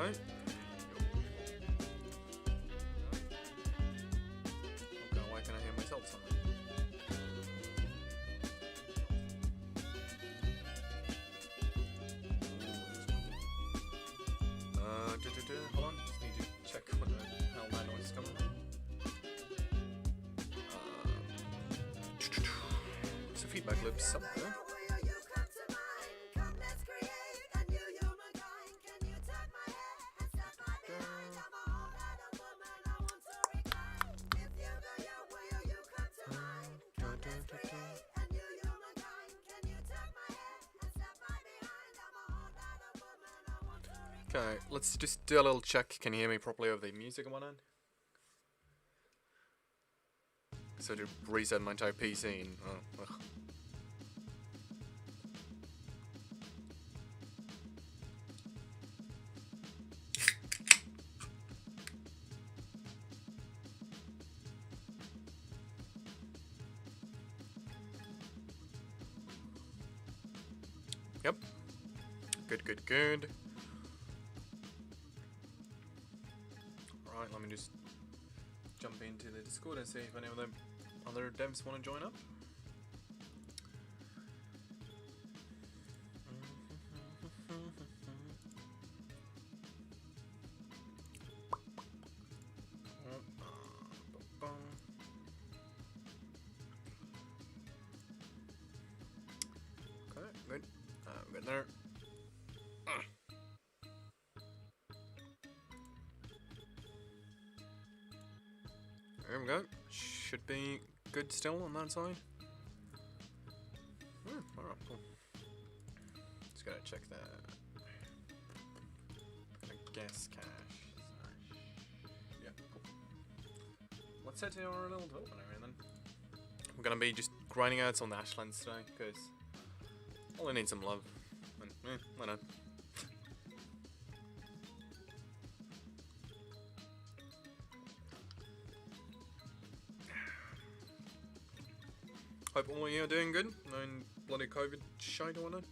Okay. Okay, why can I hear myself somewhere? Hold on, just need to check what the hell that noise is coming from. There's a feedback loop somewhere. Okay, let's just do a little check. Can you hear me properly over the music and whatnot? So to reset my entire PC and ugh. Yep. Good. Alright, let me just jump into the Discord and see if any of the other devs want to join up. Okay, good. Good there. There we go. Should be good still on that side. Alright, cool. Just gotta check that. Gonna guess cache. Yeah, cool. Let's head to our little development area then. We're gonna be just grinding out on the Ashlands today, because well, I need some love. And, why not? Hope all of you are doing good. No bloody COVID shite or whatnot.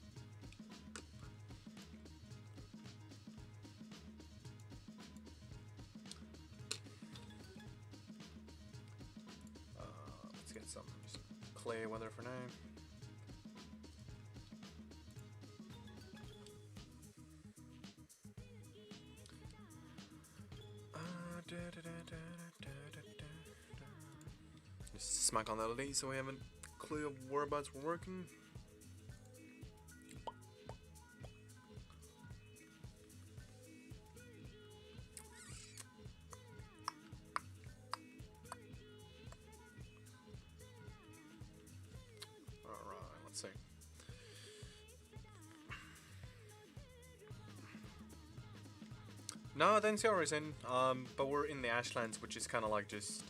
Let's get some just clear weather for now. Just smack on the LED so we haven't clue of whereabouts we're working. Alright, let's see. No, I didn't see ours in, but we're in the Ashlands, which is kind of like just...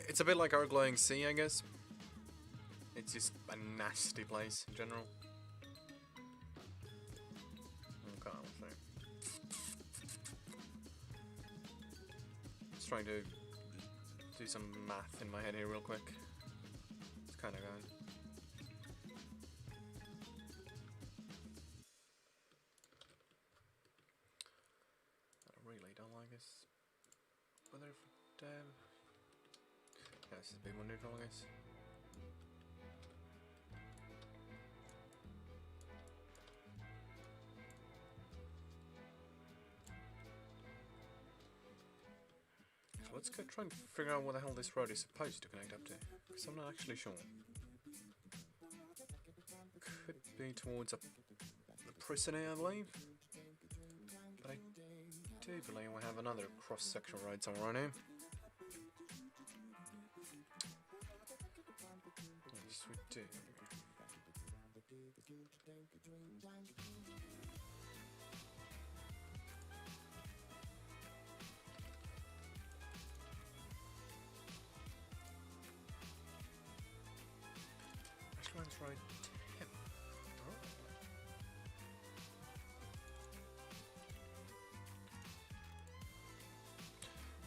It's a bit like our glowing sea, I guess. It's just a nasty place in general. Okay, let's see. Just trying to do some math in my head here real quick. It's kind of going. I really don't like this weather for dev. Yeah, this is a bit more neutral, I guess. Let's go try and figure out what the hell this road is supposed to connect up to, because I'm not actually sure. Could be towards the prison area, I believe. But I do believe we have another cross-section road somewhere around here. Yes, we do. Ashlands Road 10.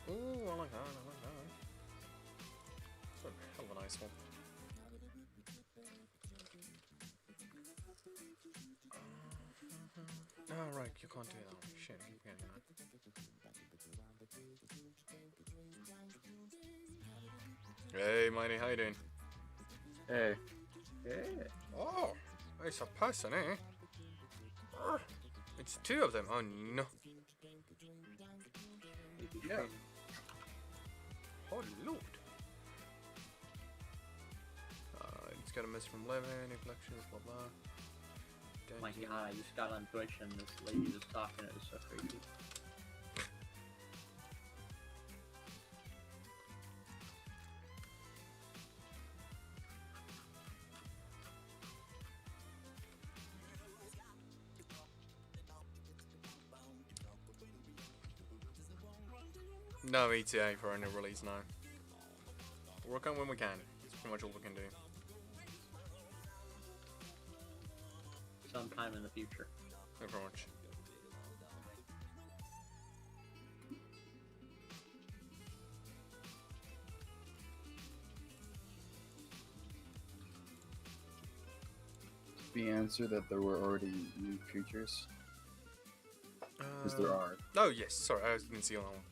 Oh, I like that, I like that. It's a hell of a nice one. Oh, right, you can't do that. Shit, you can't do that. Hey, Mighty, how you doing? Hey. Hey. Oh, it's a person, eh? It's two of them. Oh no. Yeah. Oh lord. It's got a miss from living, inflections, blah blah. Oh my god, I just got on Twitch and this lady was talking, it was so creepy. No ETA for a new release now. We'll work on when we can. It's pretty much all we can do. Sometime in the future. No, pretty much. The answer that there were already new creatures? Because there are. Oh yes, sorry, I didn't see on that one.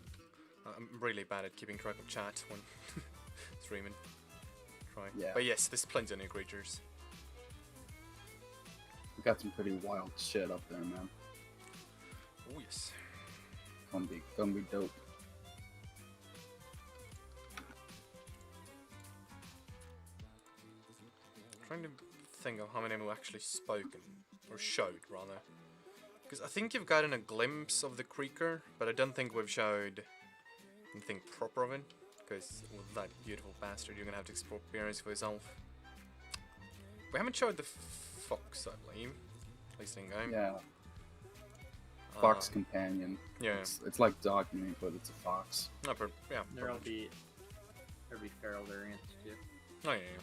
I'm really bad at keeping track of chat when streaming. Try. Yeah. But yes, there's plenty of new creatures. We got some pretty wild shit up there, man. Oh yes. Gonna be dope. Trying to think of how many we've actually spoken, or showed rather. Because I think you've gotten a glimpse of the creaker, but I don't think we've showed anything proper of it. Because with that beautiful bastard, you're gonna have to experience for yourself. We haven't showed the fox, I believe. At least in game. Yeah. Fox companion. Yeah. It's like dog meat, but it's a fox. No, yeah. There'll be feral variants too. Oh yeah.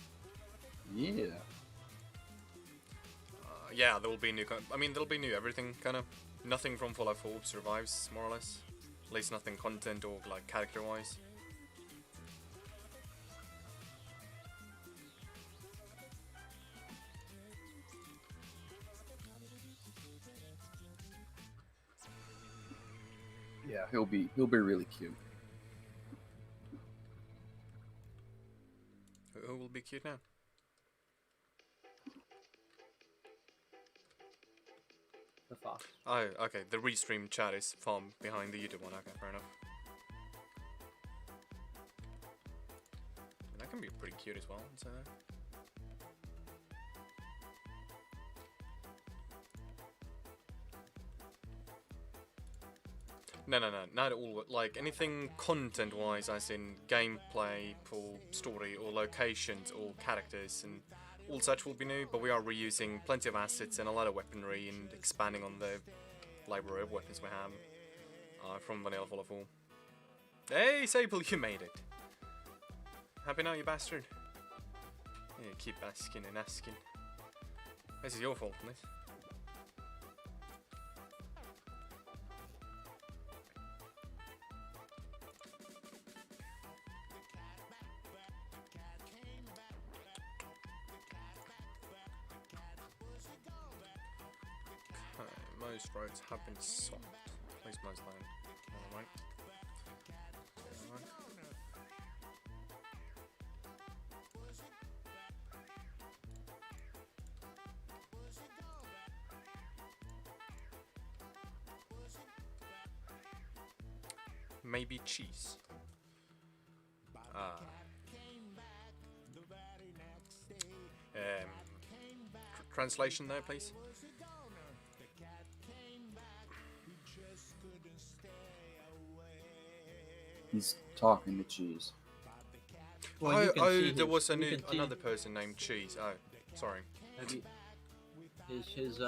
Yeah. Yeah, there will be new. I mean, there'll be new everything, kind of. Nothing from Fallout 4 survives, more or less. At least nothing content or like character-wise. Yeah, he'll be really cute. Who will be cute now? The fox. Oh, okay. The restream chat is from behind the YouTube one. Okay, fair enough. That can be pretty cute as well. So. No, not all. Like anything content-wise, as in gameplay, or story, or locations, or characters, and all such will be new. But we are reusing plenty of assets and a lot of weaponry, and expanding on the library of weapons we have from Vanilla Fallout 4. Hey, Sable, you made it. Happy now, you bastard. Yeah, keep asking and asking. This is your fault, isn't it? Most roads have been swapped. At least most land. Alright. Maybe cheese. Translation there, please. He's talking to cheese. Well, there was another person named Cheese. Oh, sorry. His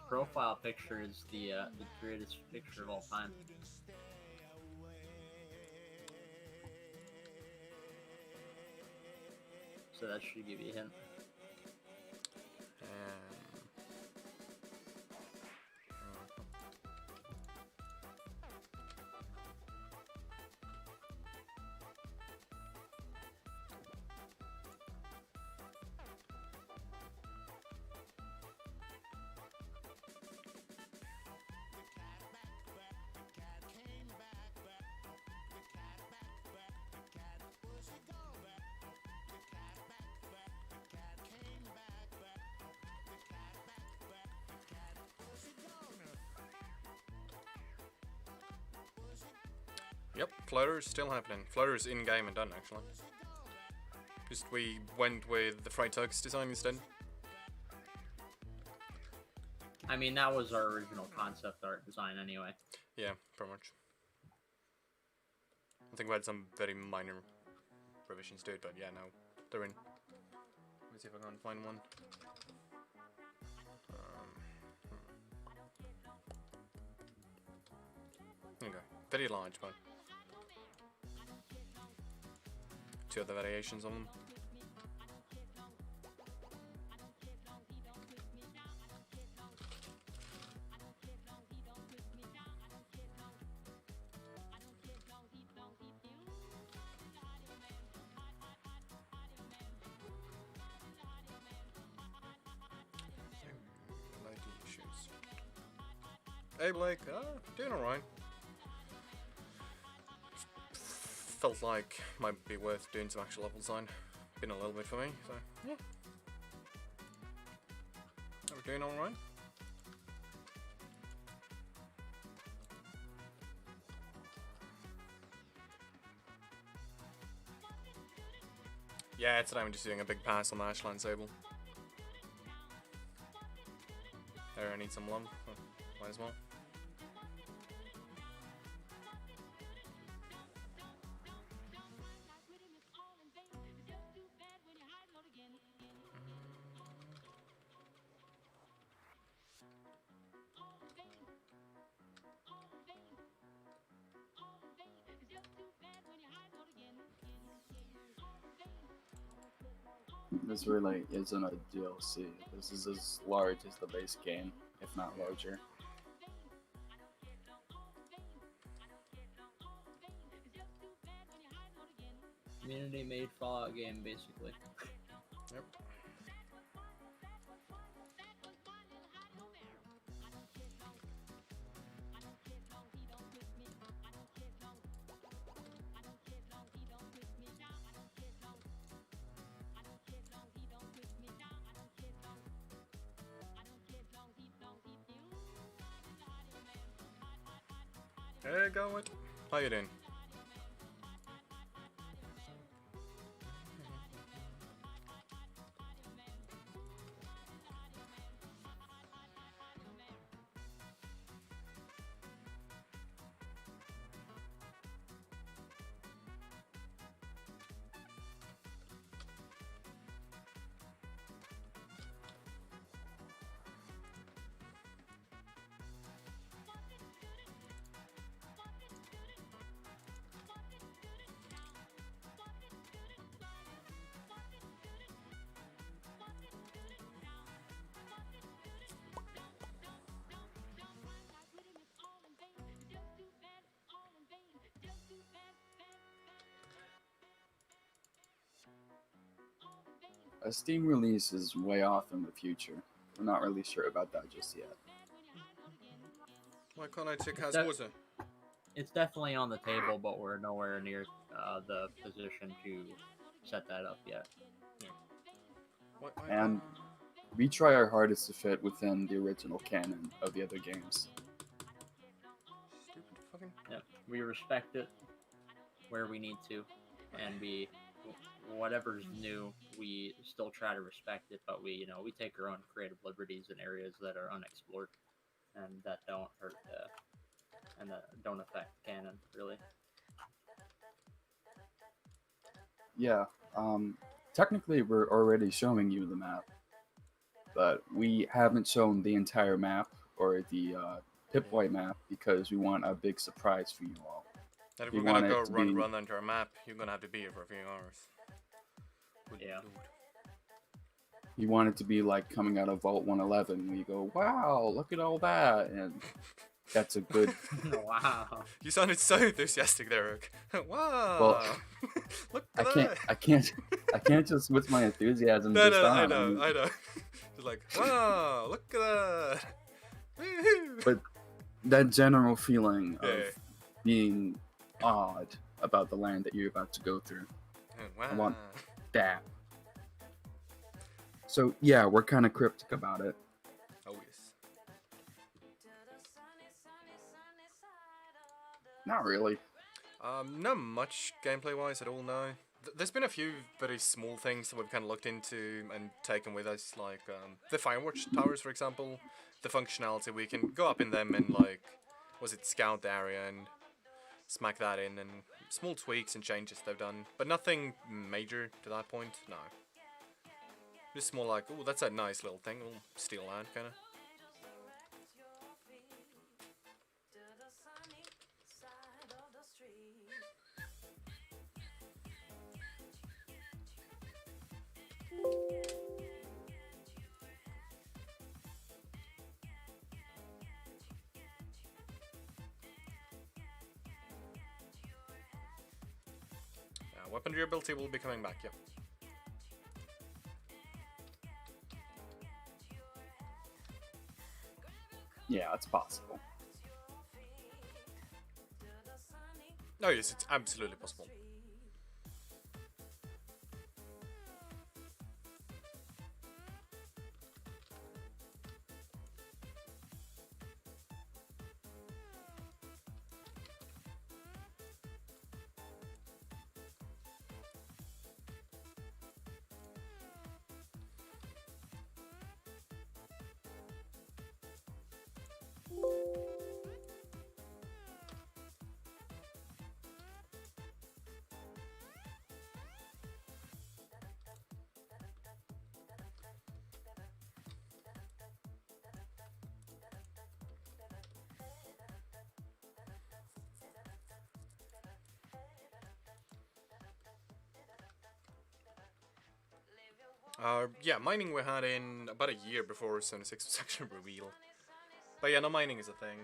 profile picture is the greatest picture of all time. So that should give you a hint. Yep, floaters still happening. Floaters in game and done actually. Just we went with the Freight Tugs design instead. I mean, that was our original concept art design anyway. Yeah, pretty much. I think we had some very minor revisions to it, but yeah, no, they're in. Let me see if I can find one. There you go. Very large, but two other variations on them. Hey Blake, doing alright. Felt like might be worth doing some actual level design. Been a little bit for me, so yeah. We're doing alright. Yeah, today I'm just doing a big pass on the Ashlands table. There, I need some lump. Might as well. This really isn't a DLC. This is as large as the base game, if not larger. Community-made Fallout game, basically. Yep. Hey, going. How you doing? A Steam release is way off in the future. We're not really sure about that just yet. Why can't I take house That- water? It's definitely on the table, but we're nowhere near the position to set that up yet. And we try our hardest to fit within the original canon of the other games. Stupid fucking. Yep, we respect it where we need to, and whatever's new, we still try to respect it, but we take our own creative liberties in areas that are unexplored and that don't hurt and that don't affect canon really. Yeah, technically we're already showing you the map, but we haven't shown the entire map or the Pip-Boy map because we want a big surprise for you all. And if We we're gonna want go it to run be- onto our map, you're gonna have to be here for a few hours. Good Yeah. lord. You want it to be like coming out of Vault 111 where you go, wow, look at all that, and that's a good... Wow. You sounded so enthusiastic there, Rick. Wow. Well, Look I at can't, that. I can't just switch my enthusiasm No, just no, on. I know, mean, I know. Just like, wow, look at that. Woohoo. But that general feeling of Yeah. being awed about the land that you're about to go through, Oh, wow. I want that. So yeah, we're kind of cryptic about it. Oh yes. Not really. Not much gameplay-wise at all, no. There's been a few very small things that we've kind of looked into and taken with us, like the Firewatch towers, for example. The functionality, we can go up in them and, like, scout the area and smack that in, and small tweaks and changes they've done. But nothing major to that point, no. Just more like, oh, that's a nice little thing, we'll steal that, kind of. Weapon durability will be coming back, yeah. Yeah, it's possible. Oh yes, it's absolutely possible. Yeah, mining we had in about a year before 76 was actually revealed. But yeah, no, mining is a thing.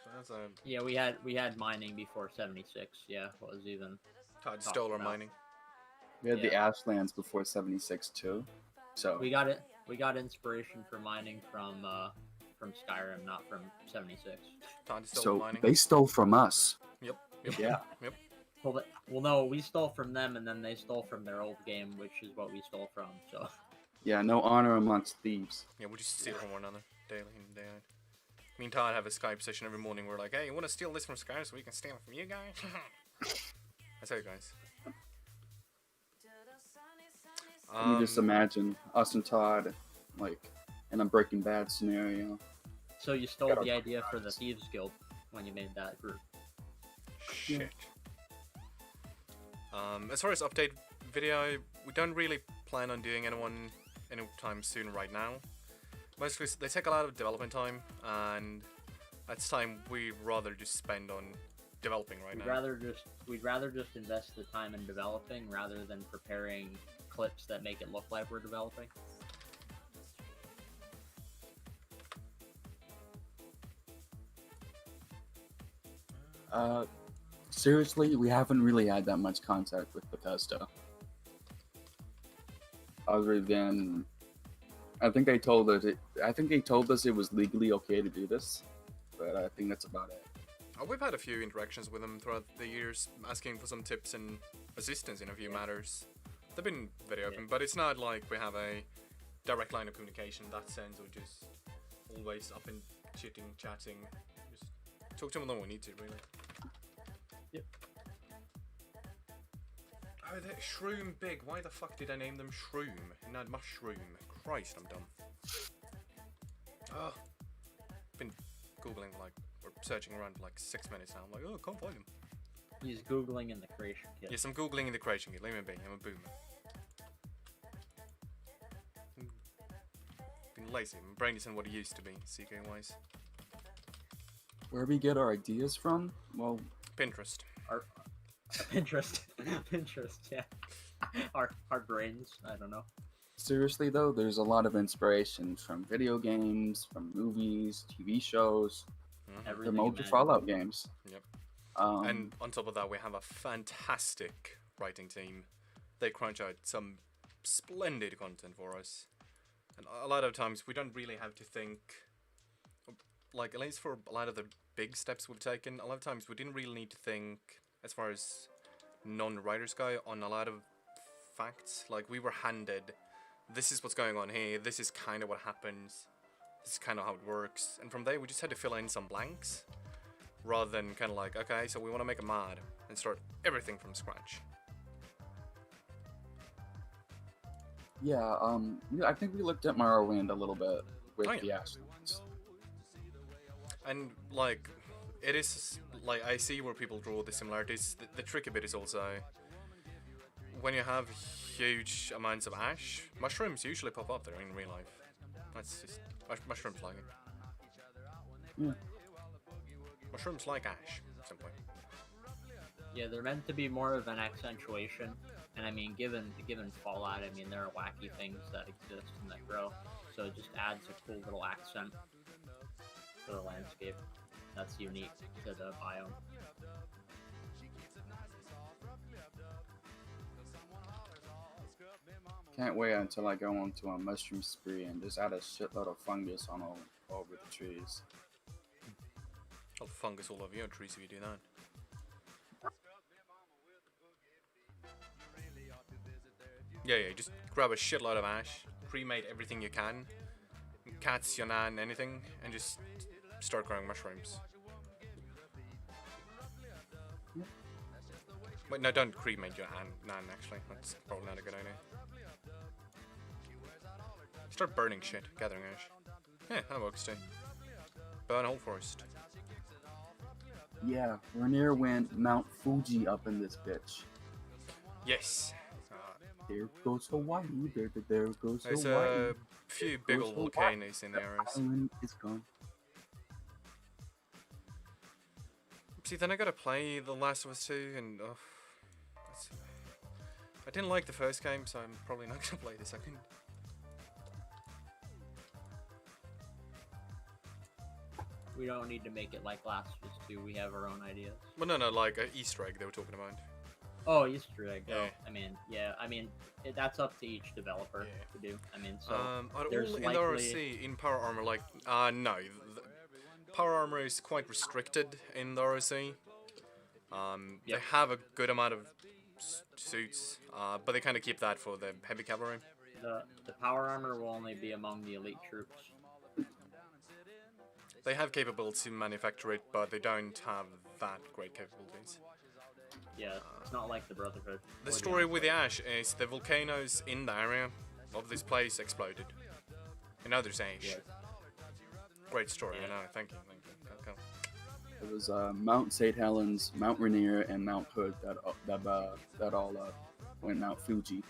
So that's a... Yeah, we had mining before 76. Yeah, was even. Todd stole our about. mining. We had the Yeah. Ashlands before 76 too. So We got it. We got inspiration for mining from Skyrim, not from 76. Todd stole so mining. they stole from us. Yep. Yeah. Yep. Well, no, we stole from them, and then they stole from their old game, which is what we stole from. So. Yeah, no honor amongst thieves. Yeah, we just steal from one another daily and day out. Me and Todd have a Skype session every morning. We're like, hey, you want to steal this from Skyrim so we can steal it from you guys? That's how it goes. You just imagine us and Todd, like, in a Breaking Bad scenario. So you stole the idea for the Thieves Guild when you made that group. Shit. As far as update video, we don't really plan on doing anyone anytime soon right now. Mostly they take a lot of development time, and that's time we'd rather just spend on developing right now. We'd rather just invest the time in developing rather than preparing clips that make it look like we're developing. Seriously, we haven't really had that much contact with Bethesda. Other than, I think they told us it was legally okay to do this, but I think that's about it. We've had a few interactions with them throughout the years, asking for some tips and assistance in a few matters. They've been very open, but it's not like we have a direct line of communication in that sense. We're just always up and chatting. Just talk to them when we need to, really. Yep. Oh, they're Shroom Big. Why the fuck did I name them Shroom? Not Mushroom. Christ, I'm dumb. Oh. Been Googling, like, or searching around for like 6 minutes now. I'm like, oh, can't find them. He's Googling in the creation kit. Yes, I'm Googling in the creation kit. Leave me be. I'm a boomer. Been lazy. My brain isn't what it used to be, CK-wise. Where we get our ideas from? Well, Pinterest. Pinterest. Pinterest, yeah. Our brains, I don't know. seriously though, there's a lot of inspiration from video games, from movies, TV shows, the Everything multi imaginable. Fallout games. Yep. Um, And on top of that, we have a fantastic writing team. They crunch out some splendid content for us. And a lot of times we don't really have to think, like, at least for a lot of the big steps we've taken, a lot of times we didn't really need to think, as far as non-writers go, on a lot of facts. Like, we were handed, this is what's going on here, this is kind of what happens, this is kind of how it works. And from there, we just had to fill in some blanks. rather than kind of like, okay, so we want to make a mod and start everything from scratch. Yeah, I think we looked at Morrowind a little bit with Oh, yeah. the Ashlands. And like, it is like I see where people draw the similarities. The tricky bit is also when you have huge amounts of ash, mushrooms usually pop up there in real life. That's just mushrooms like it. Yeah. Mushrooms like ash, simply. Yeah, they're meant to be more of an accentuation, and I mean, given Fallout, I mean, there are wacky things that exist and that grow, so it just adds a cool little accent to the landscape that's unique to the biome. Can't wait until I go onto a mushroom spree and just add a shitload of fungus on all over the trees. Oh, fungus all over your trees if you do that. Yeah, just grab a shitload of ash, pre-made everything you can, cats, your nan, anything, and just start growing mushrooms. Wait, no, don't cremate your nan, actually. That's probably not a good idea. Start burning shit, gathering ash. Yeah, that works too. Burn a whole forest. Yeah, Rainier went Mount Fuji up in this bitch. Yes. There goes Hawaii, there goes There's Hawaii. a few big old volcanoes in the areas. Island is gone. See, then I gotta play The Last of Us 2, and I didn't like the first game, so I'm probably not gonna play the second. We don't need to make it like Last of Us 2. We have our own ideas. Well, no, like an Easter egg they were talking about. Oh, Easter egg. Yeah. Oh, I mean, that's up to each developer to do. I mean, so Are there's all in the ROC in power armor like? No, power armor is quite restricted in the ROC. They have a good amount of suits, but they kind of keep that for the heavy cavalry. the power armor will only be among the elite troops. They have capability to manufacture it, but they don't have that great capabilities. Yeah, it's not like the Brotherhood. The story with the ash is the volcanoes in the area of this place exploded. And now there's ash. Yeah. Great story, Yeah. I know. Thank you. Okay. It was Mount St. Helens, Mount Rainier, and Mount Hood that all went Mount Fuji.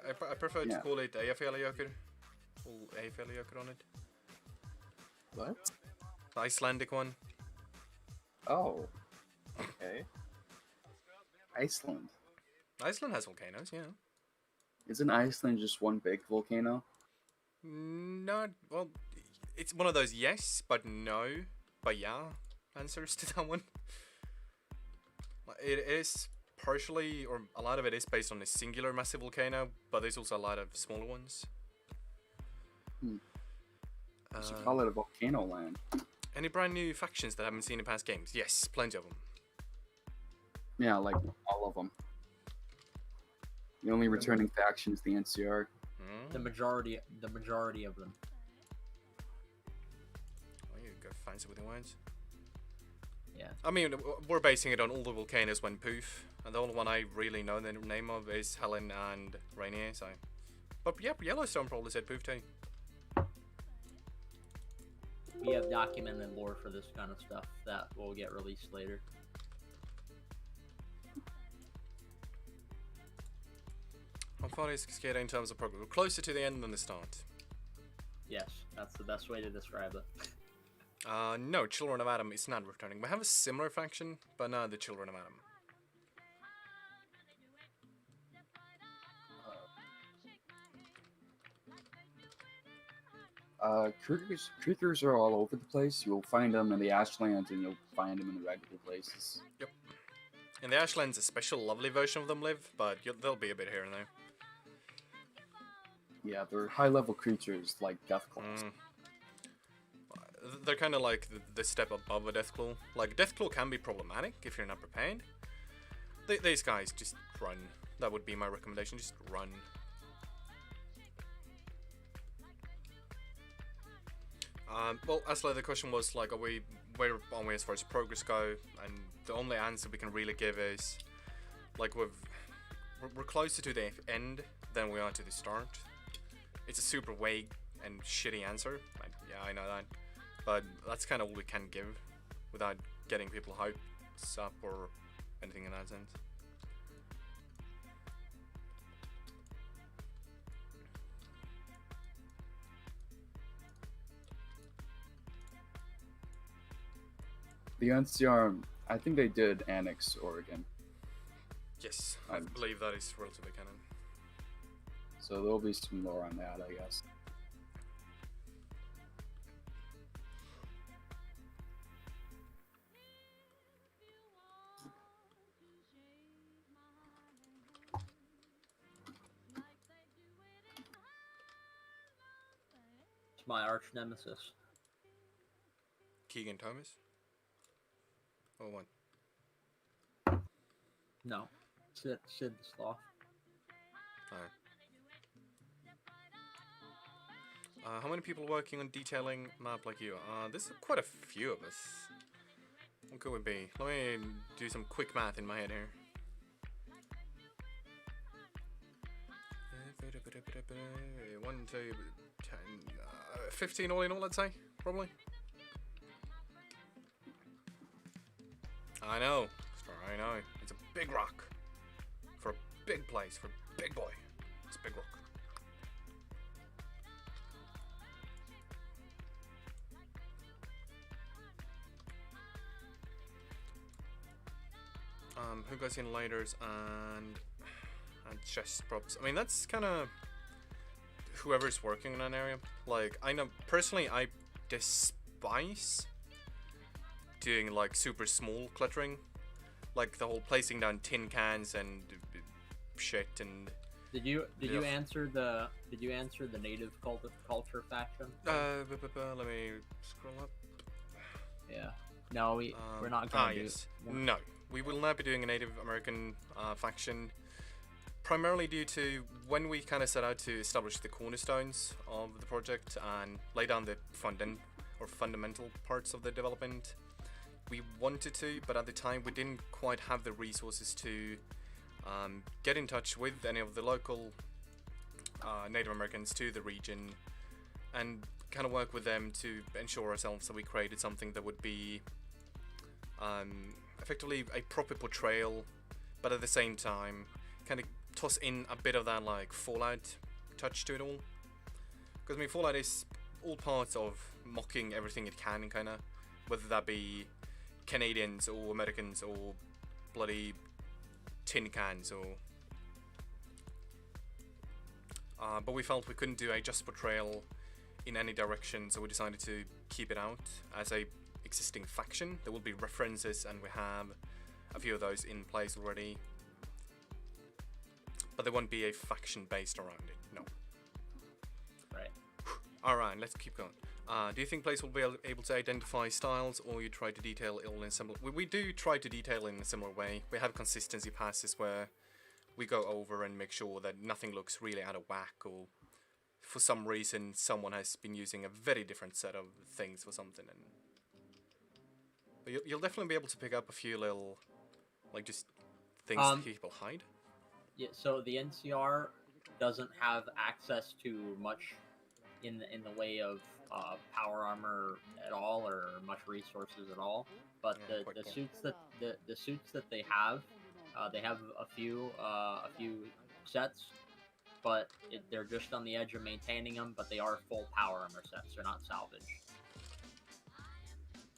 I prefer to Yeah. call it Eyjafjallajökull. All Eyjafjallajökull on it. What? The Icelandic one. Oh. Okay. Iceland. Iceland has volcanoes, yeah. Isn't Iceland just one big volcano? No, well, it's one of those yes, but no, but yeah answers to that one. It is partially, or a lot of it is based on a singular massive volcano, but there's also a lot of smaller ones. So call it a volcano land. Any brand new factions that I haven't seen in past games? Yes, plenty of them. Yeah, like all of them. The only returning faction is the NCR. The majority of them. Oh, you go fancy with the words. Yeah. I mean, we're basing it on all the volcanoes went poof, and the only one I really know the name of is Helen and Rainier. So, but yeah, Yellowstone probably said poof too. We have documented lore for this kind of stuff that will get released later. How far is Cascadia in terms of progress? We're closer to the end than the start. Yes, that's the best way to describe it. No, Children of Adam is not returning. We have a similar faction, but not the Children of Adam. Critters are all over the place. You'll find them in the Ashlands and you'll find them in the regular places. Yep. In the Ashlands, a special lovely version of them live, but they'll be a bit here and there. Yeah, they're high-level creatures like Deathclaws. They're kind of like the step above a Deathclaw. Like, Deathclaw can be problematic if you're not prepared. These guys, just run. That would be my recommendation, just run. Well, Asla, the question was, like, are we where on we as far as progress go, and the only answer we can really give is like we're closer to the end than we are to the start. It's a super vague and shitty answer. Yeah, I know that, but that's kind of all we can give without getting people hyped up or anything in that sense. The NCR, I think they did annex Oregon, Yes, I believe that is relatively canon. so there'll be some lore on that, I guess. It's my arch nemesis. Keegan Thomas? Oh, what? No, Sid the Sloth. Alright. How many people working on detailing map like you? There's quite a few of us. What could we be? Let me do some quick math in my head here. 1, 2, 10, 15 all in all, let's say, probably. I know, I know. It's a big rock for a big place, for a big boy. It's a big rock. Who goes in lighters and chest props? I mean, that's kind of whoever's working in an area. Like, I know personally, I despise doing like super small cluttering, like the whole placing down tin cans and shit. And did you answer the native culture faction? let me scroll up. Yeah. No, we're not gonna do. Yes. No, we will not be doing a Native American faction. Primarily due to when we kind of set out to establish the cornerstones of the project and lay down the fundamental parts of the development. We wanted to, but at the time we didn't quite have the resources to get in touch with any of the local Native Americans to the region and kind of work with them to ensure ourselves that we created something that would be effectively a proper portrayal, but at the same time kind of toss in a bit of that like Fallout touch to it all. Because I mean, Fallout is all parts of mocking everything it can, kind of, whether that be Canadians or Americans or bloody tin cans or but we felt we couldn't do a just portrayal in any direction, so we decided to keep it out as a existing faction. There will be references, and we have a few of those in place already, but there won't be a faction based around it. No. Right. Alright, let's keep going. Do you think players will be able to identify styles, or you try to detail it all in a similar... We do try to detail in a similar way. We have consistency passes where we go over and make sure that nothing looks really out of whack, or for some reason someone has been using a very different set of things for something. And but you'll definitely be able to pick up a few little, like, just things that people hide. Yeah, so the NCR doesn't have access to much in the way of power armor at all, or much resources at all. But Yeah, the suits that the suits that they have a few sets, but they're just on the edge of maintaining them. But they are full power armor sets. They're not salvage.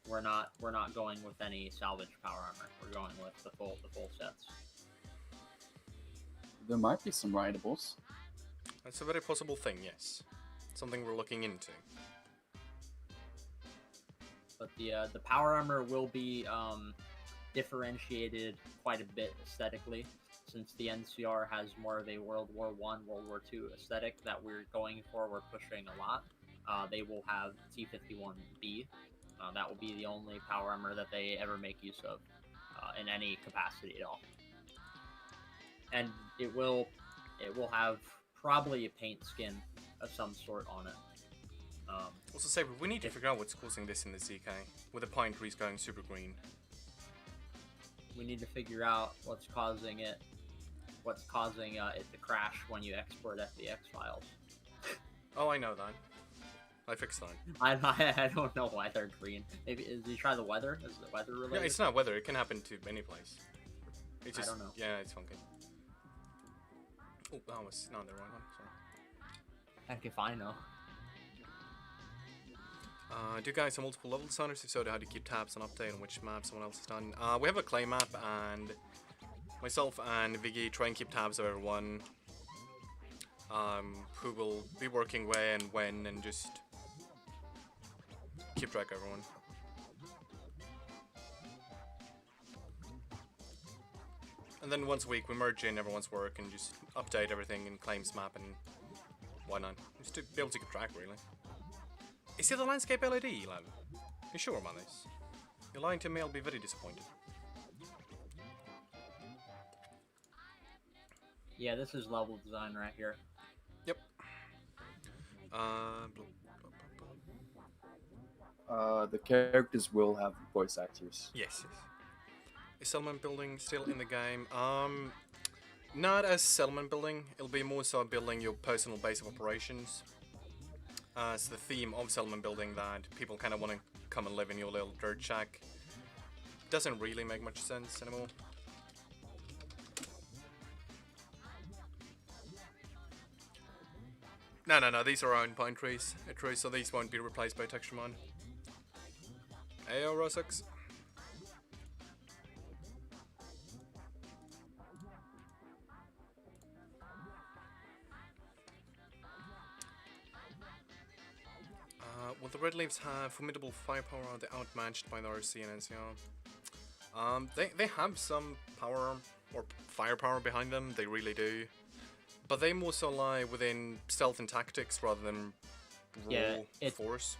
We're not going with any salvage power armor. We're going with the full sets. There might be some rideables. That's a very possible thing, yes. Something we're looking into. But the power armor will be differentiated quite a bit aesthetically, since the NCR has more of a World War I, World War II aesthetic that we're going for. We're pushing a lot. They will have T-51B. That will be the only power armor that they ever make use of in any capacity at all. And it will have probably a paint skin of some sort on it. Also, say we need to figure out what's causing this in the ZK, with the pine trees going super green. We need to figure out what's causing it to crash when you export FBX files. Oh, I know that. I fixed that. I don't know why they're green. Maybe did you try the weather? Is the weather related? Yeah, it's not weather. It can happen to any place. It's just, I don't know. Yeah, it's funky. Oh, that was not the wrong one. Sorry. Heck if I know. Do you guys have multiple level designers? If so, how do you keep tabs on update on which map someone else has done? We have a clay map, and myself and Viggy try and keep tabs of everyone who will be working where and when, and just keep track of everyone. And then once a week we merge in everyone's work and just update everything in Claims map and whatnot. Just to be able to keep track, really. Is it the landscape LED, Lam? You sure about this? You're lying to me, I'll be very disappointed. Yeah, this is level design right here. Yep. The characters will have voice actors. Yes. Is settlement building still in the game? Not as settlement building. It'll be more so building your personal base of operations. It's the theme of settlement building that people kind of want to come and live in your little dirt shack. Doesn't really make much sense anymore. No, these are our own pine trees, so these won't be replaced by texture mod. Ayo, Rosix. Will the red leaves have formidable firepower? Are they outmatched by the RC and NCR? They have some power or firepower behind them, they really do. But they more so lie within stealth and tactics rather than raw force.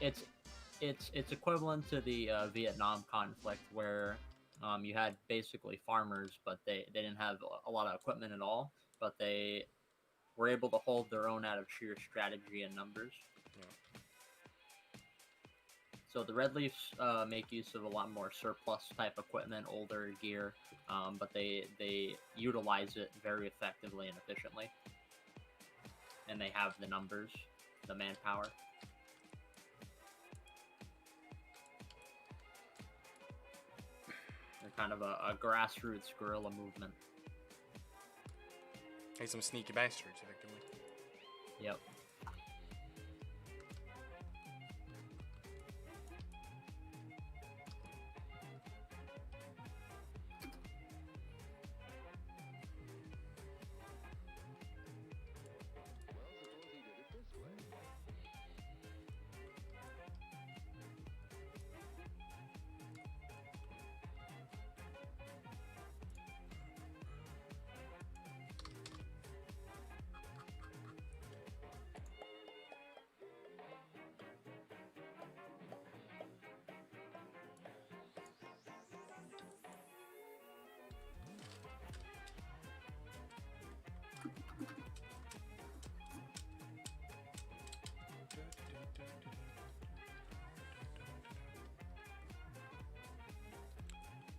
It's equivalent to the Vietnam conflict where you had basically farmers, but they didn't have a lot of equipment at all, but they were able to hold their own out of sheer strategy and numbers. So the Red Leafs make use of a lot more surplus type equipment, older gear, but they utilize it very effectively and efficiently. And they have the numbers, the manpower. They're kind of a grassroots guerrilla movement. Hey, some sneaky bastards, effectively. Yep.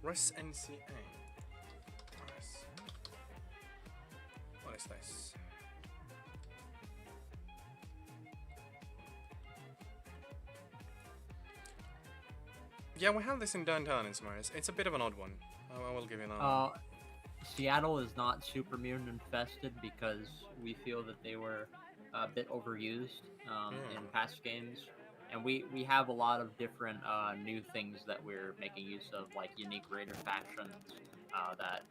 Russ NCA. What is this? Yeah, we have this in downtown in Samaris. It's a bit of an odd one. I will give you that. Seattle is not super mutant infested because we feel that they were a bit overused in past games. And we have a lot of different new things that we're making use of, like unique raider factions that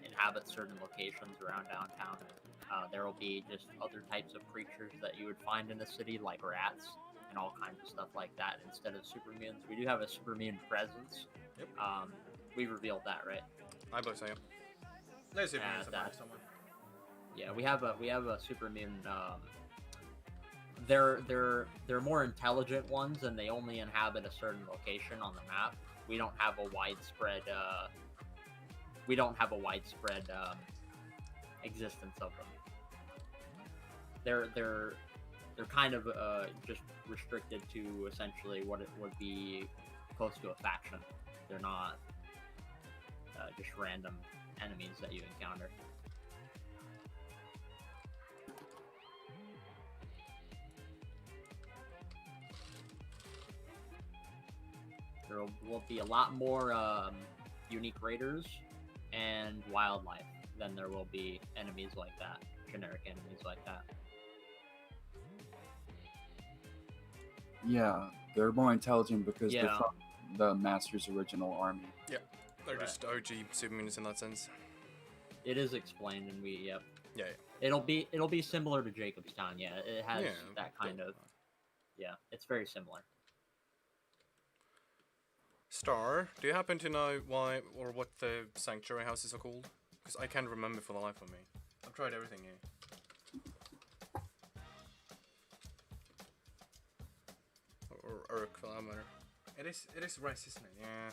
inhabit certain locations around downtown. There will be just other types of creatures that you would find in the city, like rats and all kinds of stuff like that, instead of super mutants. We do have a super mutant presence. Yep. We revealed that, right? I believe so, yeah. There's super mutants somewhere. Yeah, we have a super mutant. They're more intelligent ones, and they only inhabit a certain location on the map. We don't have a widespread. Existence of them. they're kind of just restricted to essentially what it would be close to a faction. They're not just random enemies that you encounter. There will be a lot more unique raiders and wildlife than there will be enemies like that, generic enemies like that. Yeah, they're more intelligent because they're Yeah. from the Master's original army. They're Right. just OG supermutants in that sense. It is explained, and yep. Yeah. It'll be similar to Jacobstown. Yeah, it has Yeah, that kind of. Yeah, it's very similar. Star, do you happen to know why or what the sanctuary houses are called? Because I can't remember for the life of me. I've tried everything here. Or Urk for that matter. It is rice, isn't it? Yeah.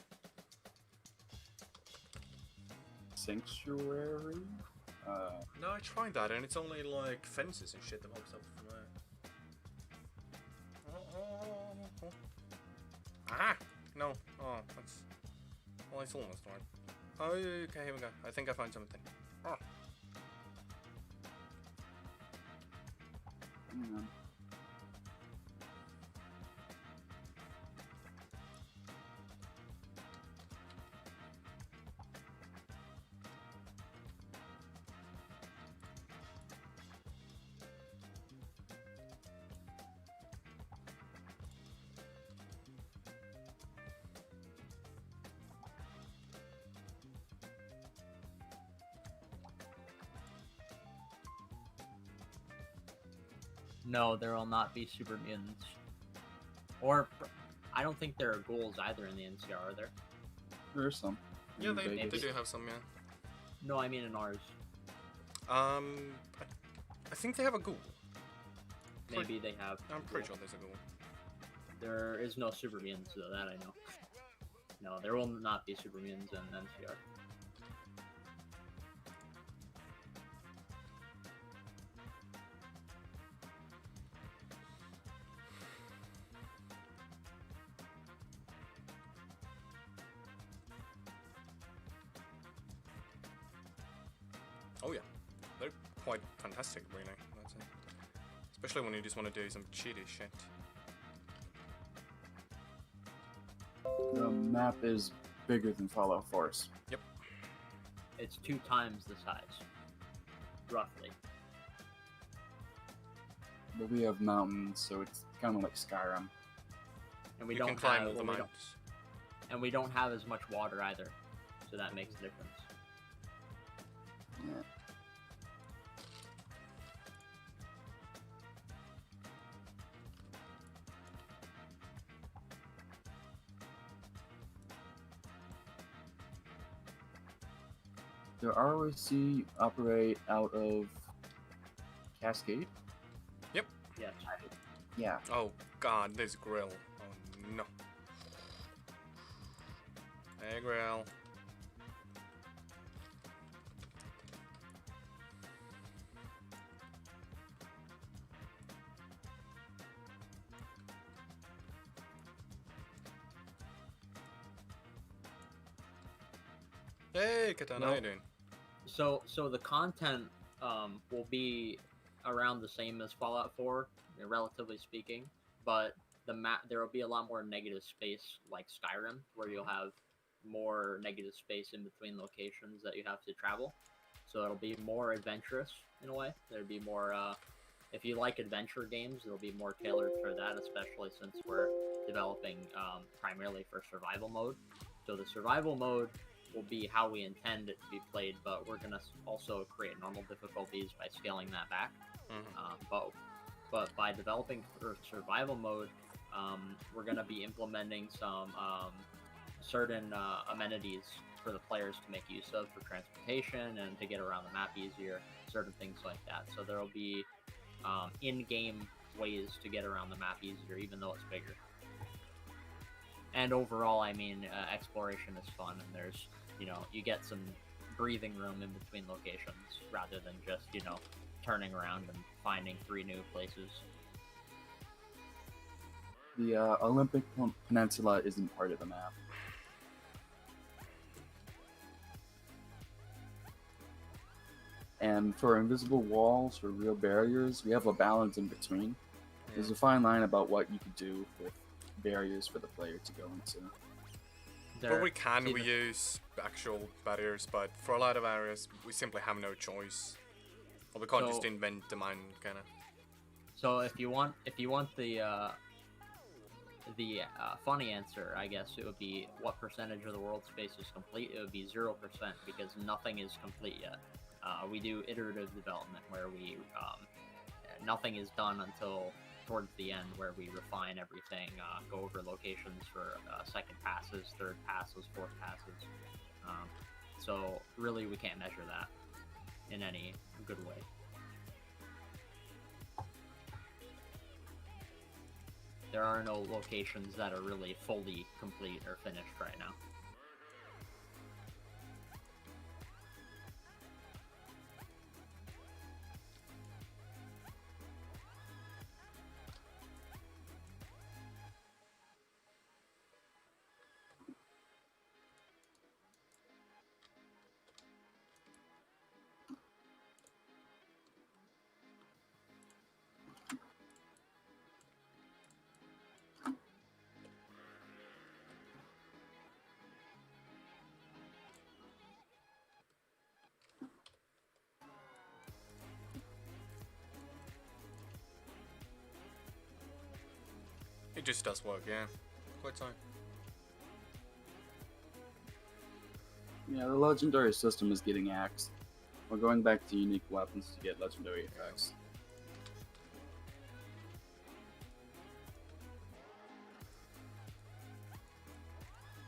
Sanctuary? No, I tried that and it's only like fences and shit that pops up from there. Ah! No. Oh, that's... Well, it's almost right. Oh, okay, here we go. I think I found something. Oh. Hang on. No, there will not be super mutants. Or, I don't think there are ghouls either in the NCR, are there? There's some. Yeah, in they Vegas. do have some, yeah. No, I mean in ours. I think they have a ghoul. Maybe they have. I'm pretty sure there's a ghoul. There is no super mutants, though, that I know. No, there will not be super mutants in NCR. Oh yeah, they're quite fantastic, really. That's it. Especially when you just want to do some cheaty shit. The map is bigger than Fallout Force. It's 2 times the size, roughly. But we have mountains, so it's kind of like Skyrim. And we You don't can climb have, all the we don't- mountains. and we don't have as much water either, so that makes a difference. Yeah. The ROC operate out of Cascade? Yes. Yeah. Oh god, this grill. Oh no. Hey grill. Hey Katana, how you doing? So the content will be around the same as Fallout 4, relatively speaking, but the map there will be a lot more negative space like Skyrim, where you'll have more negative space in between locations that you have to travel. So it'll be more adventurous in a way. There'll be more. If you like adventure games, it'll be more tailored for that, especially since we're developing primarily for survival mode. So the survival mode will be how we intend it to be played, but we're gonna also create normal difficulties by scaling that back. But by developing for survival mode, we're gonna be implementing some certain amenities for the players to make use of for transportation and to get around the map easier, certain things like that. So there will be in-game ways to get around the map easier, even though it's bigger. And overall, I mean, exploration is fun, and there's, you get some breathing room in between locations rather than just, turning around and finding 3 new places. The Olympic Peninsula isn't part of the map. And for invisible walls or real barriers, we have a balance in between. There's a fine line about what you could do with barriers for the player to go into. Where we can, we use actual barriers, but for a lot of areas, we simply have no choice. Or we can't just invent the mine, kind of. So if you want the funny answer, I guess it would be what percentage of the world space is complete. It would be 0% because nothing is complete yet. We do iterative development where we nothing is done until towards the end, where we refine everything, go over locations for second passes, third passes, fourth passes. So really, we can't measure that in any good way. There are no locations that are really fully complete or finished right now. It just does work, yeah. Quite so. Yeah, the legendary system is getting axed. We're going back to unique weapons to get legendary effects.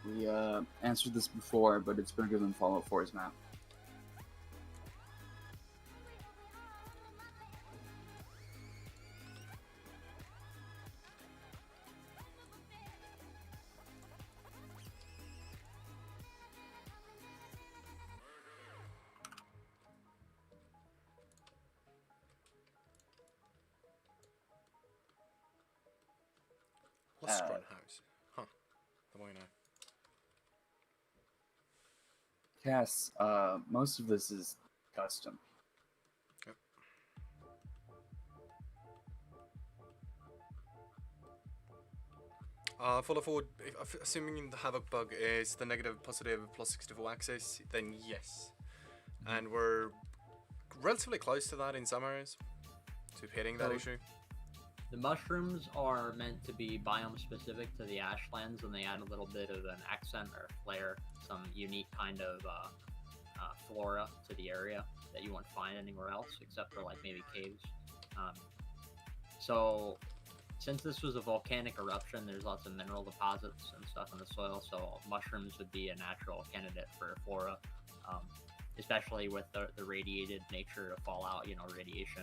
We answered this before, but it's bigger than Fallout 4's map. What's Strun House? Huh. The way now. Cass, most of this is custom. Yep. Follow forward, assuming the Havoc bug is the negative, positive, plus 64 axis, then yes. And we're relatively close to that in some areas, to hitting that issue. The mushrooms are meant to be biome specific to the Ashlands, and they add a little bit of an accent or flair, some unique kind of flora to the area that you won't find anywhere else, except for like maybe caves. So since this was a volcanic eruption, there's lots of mineral deposits and stuff in the soil, so mushrooms would be a natural candidate for flora, especially with the radiated nature of fallout. You know, radiation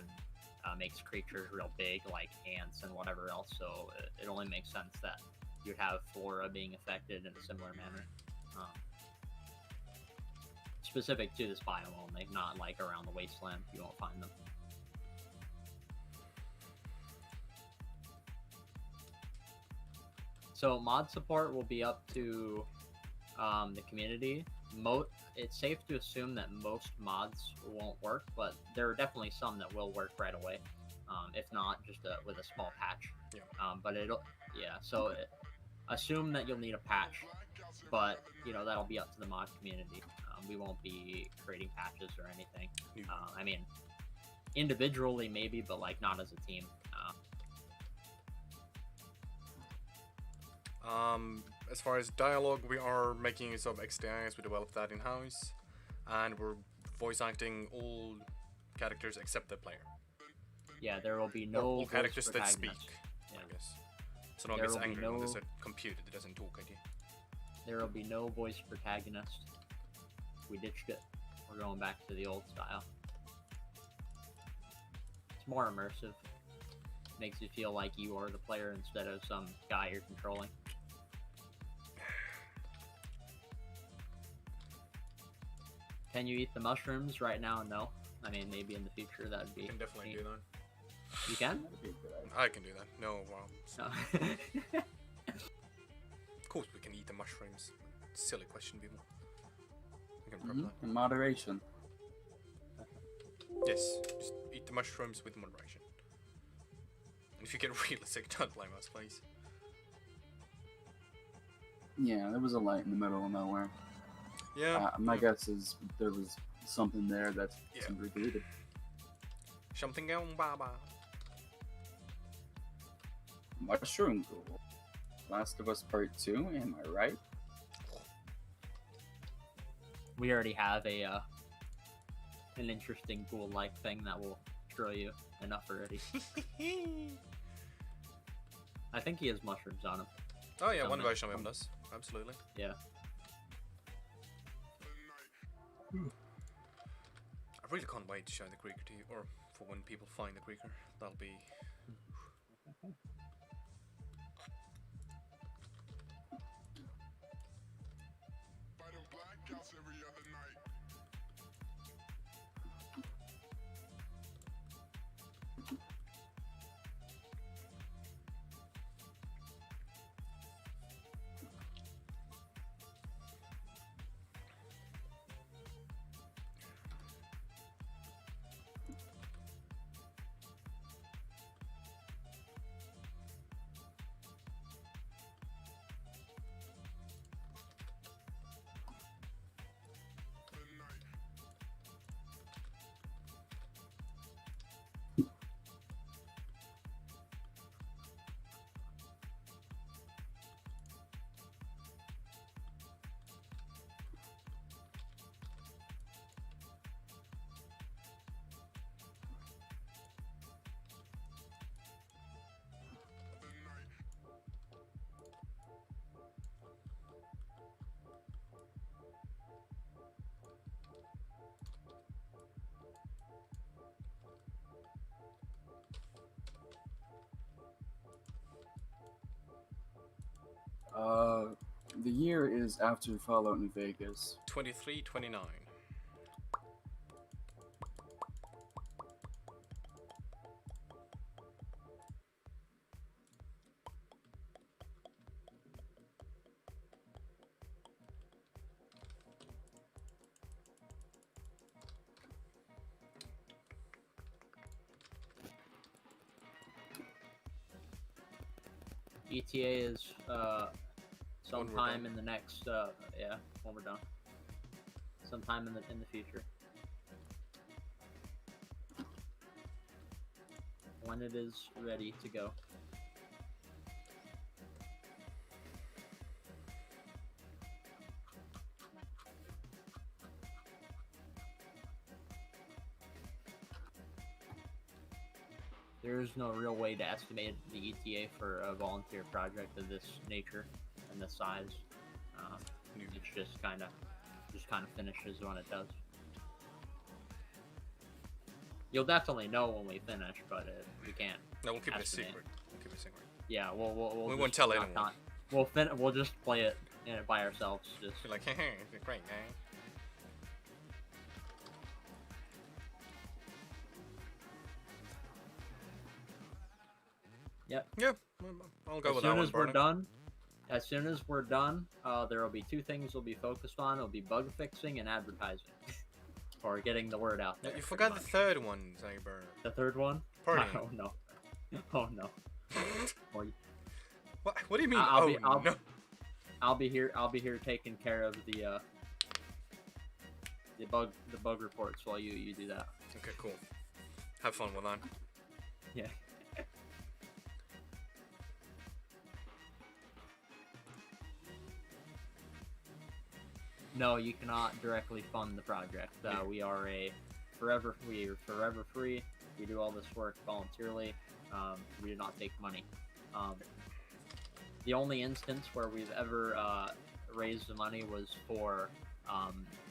makes creatures real big, like ants and whatever else, so it only makes sense that you'd have flora being affected in a similar manner. Specific to this biome only, not like around the wasteland, you won't find them. So mod support will be up to the community. It's safe to assume that most mods won't work, but there are definitely some that will work right away. If not, just with a small patch. Yeah. But assume that you'll need a patch, but you know that'll be up to the mod community. We won't be creating patches or anything. I mean, individually maybe, but like not as a team. As far as dialogue, we are making use of XDI as we develop that in-house, and we're voice acting all characters except the player. Yeah, there will be no all characters that speak, yeah. I guess. So long as angry when there's a computer that doesn't talk at you. There will be no voice protagonist. We ditched it. We're going back to the old style. It's more immersive. Makes you feel like you are the player instead of some guy you're controlling. Can you eat the mushrooms right now? No. I mean, maybe in the future that would be. You can definitely neat. do that. You can? That'd be a good idea. I can do that. No, well, No. of course we can eat the mushrooms. Silly question, people. We can prep In moderation. that. Yes, just eat the mushrooms with moderation. And if you get really sick, don't blame us, please. Yeah, there was a light in the middle of nowhere. Yeah. My guess is there was something there that's Yeah. deleted. Something going baba. Mushroom Ghoul. Last of Us Part 2, am I right? We already have a an interesting ghoul-like thing that will throw you enough already. I think he has mushrooms on him. Oh yeah, one Something. version of him does. Absolutely. Yeah. I really can't wait to show the Greeker to you, or for when people find the Greeker. That'll be... The year is after Fallout New Vegas. 2329. ETA is sometime done. in the next yeah, when we're done. Sometime in the future. When it is ready to go. There is no real way to estimate the ETA for a volunteer project of this nature and this size. It's just kind of finishes when it does. You'll definitely know when we finish, but we can't. No, we'll keep it a estimate. secret. We'll keep it a secret. Yeah, we'll We won't just tell not anyone. We'll just play it by ourselves. Just Be like, hey, it's great, eh? Yep. Yeah, I'll go As with soon that one, as we're Barney. done, there will be two things we'll be focused on. It'll be bug fixing and advertising, or getting the word out there. You pretty forgot the much. third one, Saber. The third one? Partying. Oh no! Oh no! Or What do you mean? I'll no. I'll be here taking care of the bug reports while you do that. Okay, cool. Have fun with that. Yeah. No, you cannot directly fund the project. Yeah. We are forever free. We do all this work voluntarily. We do not take money. The only instance where we've ever raised the money was for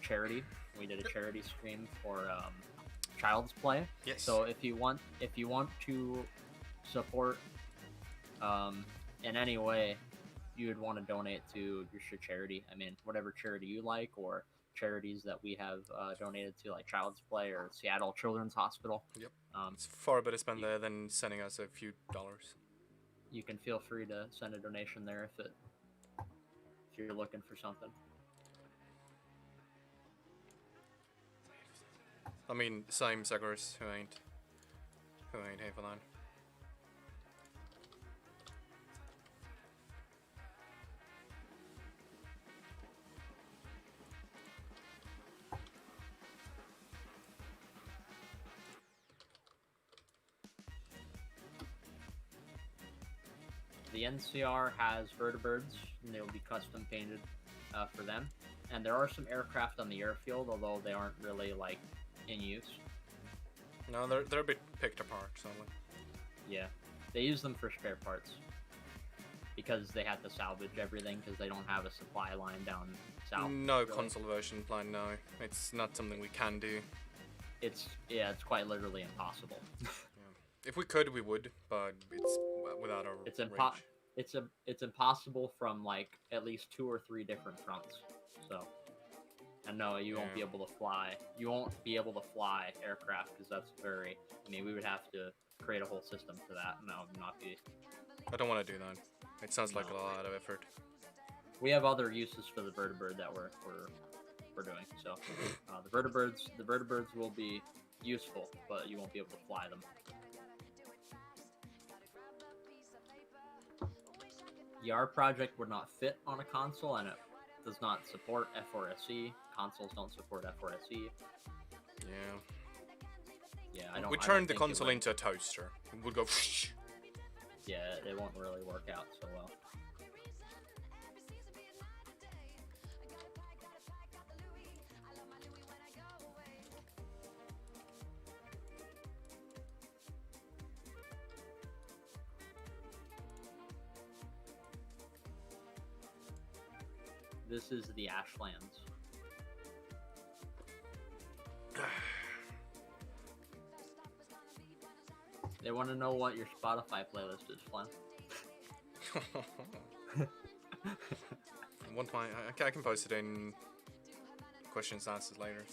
charity. We did a charity stream for Child's Play. Yes. So if you want to support in any way, you would want to donate to your charity. I mean, whatever charity you like, or charities that we have donated to, like Child's Play or Seattle Children's Hospital. Yep. It's far better spent there than sending us a few dollars. You can feel free to send a donation there if you're looking for something. I mean, same suckers who ain't here for that. The NCR has vertibirds, and they'll be custom painted for them. And there are some aircraft on the airfield, although they aren't really like in use. No, they're a bit picked apart, so. Yeah, they use them for spare parts because they have to salvage everything because they don't have a supply line down south. No really. console version plan. No, it's not something we can do. It's quite literally impossible. If we could, we would, but it's without our It's impossible from like at least 2 or 3 different fronts. So, and no, you won't be able to fly. You won't be able to fly aircraft because that's very. I mean, we would have to create a whole system for that, and that would not be. I don't want to do that. It sounds like a lot of effort. We have other uses for the vertibird that we're doing. So, the vertibirds will be useful, but you won't be able to fly them. The R project would not fit on a console, and it does not support F4SE. Consoles don't support F4SE. Yeah. Yeah, We turned the console into a toaster. It would go. Yeah, it won't really work out so well. This is the Ashlands. They want to know what your Spotify playlist is, Flynn. One point, I can post it in questions and answers later.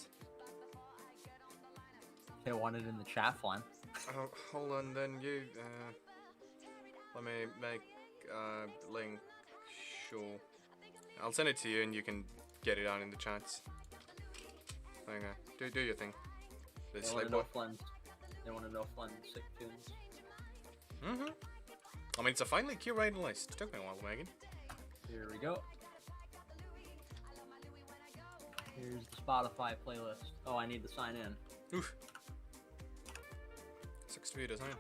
They want it in the chat, Flynn. Oh, hold on, then you. Let me make link. Sure. I'll send it to you, and you can get it out in the chats. Okay, do your thing. They want to know Flynn's sick tunes. I mean, it's a finely curated list. It took me a while to make it. Here we go. Here's the Spotify playlist. Oh, I need to sign in. Oof. Sucks to be a design.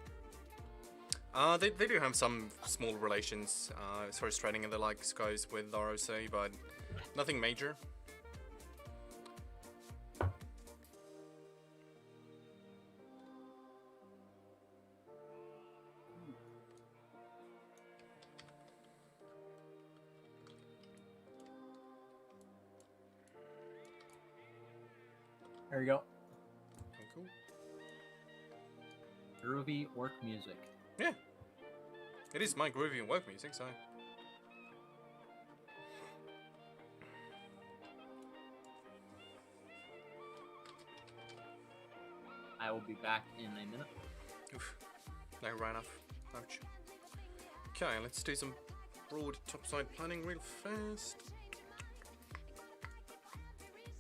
They do have some small relations as far as trading and the likes goes with ROC, but nothing major. There you go. Cool. Groovy work music. Yeah. It is my groovy and work music, so. I will be back in a minute. Oof. No, ran off. Ouch. Okay, let's do some broad topside planning real fast.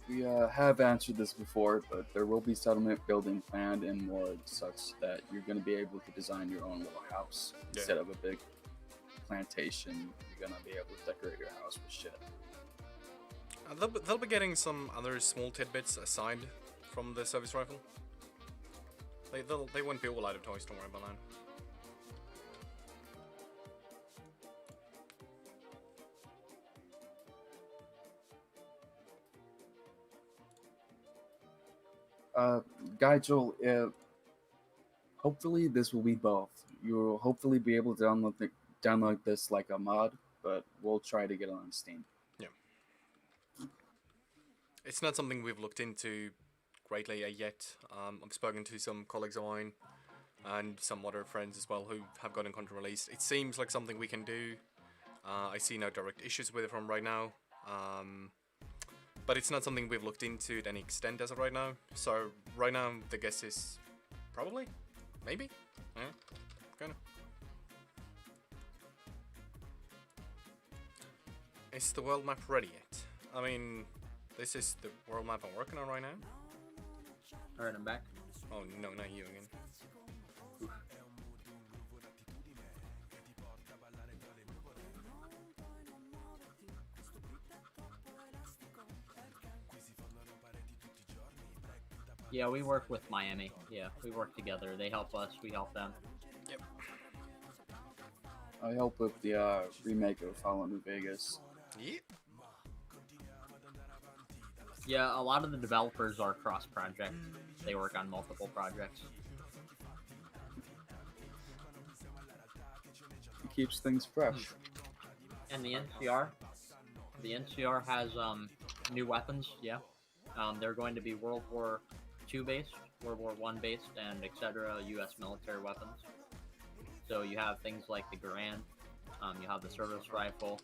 We have answered this before, but there will be settlement building planned in mods such that you're going to be able to design your own little house instead of a big plantation. You're going to be able to decorate your house with shit. They'll be getting some other small tidbits aside from the service rifle. They won't be all out of toys, don't worry about that. Gaijul, hopefully this will be both. You'll hopefully be able to download this like a mod, but we'll try to get it on Steam. Yeah. It's not something we've looked into greatly yet. I've spoken to some colleagues of mine and some other friends as well who have gotten content released. It seems like something we can do. I see no direct issues with it from right now. But it's not something we've looked into to any extent as of right now. So right now the guess is probably. Maybe? Yeah, kinda. Is the world map ready yet? I mean, this is the world map I'm working on right now. Alright, I'm back. Oh no, not you again. Yeah, we work with Miami. Yeah, we work together. They help us, we help them. Yep. I help with the remake of Fallout New Vegas. Yep. Yeah, a lot of the developers are cross-project. They work on multiple projects. It keeps things fresh. And the NCR has new weapons. Yeah, they're going to be World War II based, World War I based, and etc. U.S. military weapons. So you have things like the Garand, you have the service rifle.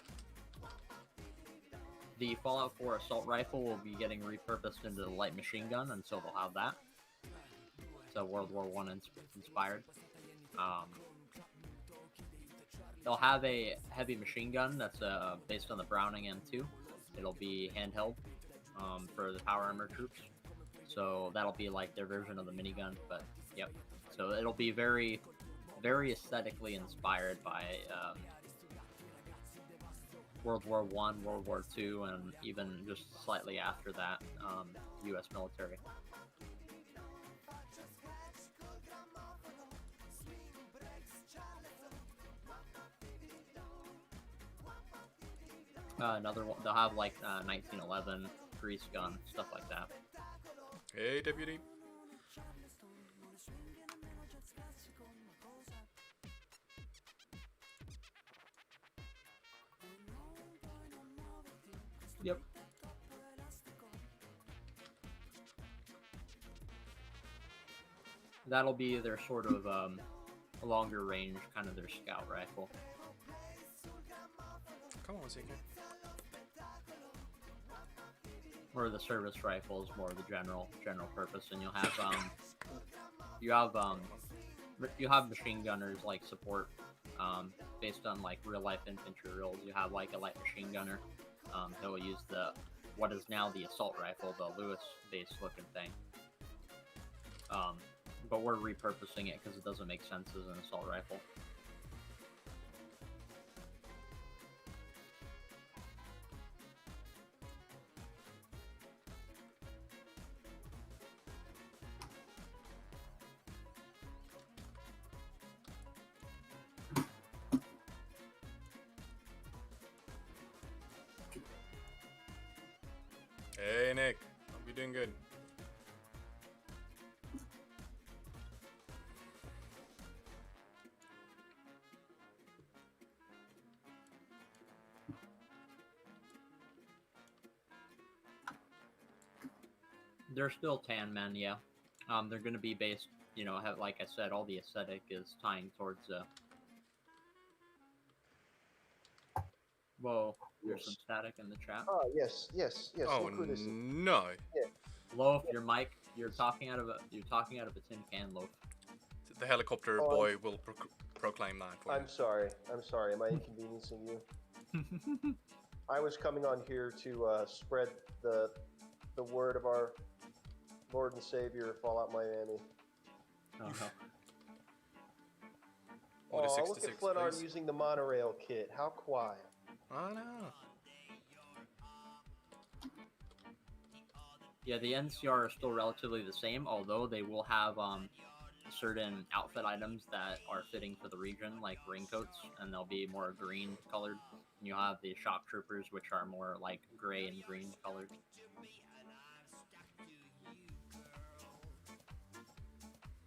The Fallout 4 assault rifle will be getting repurposed into the light machine gun, and so they'll have that. So World War I inspired. They'll have a heavy machine gun that's based on the Browning M2. It'll be handheld for the power armor troops. So that'll be like their version of the minigun, but yep. So it'll be very, very aesthetically inspired by World War I, World War II, and even just slightly after that, U.S. military. Another one, they'll have like 1911 grease gun, stuff like that. Hey, deputy. Yep. That'll be their sort of longer range, kind of their scout rifle. Come on, Seeker. Or the service rifle is more of the general purpose, and you'll have you have machine gunners like support based on like real life infantry rules. You have like a light machine gunner. He'll use what is now the assault rifle, the Lewis based looking thing. But we're repurposing it because it doesn't make sense as an assault rifle. Hey, Nick. Hope you're doing good. They're still tan men, yeah. They're going to be based, like I said, all the aesthetic is tying towards. Whoa, there's some static in the chat. Oh yes. Oh Look who this is. no. Loaf, your mic, you're talking out of a tin can, Loaf. The helicopter Oh, boy will proclaim that. For I'm you. sorry. Am I inconveniencing you? I was coming on here to spread the word of our Lord and Savior, Fallout Miami. Oh, Order Oh, look 66, at Flenard please. using the monorail kit. How quiet. I know. yeah, the NCR are still relatively the same, although they will have certain outfit items that are fitting for the region, like raincoats, and they'll be more green colored. And you'll have the shock troopers, which are more like gray and green colored.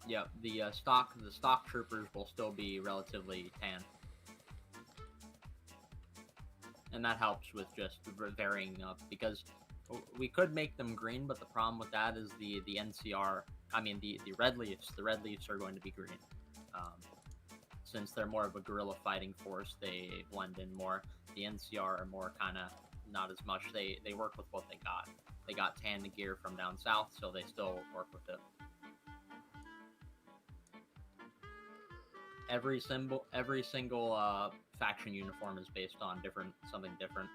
Yeah, the stock troopers will still be relatively tan, and that helps with just varying up, because we could make them green, but the problem with that is the NCR. I mean the red leafs. The red leafs are going to be green, since they're more of a guerrilla fighting force. They blend in more. The NCR are more kind of not as much. They work with what they got. They got tan gear from down south, so they still work with it. every single faction uniform is based on something different.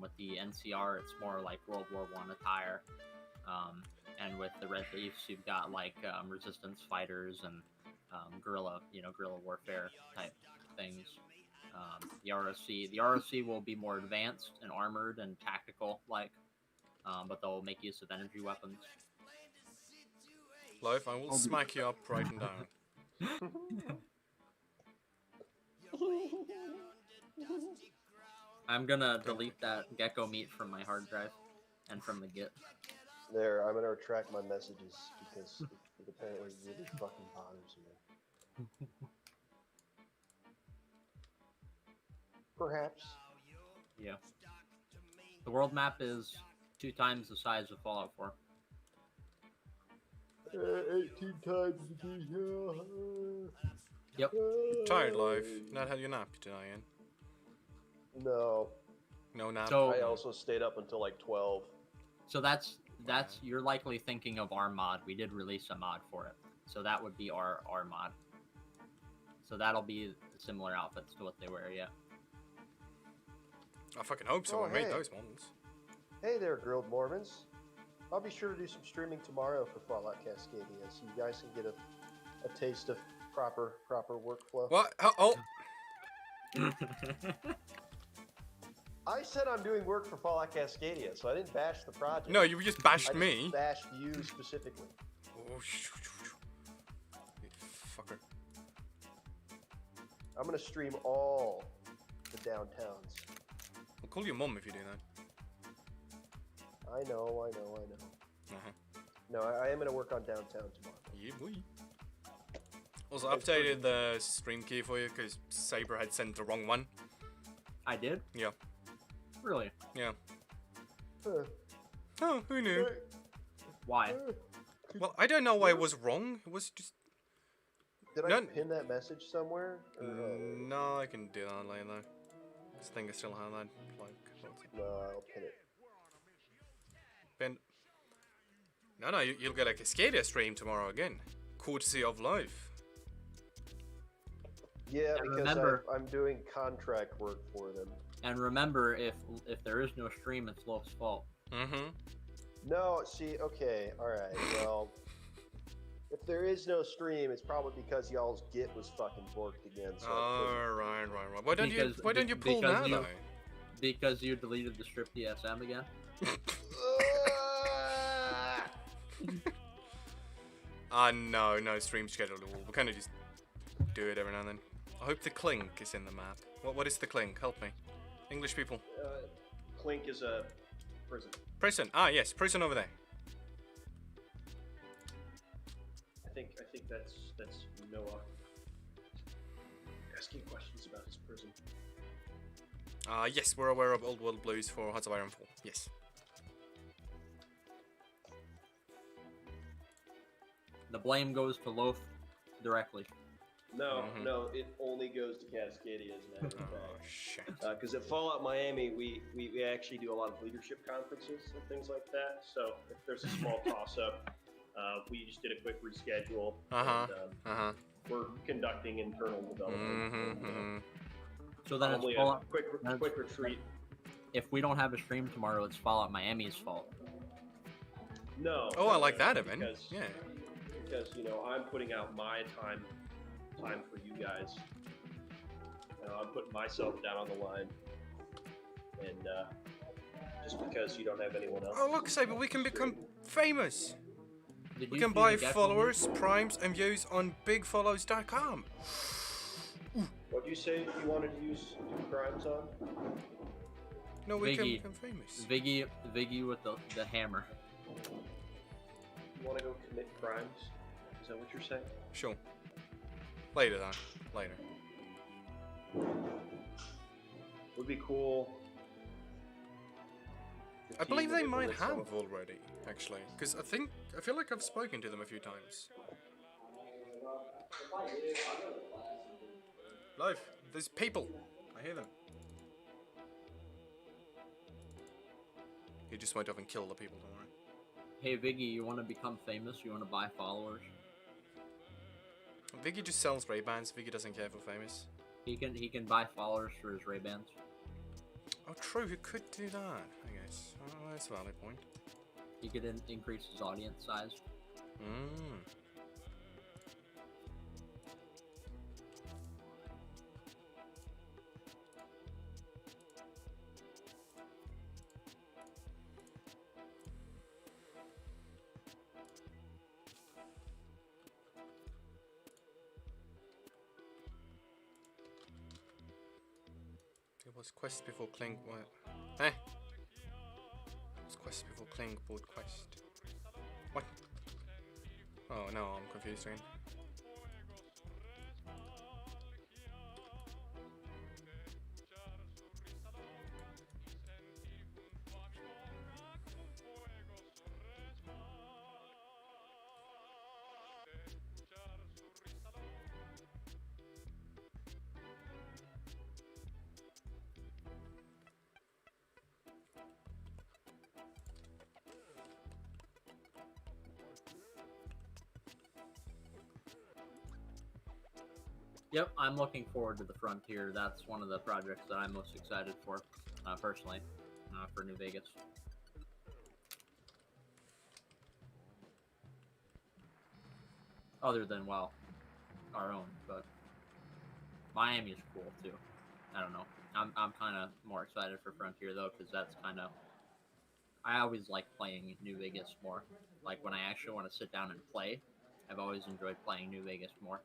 With the NCR, it's more like World War I attire, and with the Red Leafs, you've got like resistance fighters and guerrilla warfare type things. The ROC will be more advanced and armored and tactical, but they'll make use of energy weapons. Life, I will smack you up right and down. I'm gonna delete that gecko meat from my hard drive and from the Git. There, I'm gonna retract my messages because it apparently really fucking bothers me. Perhaps. Yeah. The world map is 2 times the size of Fallout 4. 18 times the Yep. Tired, Life. Not had your nap tonight, Ian. No. No nap. So- I also stayed up until like 12. So that's you're likely thinking of our mod. We did release a mod for it, so that would be our mod. So that'll be similar outfits to what they wear. Yeah. I fucking hope so. Oh, I made hey. those models. Hey there, grilled Mormons. I'll be sure to do some streaming tomorrow for Fallout Cascadia, so you guys can get a taste of proper workflow. What? Oh. I said I'm doing work for Fallout Cascadia, so I didn't bash the project. No, you just bashed I just me. bashed you specifically. Oh, you fucker. I'm gonna stream all the downtowns. I'll call your mum if you do that. I know. Uh-huh. No, I am gonna work on downtown tomorrow. Yeah, boy. Also, I updated the stream key for you because Saber had sent the wrong one. I did. Yeah. Really? Yeah. Huh. Oh, who knew? Why? Well, I don't know why it was wrong. It was just... Did I None- pin that message somewhere? Or, No, I can do that later. This thing I still have that. no, I'll pin it. Ben. No, you'll get a Cascadia stream tomorrow again. Courtesy of Life. Yeah, And because remember- I'm doing contract work for them. And remember, if there is no stream, it's Loaf's fault. Mm-hmm. No, see, okay, alright, well, if there is no stream, it's probably because y'all's Git was fucking borked again, so I Right. Why don't you pull because now, you- though? Because you deleted the strip DSM again. couldn't. No stream schedule at all. We kind of just do it every now and then. I hope the clink is in the map. What is the clink? Help me. English people. Clink is a prison. Prison. Yes, prison over there. I think that's Noah asking questions about his prison. Yes, we're aware of Old World Blues for Hearts of Ironfall. Yes. The blame goes to Loaf directly. No, Mhm. no, it only goes to Cascadia, as a matter of Oh, fact. shit. Because at Fallout Miami, we actually do a lot of leadership conferences and things like that. So if there's a small toss-up, we just did a quick reschedule. And, we're conducting internal development. So then Probably it's a Fallout. quick retreat. If we don't have a stream tomorrow, it's Fallout Miami's fault. No. Oh, I like that, Evan. Because, Yeah. Because I'm putting out my time for you guys. I'm putting myself down on the line, and just because you don't have anyone else. Oh, look, Saber, we can become famous. Did We you can see buy the gecko followers, meat? primes, and views on bigfollows.com. What do you say you wanted to use crimes on? No, we can Viggy. become famous. Viggy with the hammer. You want to go commit crimes? Is that what you're saying? Sure. Later, then. Later. Would be cool. I believe they might have already, actually. Because I feel like I've spoken to them a few times. Live. There's people. I hear them. You just went off and kill the people, don't worry. Hey Viggy, you want to become famous? You want to buy followers? Vicky just sells Ray-Bans. Vicky doesn't care for famous. He can buy followers for his Ray-Bans. Oh, true. He could do that, I guess. Oh, that's a valid point. He could increase his audience size. Mm. It was quest before Clink. What? Eh? It was quest before Clink bought quest. What? Oh no, I'm confused again. Yep, I'm looking forward to the Frontier. That's one of the projects that I'm most excited for, personally, for New Vegas. Other than, well, our own, but Miami's cool too. I don't know. I'm kind of more excited for Frontier though, because that's kind of, I always like playing New Vegas more. Like when I actually want to sit down and play, I've always enjoyed playing New Vegas more.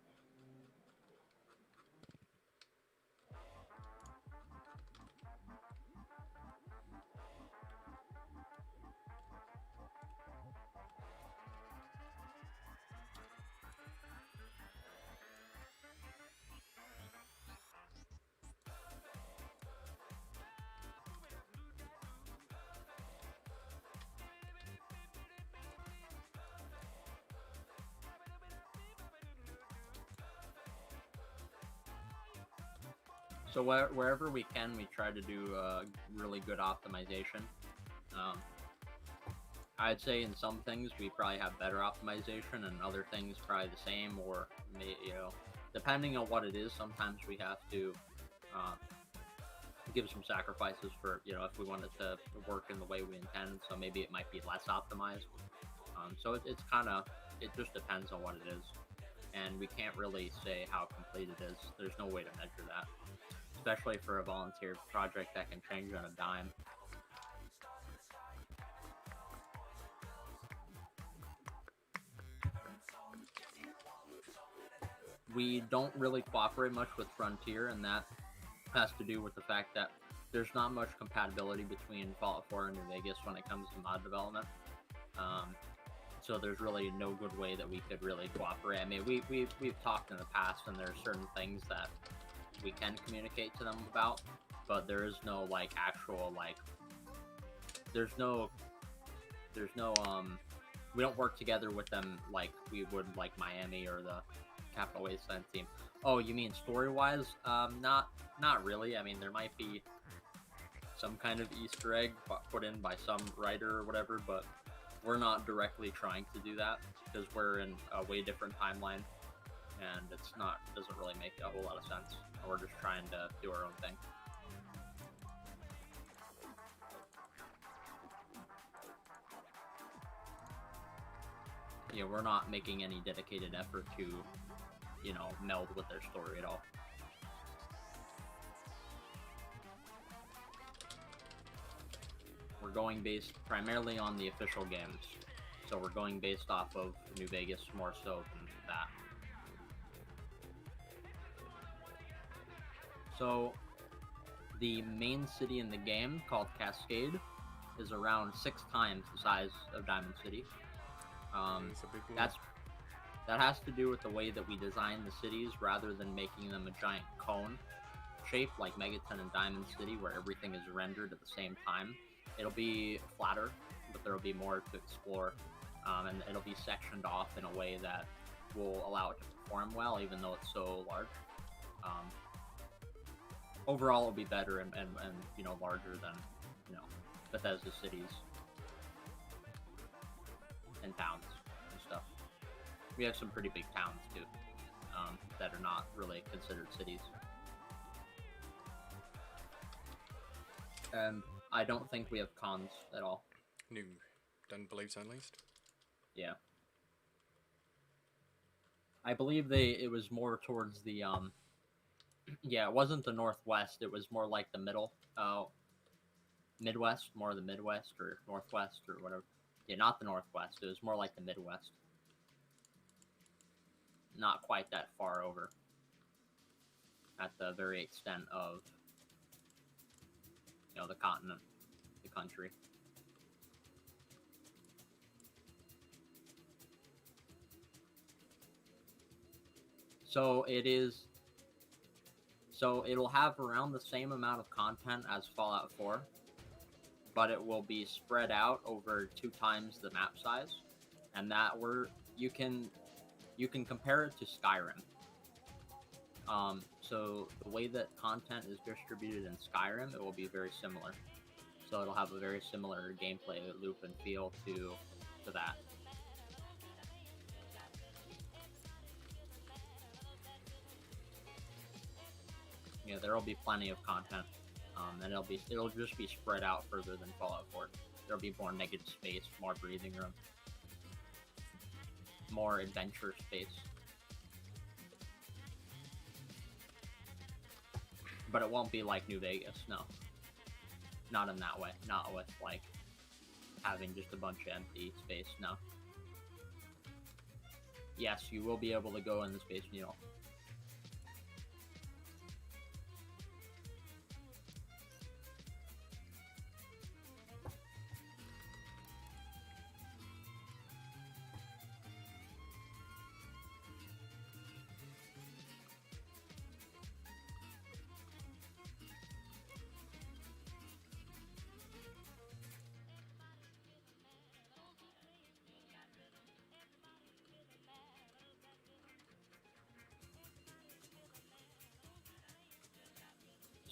So wherever we can, we try to do really good optimization. I'd say in some things we probably have better optimization, and other things probably the same, or depending on what it is. Sometimes we have to give some sacrifices for if we want it to work in the way we intend. So maybe it might be less optimized. So it's kind of, it just depends on what it is, and we can't really say how complete it is. There's no way to measure that, especially for a volunteer project that can change on a dime. We don't really cooperate much with Frontier, and that has to do with the fact that there's not much compatibility between Fallout 4 and New Vegas when it comes to mod development. So there's really no good way that we could really cooperate. I mean, we've talked in the past, and there are certain things that we can communicate to them about, but there is no actual we don't work together with them like we would Miami or the Capital Wasteland team. Oh, you mean story-wise? Not really. I mean, there might be some kind of Easter egg put in by some writer or whatever, but we're not directly trying to do that because we're in a way different timeline, and doesn't really make a whole lot of sense. We're just trying to do our own thing. We're not making any dedicated effort to, meld with their story at all. We're going based primarily on the official games. So we're going based off of New Vegas more so than that. So the main city in the game, called Cascade, is around 6 times the size of Diamond City. That has to do with the way that we design the cities, rather than making them a giant cone shape like Megaton and Diamond City, where everything is rendered at the same time. It'll be flatter, but there will be more to explore, and it'll be sectioned off in a way that will allow it to perform well, even though it's so large. Overall, it'll be better and larger than Bethesda cities and towns and stuff. We have some pretty big towns too. that are not really considered cities. And I don't think we have cons at all. No, don't believe so, at least. Yeah. I believe it was more towards the, yeah, it wasn't the Northwest, it was more like the Midwest, more the Midwest or Northwest or whatever. Yeah, not the Northwest, it was more like the Midwest. Not quite that far over. At the very extent of, you know, the continent, the country. So it'll have around the same amount of content as Fallout 4, but it will be spread out over 2 times the map size, and you can compare it to Skyrim. So the way that content is distributed in Skyrim, it will be very similar. So it'll have a very similar gameplay loop and feel to that. Yeah, there will be plenty of content, and it'll just be spread out further than Fallout 4. There'll be more negative space, more breathing room, more adventure space. But it won't be like New Vegas, no. Not in that way. Not with, like, having just a bunch of empty space, no. Yes, you will be able to go in the Space Needle.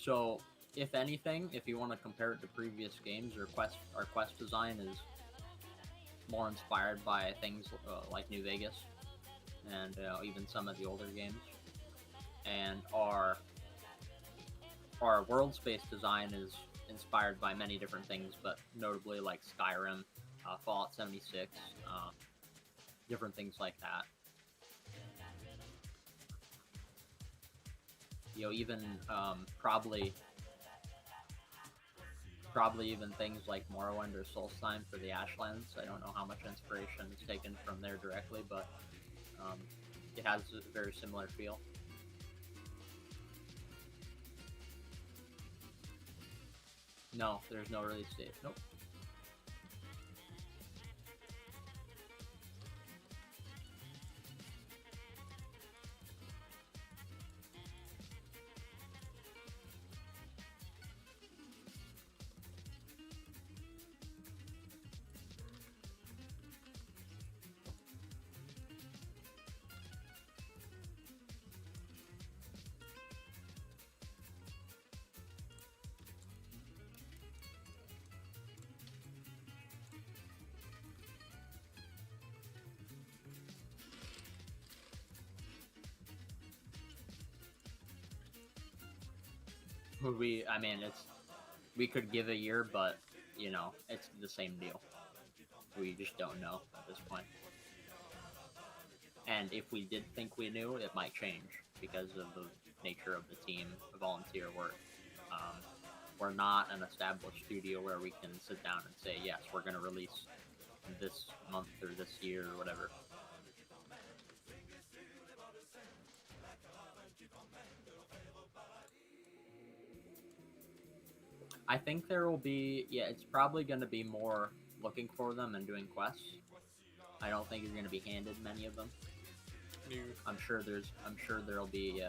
So, if anything, if you want to compare it to previous games, our quest design is more inspired by things like New Vegas and even some of the older games. And our world space design is inspired by many different things, but notably like Skyrim, Fallout 76, different things like that. You know, even probably even things like Morrowind or Solstheim for the Ashlands. I don't know how much inspiration is taken from there directly, but it has a very similar feel. No, there's no release date. Nope. We could give a year, but, you know, it's the same deal. We just don't know at this point. And if we did think we knew, it might change because of the nature of the team, the volunteer work. We're not an established studio where we can sit down and say, yes, we're going to release this month or this year or whatever. I think there will be, yeah, it's probably going to be more looking for them and doing quests. I don't think you're going to be handed many of them. No. I'm sure there'll be,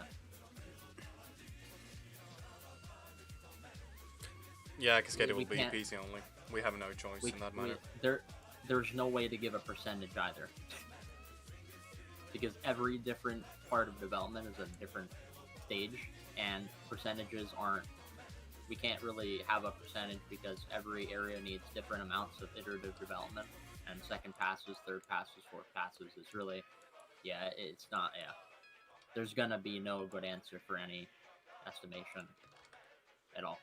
Yeah, Cascadia will be PC only. We have no choice in that matter. There's no way to give a percentage either. Because every different part of development is a different stage, and percentages aren't, we can't really have a percentage because every area needs different amounts of iterative development, and second passes, third passes, fourth passes is really, yeah, it's not, yeah. there's gonna be no good answer for any estimation at all.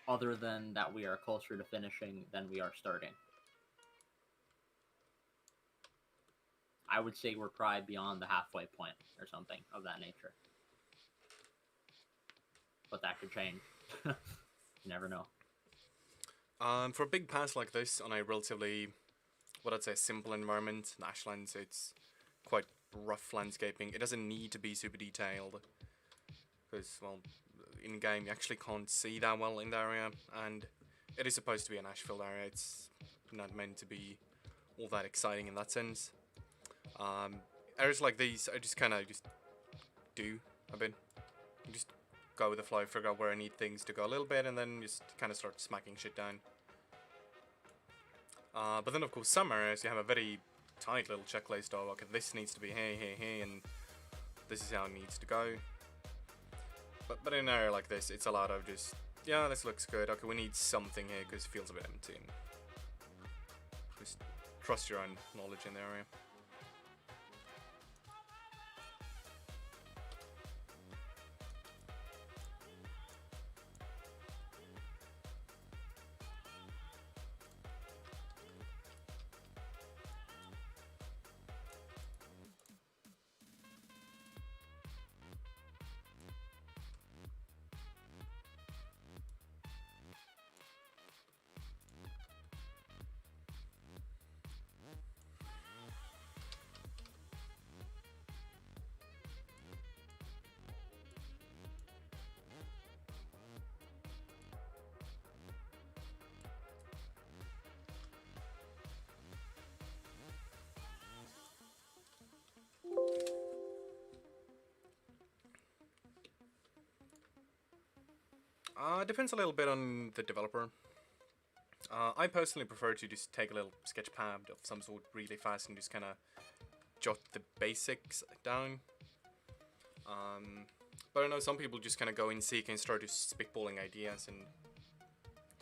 Other than that we are closer to finishing than we are starting. I would say we're probably beyond the halfway point or something of that nature. But that could change. You never know. For a big pass like this on a relatively, what I'd say, simple environment, in Ashlands, it's quite rough landscaping. It doesn't need to be super detailed, because, well, in game you actually can't see that well in the area, and it is supposed to be an ash-filled area. It's not meant to be all that exciting in that sense. Areas like these, I just kind of do a bit. You just go with the flow, figure out where I need things to go a little bit, and then just kind of start smacking shit down. But then, of course, some areas you have a very tight little checklist of, okay, this needs to be here, and this is how it needs to go. But in an area like this, it's a lot of just, yeah, this looks good, okay, we need something here because it feels a bit empty. And just trust your own knowledge in the area. It depends a little bit on the developer. I personally prefer to just take a little sketch pad of some sort really fast and just kind of jot the basics down. But I know some people just kind of go in seek and start just spitballing ideas and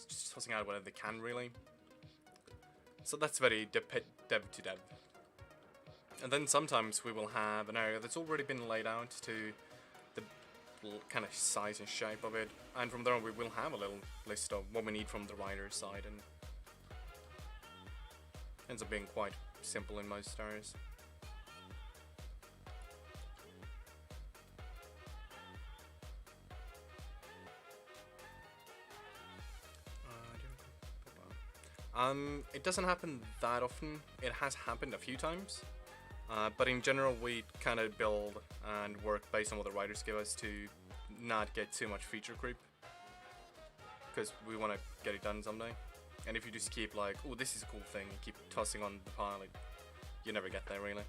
just tossing out whatever they can, really. So that's very dev to dev. And then sometimes we will have an area that's already been laid out to the kind of size and shape of it, and from there on we will have a little list of what we need from the writer's side, and ends up being quite simple in most areas. It doesn't happen that often. It has happened a few times. But in general, we kind of build and work based on what the writers give us to not get too much feature creep, because we want to get it done someday. And if you just keep like, oh, this is a cool thing, and keep tossing on the pile, you never get there, really.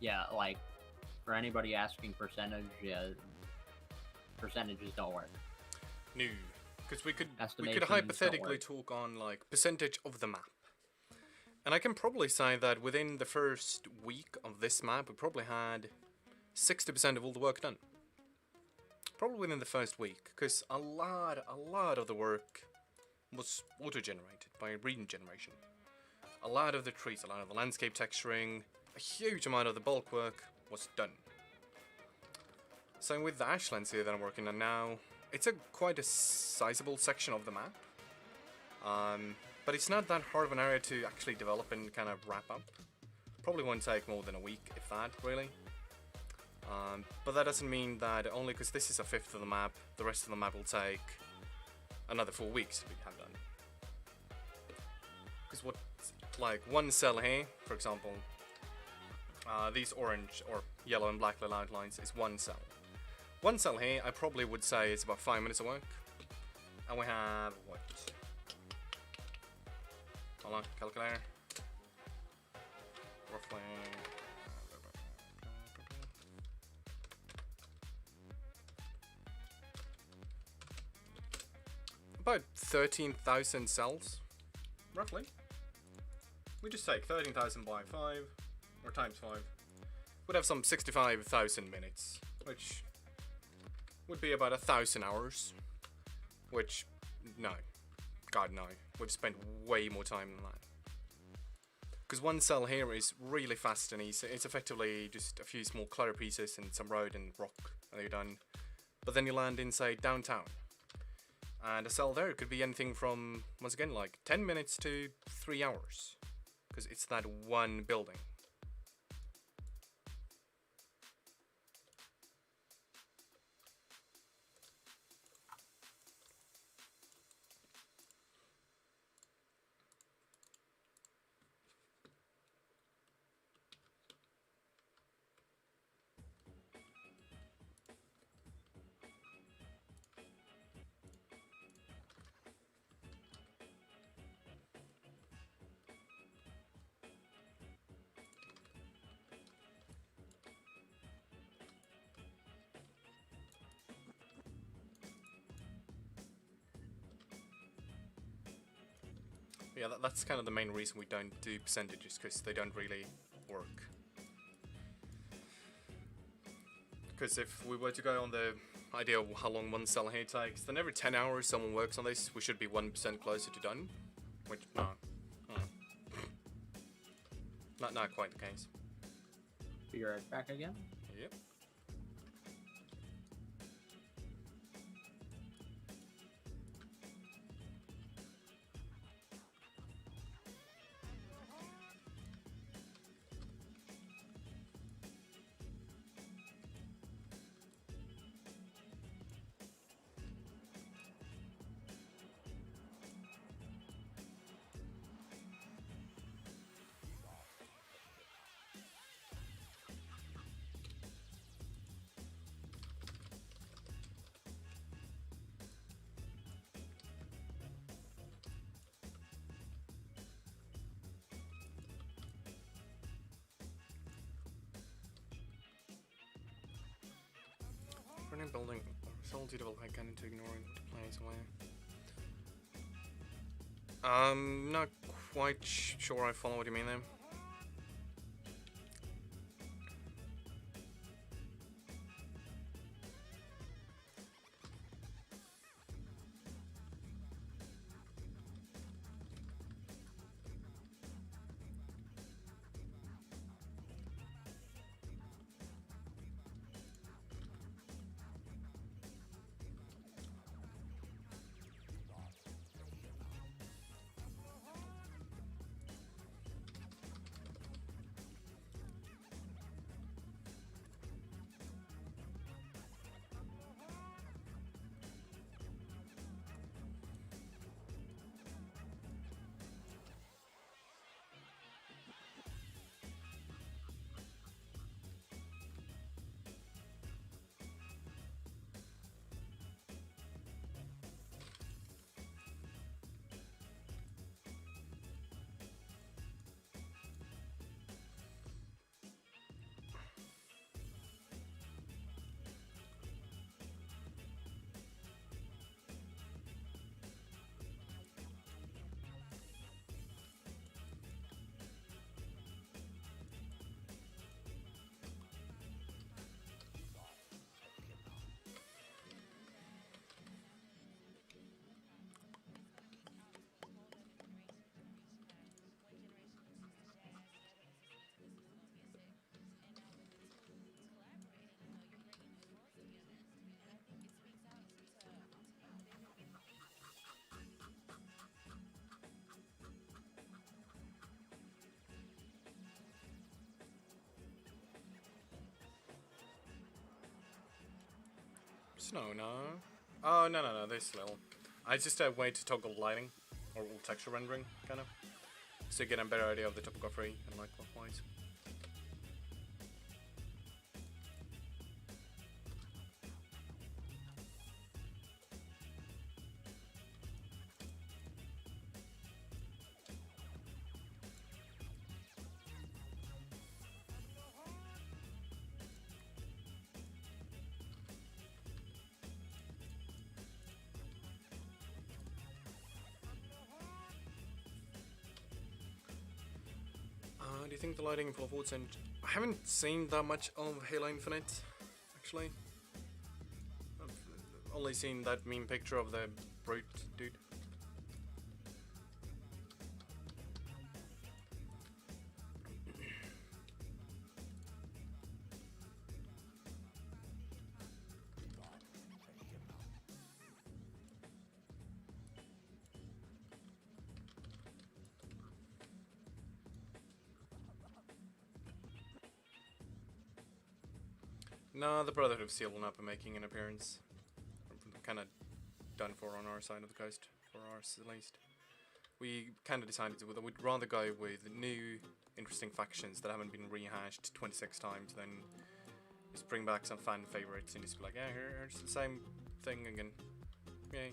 Yeah, like, for anybody asking percentage, yeah, percentages don't work. No, because we could Estimations hypothetically don't work. talk on like percentage of the map. And I can probably say that within the first week of this map, we probably had 60% of all the work done. Probably within the first week, because a lot of the work was auto-generated by region generation. A lot of the trees, a lot of the landscape texturing, a huge amount of the bulk work was done. Same with the Ashlands here that I'm working on now. It's quite a sizable section of the map. But it's not that hard of an area to actually develop and kind of wrap up. Probably won't take more than a week, if that, really. But that doesn't mean that only because this is a fifth of the map, the rest of the map will take another 4 weeks to have done. Because what, like one cell here, for example, these orange or yellow and black little outlines is one cell. One cell here, I probably would say it's about 5 minutes of work. And we have, what? Hold on, calculator. Roughly. About 13,000 cells, roughly. We just take 13,000 by 5, or times 5. Would have some 65,000 minutes, which would be about 1,000 hours. Which, no. God, no. We've spent way more time than that. Because one cell here is really fast and easy. It's effectively just a few small clutter pieces and some road and rock, and you're done. But then you land inside downtown. And a cell there could be anything from, once again, like 10 minutes to 3 hours. Because it's that one building. Yeah, that's kind of the main reason we don't do percentages, because they don't really work. Because if we were to go on the idea of how long one cell here takes, then every 10 hours someone works on this, we should be 1% closer to done. Which, no. Not quite the case. Be right back again. Yep. Running building, solely develop I can to ignore it plays away. Not quite sure I follow what you mean there. Snow, no. Oh, no, there's little. I just a way to toggle lighting, or texture rendering, kind of. So you get a better idea of the topography and like clockwise. Do you think the lighting in Full of Woods and I haven't seen that much of Halo Infinite, actually. I've only seen that meme picture of the brute dude. No, the Brotherhood of Steel will not be making an appearance. Kind of done for on our side of the coast, for ours at least. We kind of decided to, we'd rather go with new, interesting factions that haven't been rehashed 26 times than just bring back some fan favorites and just be like, yeah, here's the same thing again. Yay.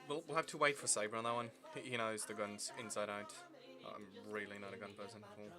We'll have to wait for Saber on that one. He knows the guns inside out. I'm really not a gun person at all.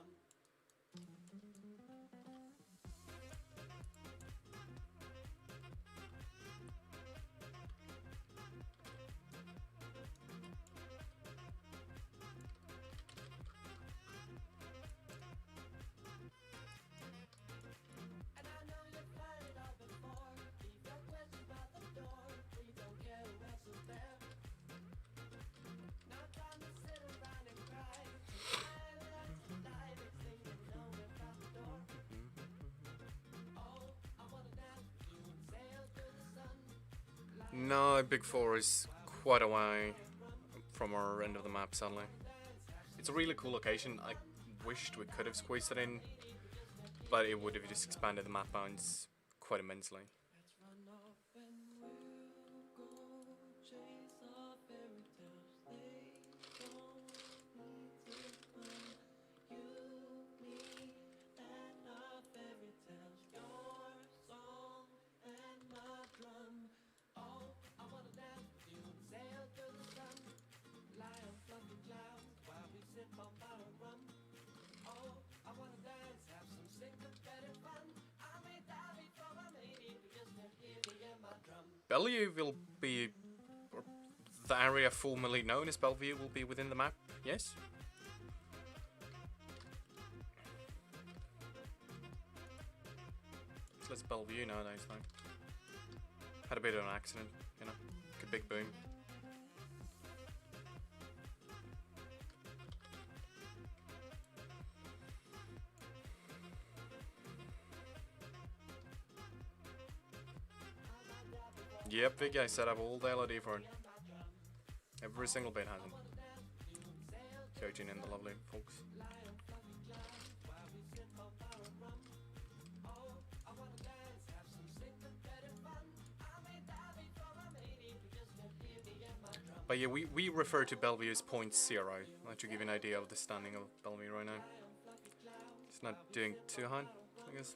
No, Big 4 is quite a way from our end of the map, sadly. It's a really cool location. I wished we could have squeezed it in, but it would have just expanded the map bounds quite immensely. Bellevue will be, or the area formerly known as Bellevue will be within the map, yes? So let's Bellevue nowadays, though. Had a bit of an accident, you know, like a big boom. Yep, Vicky, I set up all the LED for it. Every single bit has it. Coaching in the lovely folks. But yeah, we refer to Bellevue as point zero. That should give you an idea of the standing of Bellevue right now. It's not doing too hot, I guess.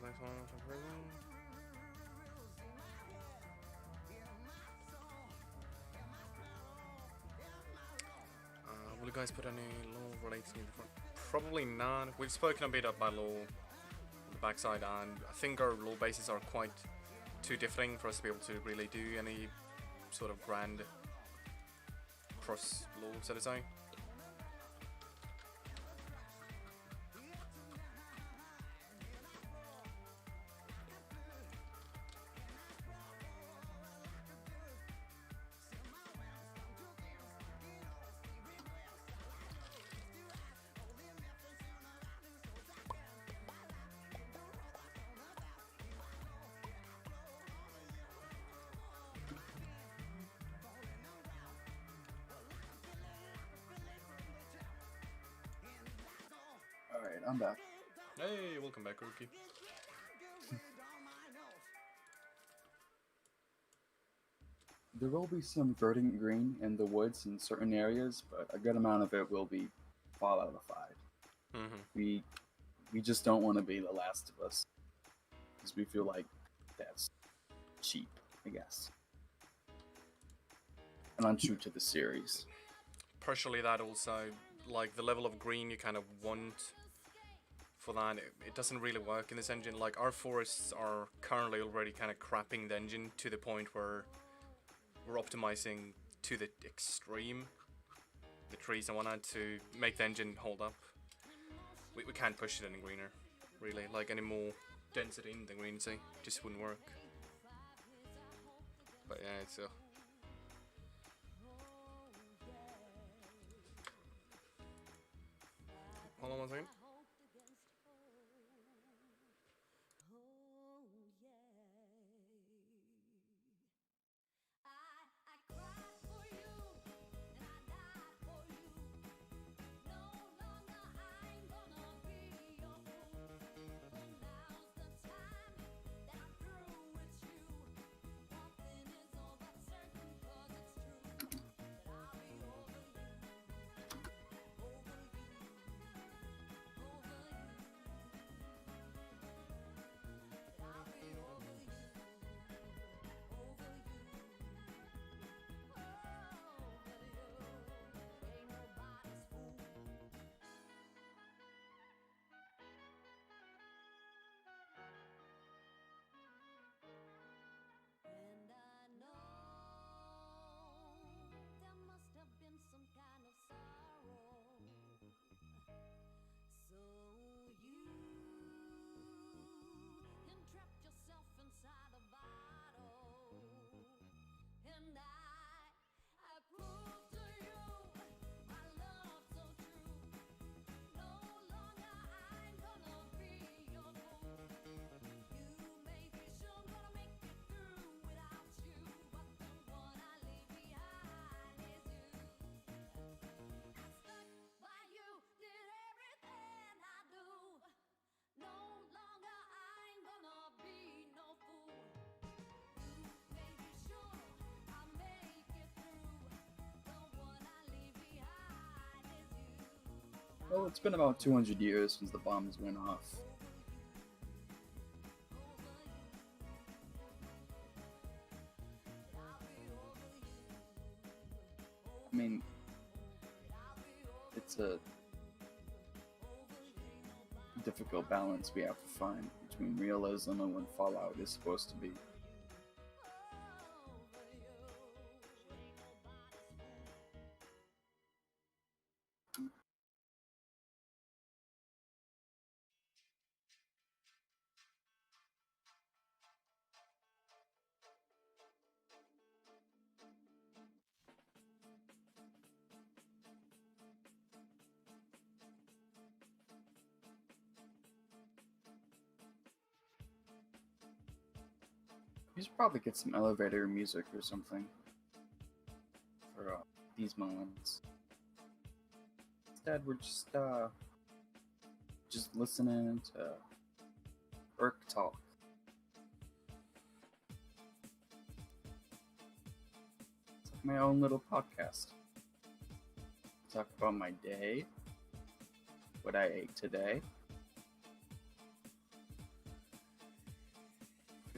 next one. Will you guys put any law relating in the front? Probably not. We've spoken a bit about law on the backside, and I think our law bases are quite too differing for us to be able to really do any sort of grand cross law, so to say. Alright, I'm back. Hey, welcome back, Rookie. There will be some verdant green in the woods in certain areas, but a good amount of it will be falloutified. We just don't want to be The Last of Us, because we feel like that's cheap, I guess, and untrue to the series. Partially that also, like the level of green you kind of want for that, it doesn't really work in this engine. Like our forests are currently already kind of crapping the engine to the point where we're optimizing to the extreme, the trees and whatnot, to make the engine hold up. We can't push it any greener, really. Like any more density in the green, say, just wouldn't work. But yeah, it's hold on one second. Well, it's been about 200 years since the bombs went off. I mean, it's a difficult balance we have to find between realism and what Fallout is supposed to be. You should probably get some elevator music or something for these moments. Instead, we're just listening to Urk talk. It's like my own little podcast. Talk about my day, what I ate today.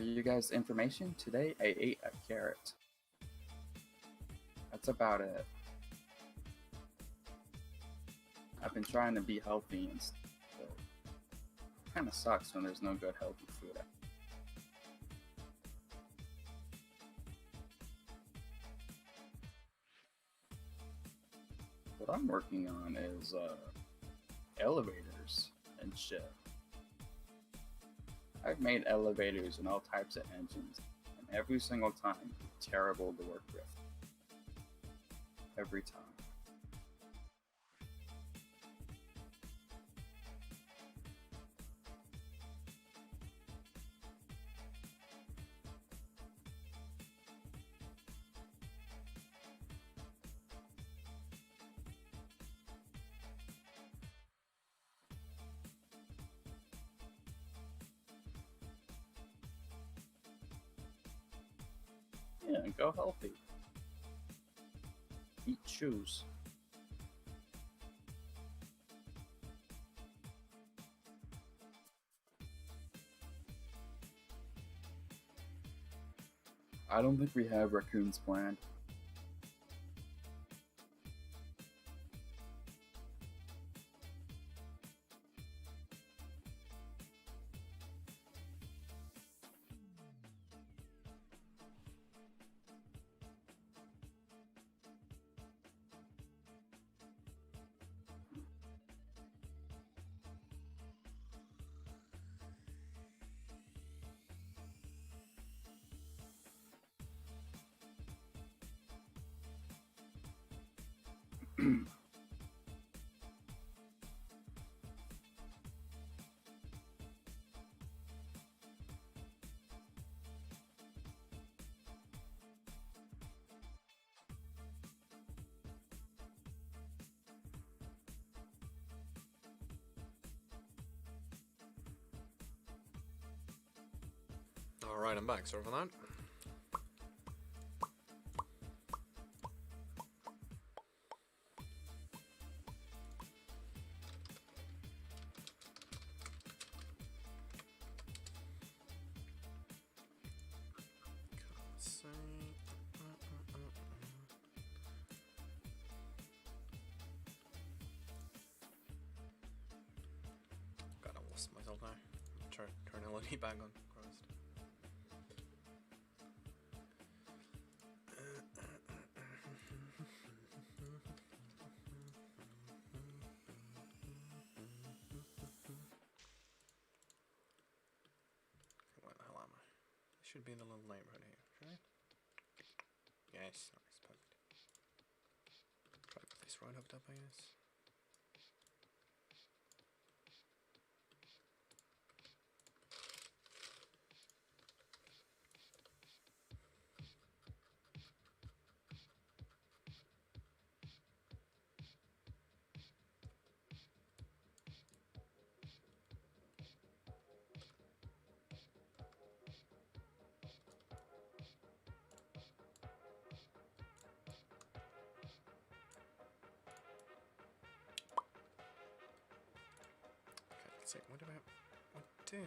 you guys information, today I ate a carrot. That's about it. I've been trying to be healthy and stuff, but it kind of sucks when there's no good healthy food. What I'm working on is elevators and shit. I've made elevators and all types of engines, and every single time, it's terrible to work with. Every time. Yeah, go healthy. Eat shoes. I don't think we have raccoons planned. Alright, I'm back. Sorry for that. God, I lost myself now. Turn LED back on. Christ. Where the hell am I? I should be in the little neighborhood here, should I? Yes, nice, perfect. Try to get this right hooked up, I guess. Let's see, what do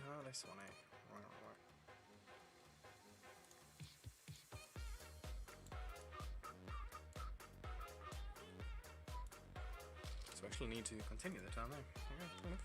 how this one, eh? Right. So I actually need to continue the turn there. Okay, fair enough.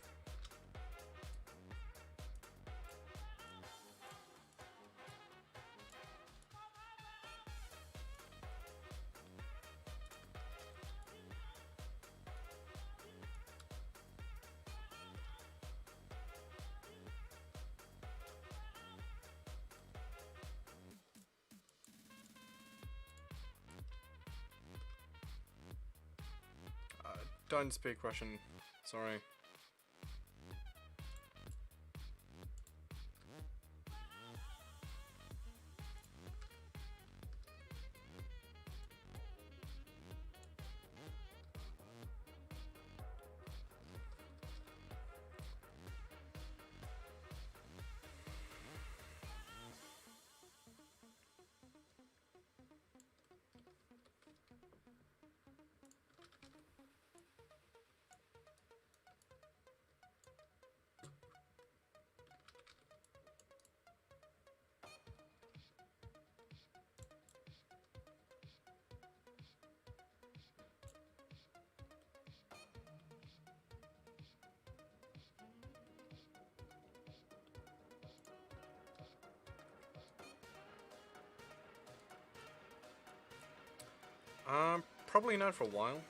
Don't speak Russian, sorry. Probably not for a while.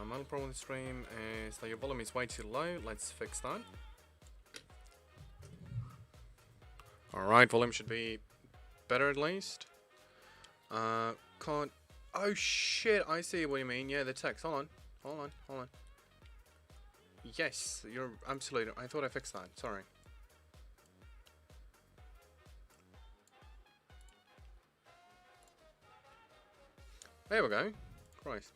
Another problem with the stream is that your volume is way too low. Let's fix that. Alright, volume should be better at least. Can't... Oh shit, I see what you mean. Yeah, the text. Hold on. Yes, you're absolutely... I thought I fixed that. Sorry. There we go. Christ.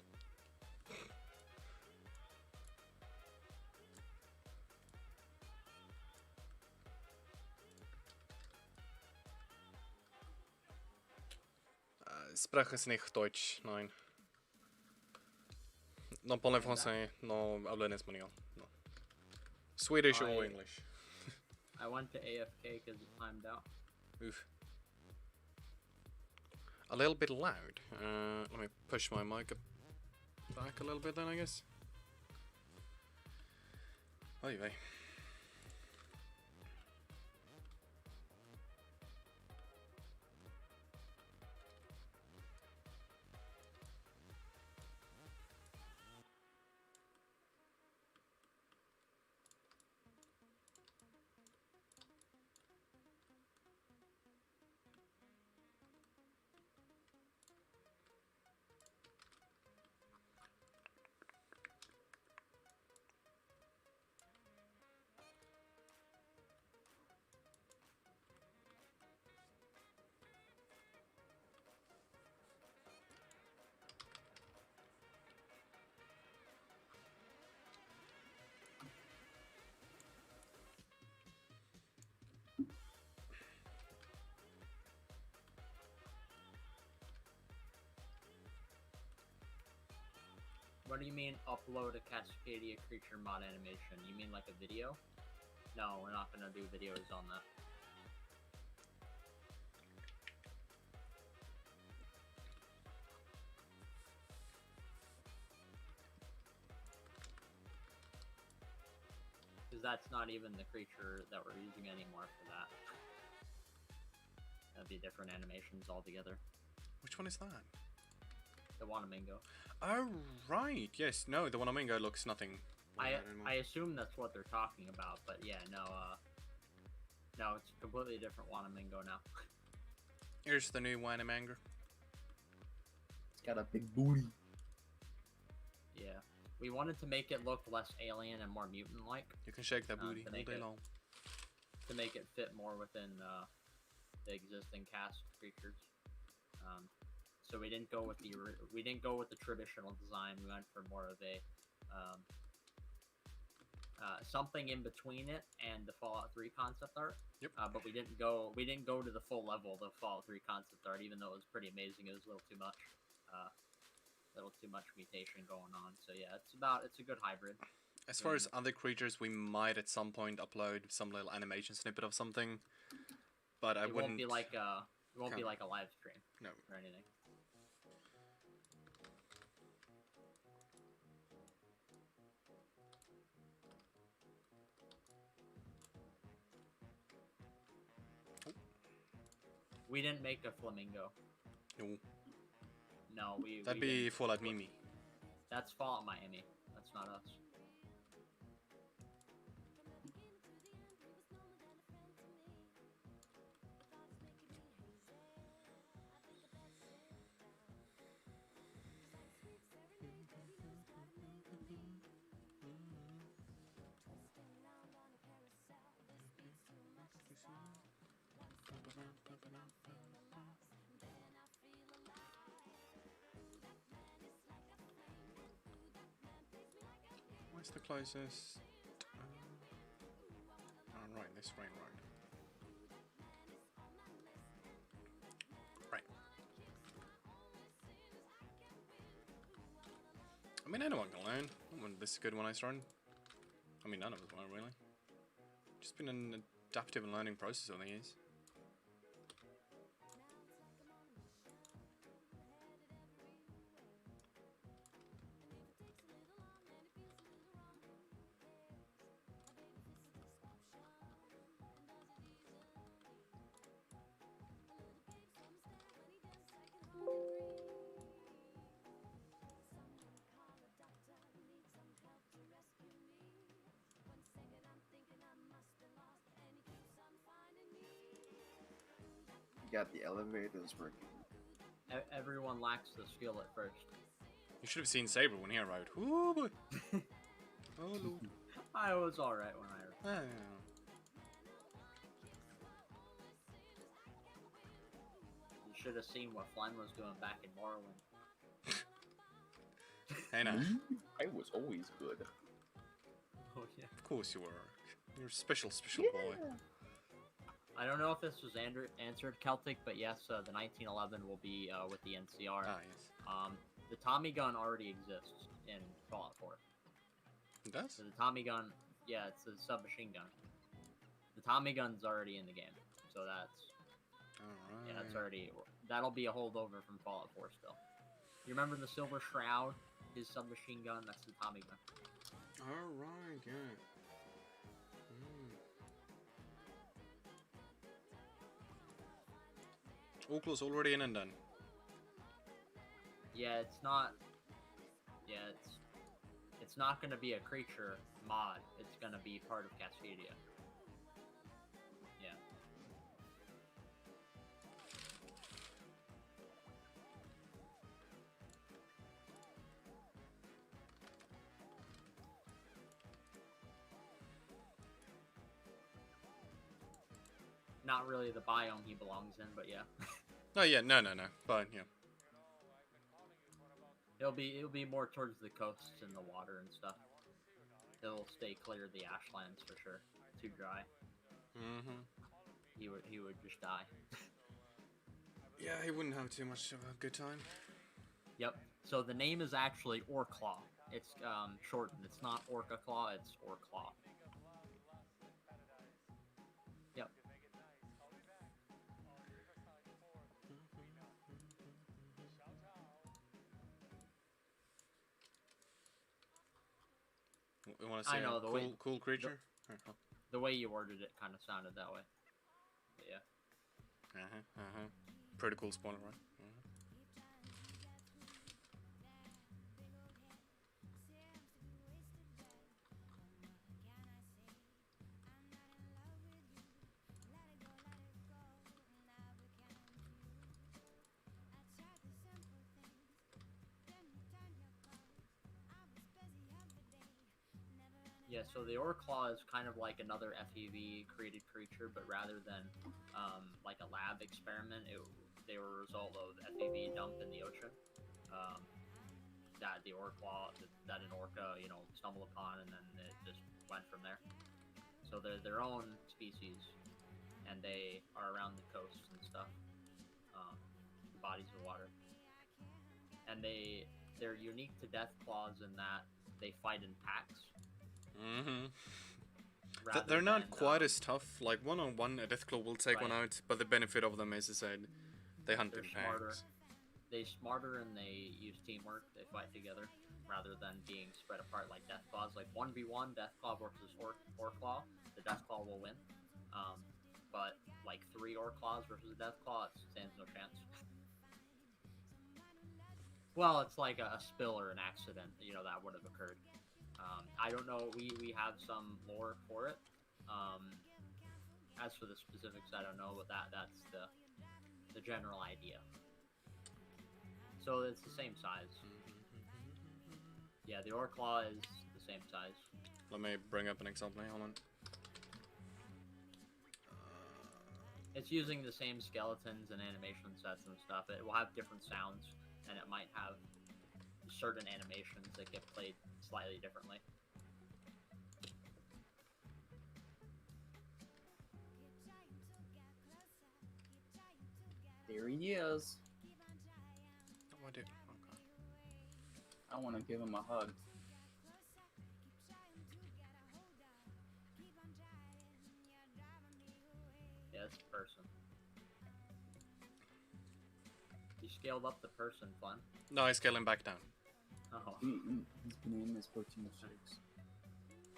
Spreche es nicht Deutsch, nein. No parle français, no hablo en español. No. Swedish or English. I went to AFK because it timed out. Oof. A little bit loud. Let me push my mic back a little bit then, I guess. Oy vey. What do you mean upload a Cascadia creature mod animation? You mean like a video? No, we're not gonna do videos on that. Because that's not even the creature that we're using anymore for that. That'd be different animations altogether. Which one is that? The Wanamingo. Oh, right. Yes, no, the Wanamingo looks nothing like that anymore. I assume that's what they're talking about, but yeah, no, it's a completely different Wanamingo now. Here's the new Wanamingo. It's got a big booty. Yeah. We wanted to make it look less alien and more mutant-like. You can shake that booty all day long. To make it fit more within the existing cast creatures. So we didn't go with the traditional design. We went for more of a something in between it and the Fallout 3 concept art. Yep. But we didn't go to the full level of the Fallout 3 concept art, even though it was pretty amazing. It was a little too much. Little too much mutation going on. So yeah, it's a good hybrid. As far as other creatures, we might at some point upload some little animation snippet of something, but I wouldn't. It won't be like a live stream. No. Or anything. We didn't make a flamingo. No. No, That'd we be didn't. Fallout Mimi. That's Fallout Miami. That's not us. Where's the closest? Oh, right, this way, right. Right. I mean, anyone can learn. I wasn't this good when I started. I mean, none of us were, really. Just been an adaptive and learning process over the years. got the elevators working. Everyone lacks the skill at first. You should have seen Saber when he arrived. Ooh, boy. Oh, Lord. I was alright when I arrived. You should have seen what Flynn was doing back in Morrowind. Hey, now. I was always good. Oh yeah. Of course you were. You're a special boy. I don't know if this was answered Celtic, but yes, the 1911 will be with the NCR. Ah, yes. The Tommy gun already exists in Fallout 4. It does? So the Tommy gun, yeah, it's a submachine gun. The Tommy gun's already in the game, so that's Alright. yeah, that's already that'll be a holdover from Fallout 4 still. You remember the Silver Shroud? His submachine gun, that's the Tommy gun. Alright, yeah. Oarclaw's already in and done. Yeah, it's not. Yeah, it's not gonna be a creature mod. It's gonna be part of Cascadia. Yeah. Not really the biome he belongs in, but yeah. Oh yeah, no. But yeah. It'll be more towards the coasts and the water and stuff. It'll stay clear of the Ashlands for sure. Too dry. Mm-hmm. He would just die. Yeah, he wouldn't have too much of a good time. Yep. So the name is actually Oarclaw. It's shortened. It's not Orca-Claw, it's Oarclaw. Yep. You want to say I know, a cool creature? The way you worded it kind of sounded that way. But yeah. Pretty cool spawner, right? Yeah, so the Oarclaw is kind of like another FEV created creature, but rather than like a lab experiment, they were a result of FEV dumped in the ocean. That the Oarclaw, that an orca, stumbled upon, and then it just went from there. So they're their own species, and they are around the coast and stuff, the bodies of water. And they're unique to Deathclaws in that they fight in packs. Mm-hmm. Rather They're not than, quite as tough. Like one-on-one, a Deathclaw will take one Right. out, but the benefit of them is, I said, they hunt they're in smarter. packs. They're smarter and they use teamwork. They fight together rather than being spread apart like Deathclaws. Like 1v1, Deathclaw versus Oarclaw, the Deathclaw will win. But like 3 Oarclaws versus a Deathclaw, it stands no chance. Well, it's like a spill or an accident, that would have occurred. I don't know. We have some lore for it. As for the specifics, I don't know, but that's the general idea. So it's the same size. Yeah, the Oarclaw is the same size. Let me bring up an example. Hold on. It's using the same skeletons and animation sets and stuff. It will have different sounds, and it might have certain animations that get played slightly differently. There he is. Oh, I did. Okay. I want to give him a hug. Yeah, it's a person. You scaled up the person, Fun. No, I scale him back down. Oh. His name is Protein Shakes.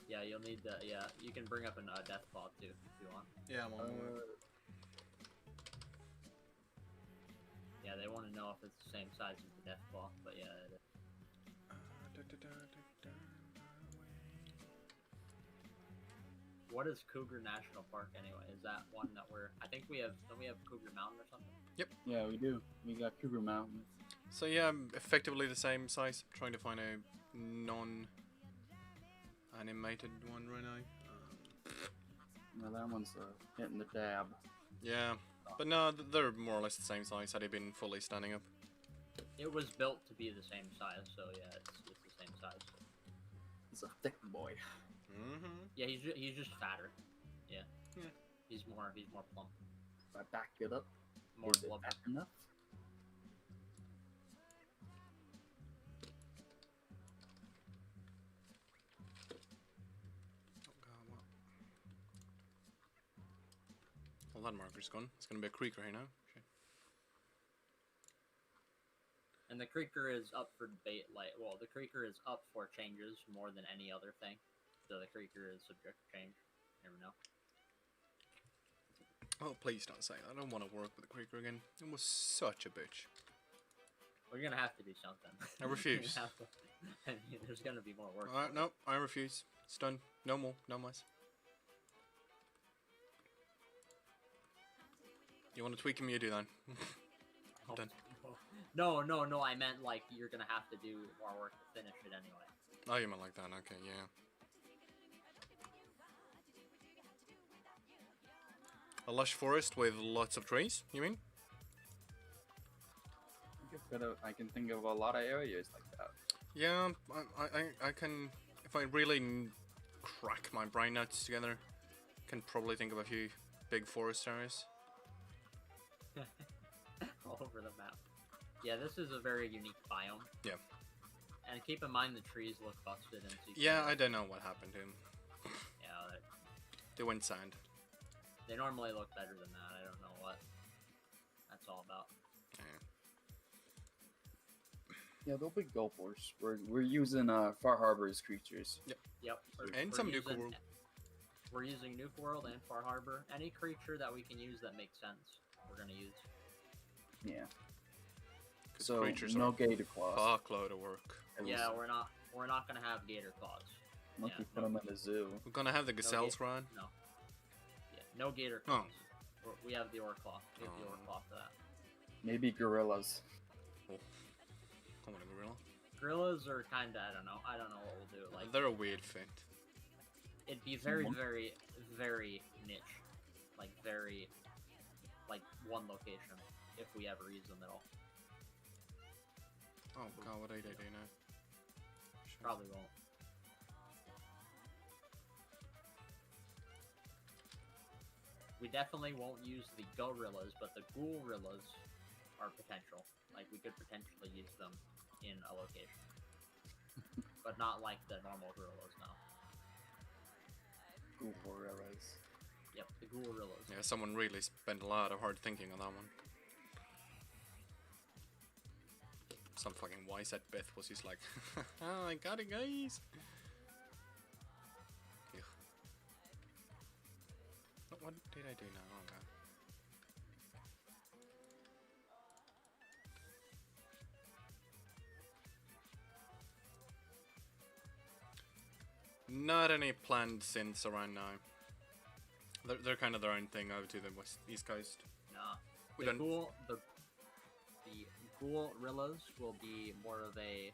Yeah, you'll need the. Yeah, you can bring up a Deathclaw too if you want. Yeah, I'm on my way. Yeah, they want to know if it's the same size as the Deathclaw, but yeah, it is. What is Cougar National Park anyway? Is that one that I think we have. Don't we have Cougar Mountain or something? Yeah, we do. We got Cougar Mountain. So yeah, effectively the same size. I'm trying to find a non-animated one right now. No, that one's hitting the dab. Yeah, but no, they're more or less the same size had he been fully standing up. It was built to be the same size, so yeah, it's the same size. He's a thick boy. Mm-hmm. Yeah, he's just fatter. Yeah. Yeah. He's more plump, If I back it up, more is it blubber. back enough? Oh god, what? Well, that marker's gone. It's gonna be a creeker here now. Okay. And the creeker is up for debate. Well, the creeker is up for changes more than any other thing. So the creeker is subject to change. Never know. Oh, please don't say that. I don't want to work with the creeker again. It was such a bitch. We're gonna have to do something. I refuse. There's gonna be more work. No, I refuse. It's done. No more. No more. You want to tweak him? You do then. Oh, Done. No. I meant like you're gonna have to do more work to finish it anyway. Oh, you meant like that. Okay, yeah. A lush forest with lots of trees, you mean? I can think of a lot of areas like that. Yeah, I can, if I really crack my brain nuts together, can probably think of a few big forest areas. All over the map. Yeah, this is a very unique biome. Yeah. And keep in mind the trees look busted and so Yeah, I don't know what happened to him. Yeah, They went sand. they normally look better than that. I don't know what that's all about. Yeah, they'll be go force. We're using Far Harbor's creatures. Yep. And some Nuke World. We're using Nuke World and Far Harbor. Any creature that we can use that makes sense, we're gonna use. Yeah. 'Cause So creatures no are gator claws. fuckload of work. Yeah, we're not gonna have gator claws. Monkey yeah, put them in the zoo. We're gonna have the gazelles run. No. Yeah, no gator Oh. claws. We have the Oarclaw. We have the Oh. Oarclaw for that. Maybe gorillas. I want a gorilla. Gorillas are kinda, I don't know what we'll do. Like, They're a weird fit. it'd be very, Monkey. very, very niche. Very, one location, if we ever use them at all. Oh god, what do they do now? Shit. Probably won't. We definitely won't use the gorillas, but the ghoulrillas are potential. We could potentially use them in a location. But not like the normal gorillas, no. Gorillas. Yep, the ghoulrillas. Yeah, someone really spent a lot of hard thinking on that one. Some fucking wise at Beth was just like, oh, I got it, guys. Ugh. What did I do now? Oh god. Not any planned synths around now. They're kind of their own thing over to the east coast. Nah. We The don't. ghoulrillas will be more of a...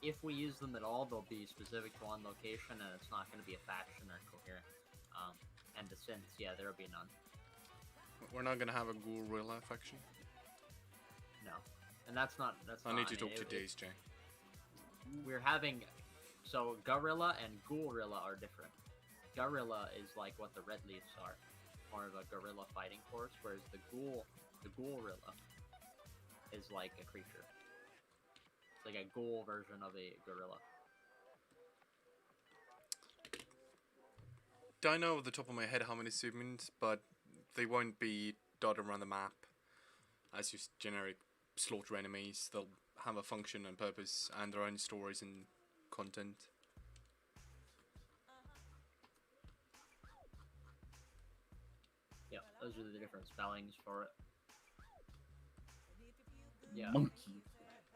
If we use them at all, they'll be specific to one location, and it's not going to be a faction or coherent. And the synths, yeah, there'll be none. We're not gonna have a gorilla faction. No. And that's not... I need to talk to Days, Jay. We're having... So, gorilla and ghoulrilla are different. Gorilla is like what the red leaves are. More of a gorilla fighting force, whereas the ghoulrilla is like a creature. It's like a ghoul version of a gorilla. Don't know off the top of my head how many submachines, but they won't be dotted around the map as just generic slaughter enemies. They'll have a function and purpose and their own stories and content. Yeah, those are the different spellings for it. Yeah. Monkey.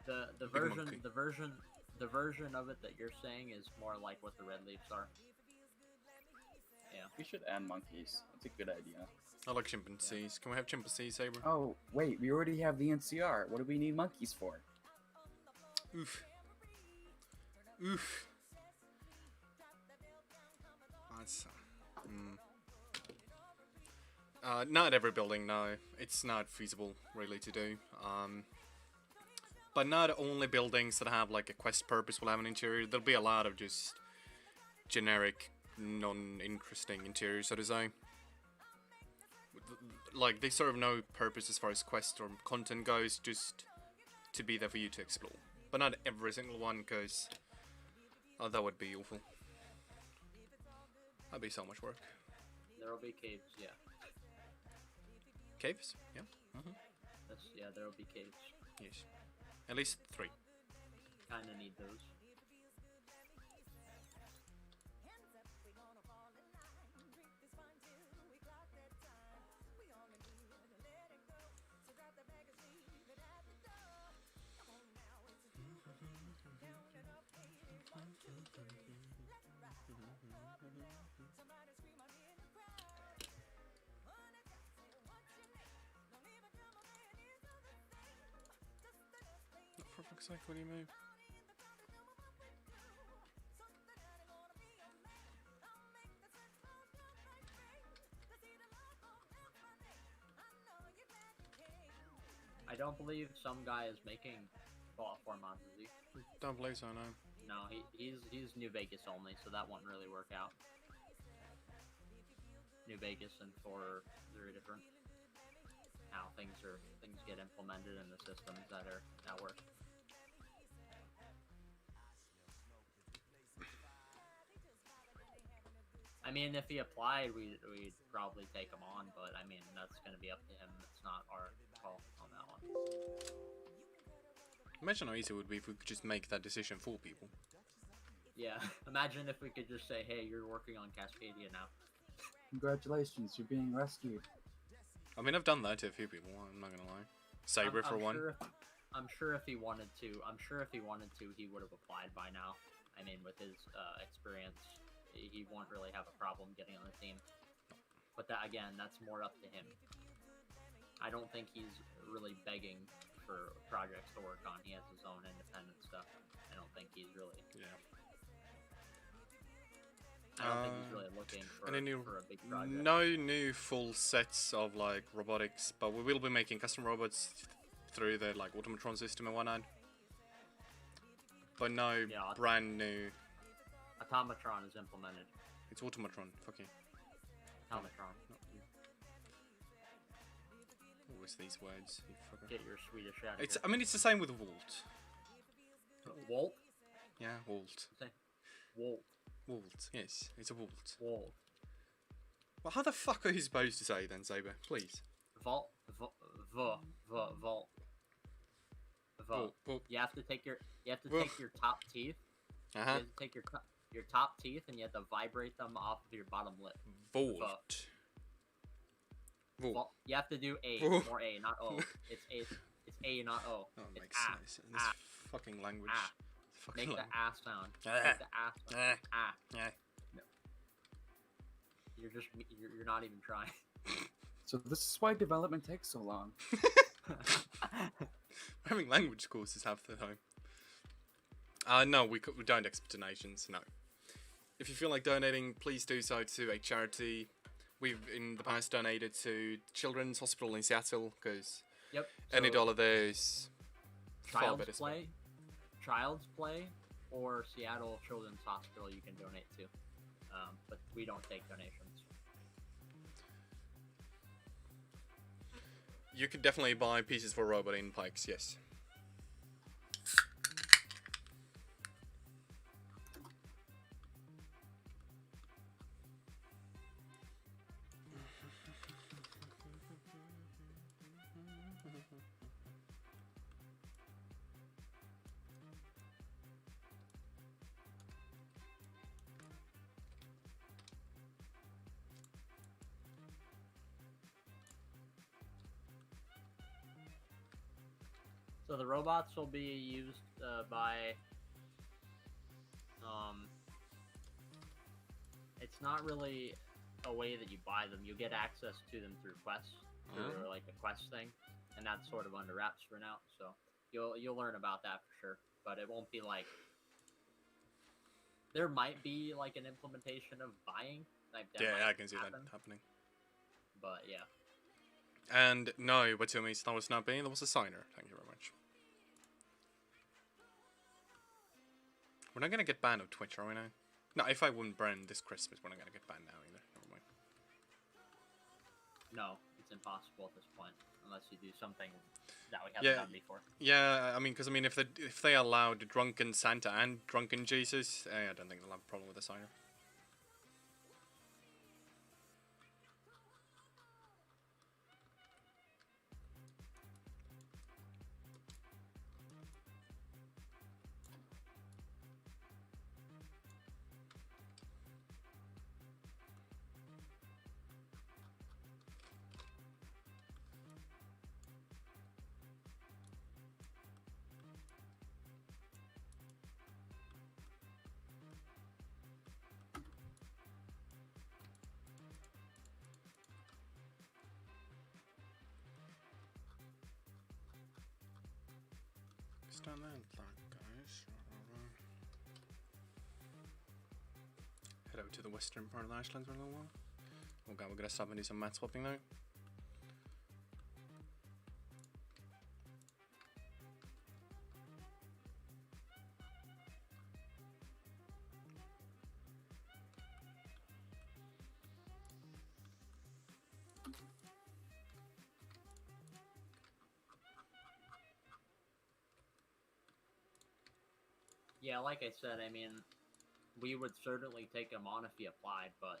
The Big monkey. version of it that you're saying is more like what the red leaves are. Yeah. We should add monkeys. That's a good idea. I like chimpanzees. Can we have chimpanzees, Saber? Oh, wait, we already have the NCR. What do we need monkeys for? Oof. Oof. That's... not every building, no. It's not feasible, really, to do. But not only buildings that have, like, a quest purpose will have an interior. There'll be a lot of just generic, non-interesting interiors, so to say. Like, they serve no purpose as far as quest or content goes, just to be there for you to explore. But not every single one, because that would be awful. That'd be so much work. There'll be caves, yeah. Caves? Yeah. Yeah, there'll be caves. Yes. At least 3. Kinda need those. For fuck's sake, what do you move? I don't believe some guy is making Fallout 4 mods, is he? Don't believe so, no. No, he's New Vegas only, so that won't really work out. New Vegas and 4 are very different. How things get implemented in the systems that work. I mean, if he applied, we'd probably take him on, but I mean, that's going to be up to him. It's not our call on that one. Imagine how easy it would be if we could just make that decision for people. Yeah, imagine if we could just say, hey, you're working on Cascadia now. Congratulations, you're being rescued. I mean, I've done that to a few people, I'm not gonna lie. Saber, for one. I'm sure if he wanted to, he would have applied by now. I mean, with his experience, he won't really have a problem getting on the team. But that, again, that's more up to him. I don't think he's really begging for projects to work on. He has his own independent stuff. I don't think he's really... Yeah. I don't think he's really looking for a big project. No new full sets of, like, robotics, but we will be making custom robots through the, like, automatron system and whatnot. But no brand new... Automatron is implemented. It's automatron, fuck you. Automatron. Always these words, you fucker. Get your Swedish out of here. I mean, it's the same with Volt. Volt? Yeah, Volt. Volt. Volt, yes, it's a Volt. Volt. Well, how the fuck are you supposed to say then, Saber? Please. Vault. Vault. You have to take your top teeth. You have to take your top teeth and you have to vibrate them off of your bottom lip. Volt. Vault. You have to do A, more A, not O. It's A. It's A, not O. Oh, it it's makes sense. In this fucking language. Make the A sound. Make the A sound. Yeah. No. You're not even trying. So this is why development takes so long. We're having language courses half the time. No, we don't accept donations, no. If you feel like donating, please do so to a charity. We've in the past donated to Children's Hospital in Seattle, because any dollar there is far better spent. Child's Play or Seattle Children's Hospital you can donate to. But we don't take donations. You could definitely buy pieces for robot in Pikes, yes. So the robots will be used by, it's not really a way that you buy them. You get access to them through quests, through like a quest thing, and that's sort of under wraps for now. So you'll learn about that for sure, but it won't be like. There might be like an implementation of buying. Like that Yeah, might I can see that happening. But yeah. And no, Batumi, that was not being. That was a signer. Thank you very much. We're not gonna get banned on Twitch, are we now? No, if I wouldn't brand this Christmas, we're not gonna get banned now either. Never mind. No, it's impossible at this point unless you do something that we haven't done before. Yeah, I mean, because I mean, if they allowed drunken Santa and drunken Jesus, I don't think they'll have a problem with the signer. Stand that, guys. Head out to the western part of the Ashlands for a little while. Oh god, we're gonna stop and do some mat swapping now. Yeah, like I said, I mean, we would certainly take him on if he applied, but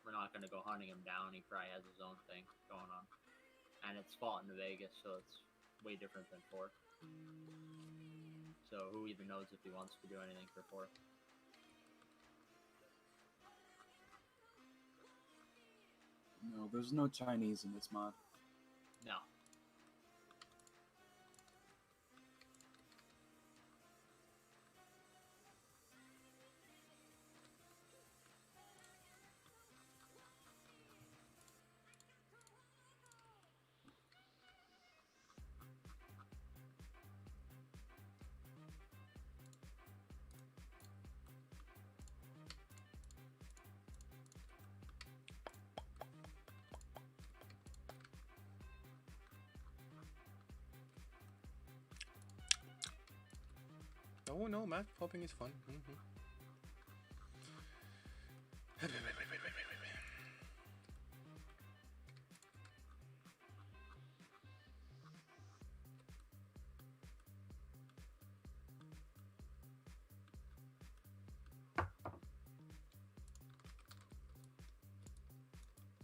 we're not going to go hunting him down. He probably has his own thing going on. And it's fought in Vegas, so it's way different than 4. So who even knows if he wants to do anything for 4. No, there's no Chinese in this mod. No. Oh no, map popping is fun.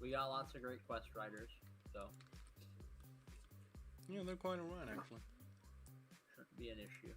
We got lots of great quest writers, so Yeah, they're quite alright actually. shouldn't be an issue.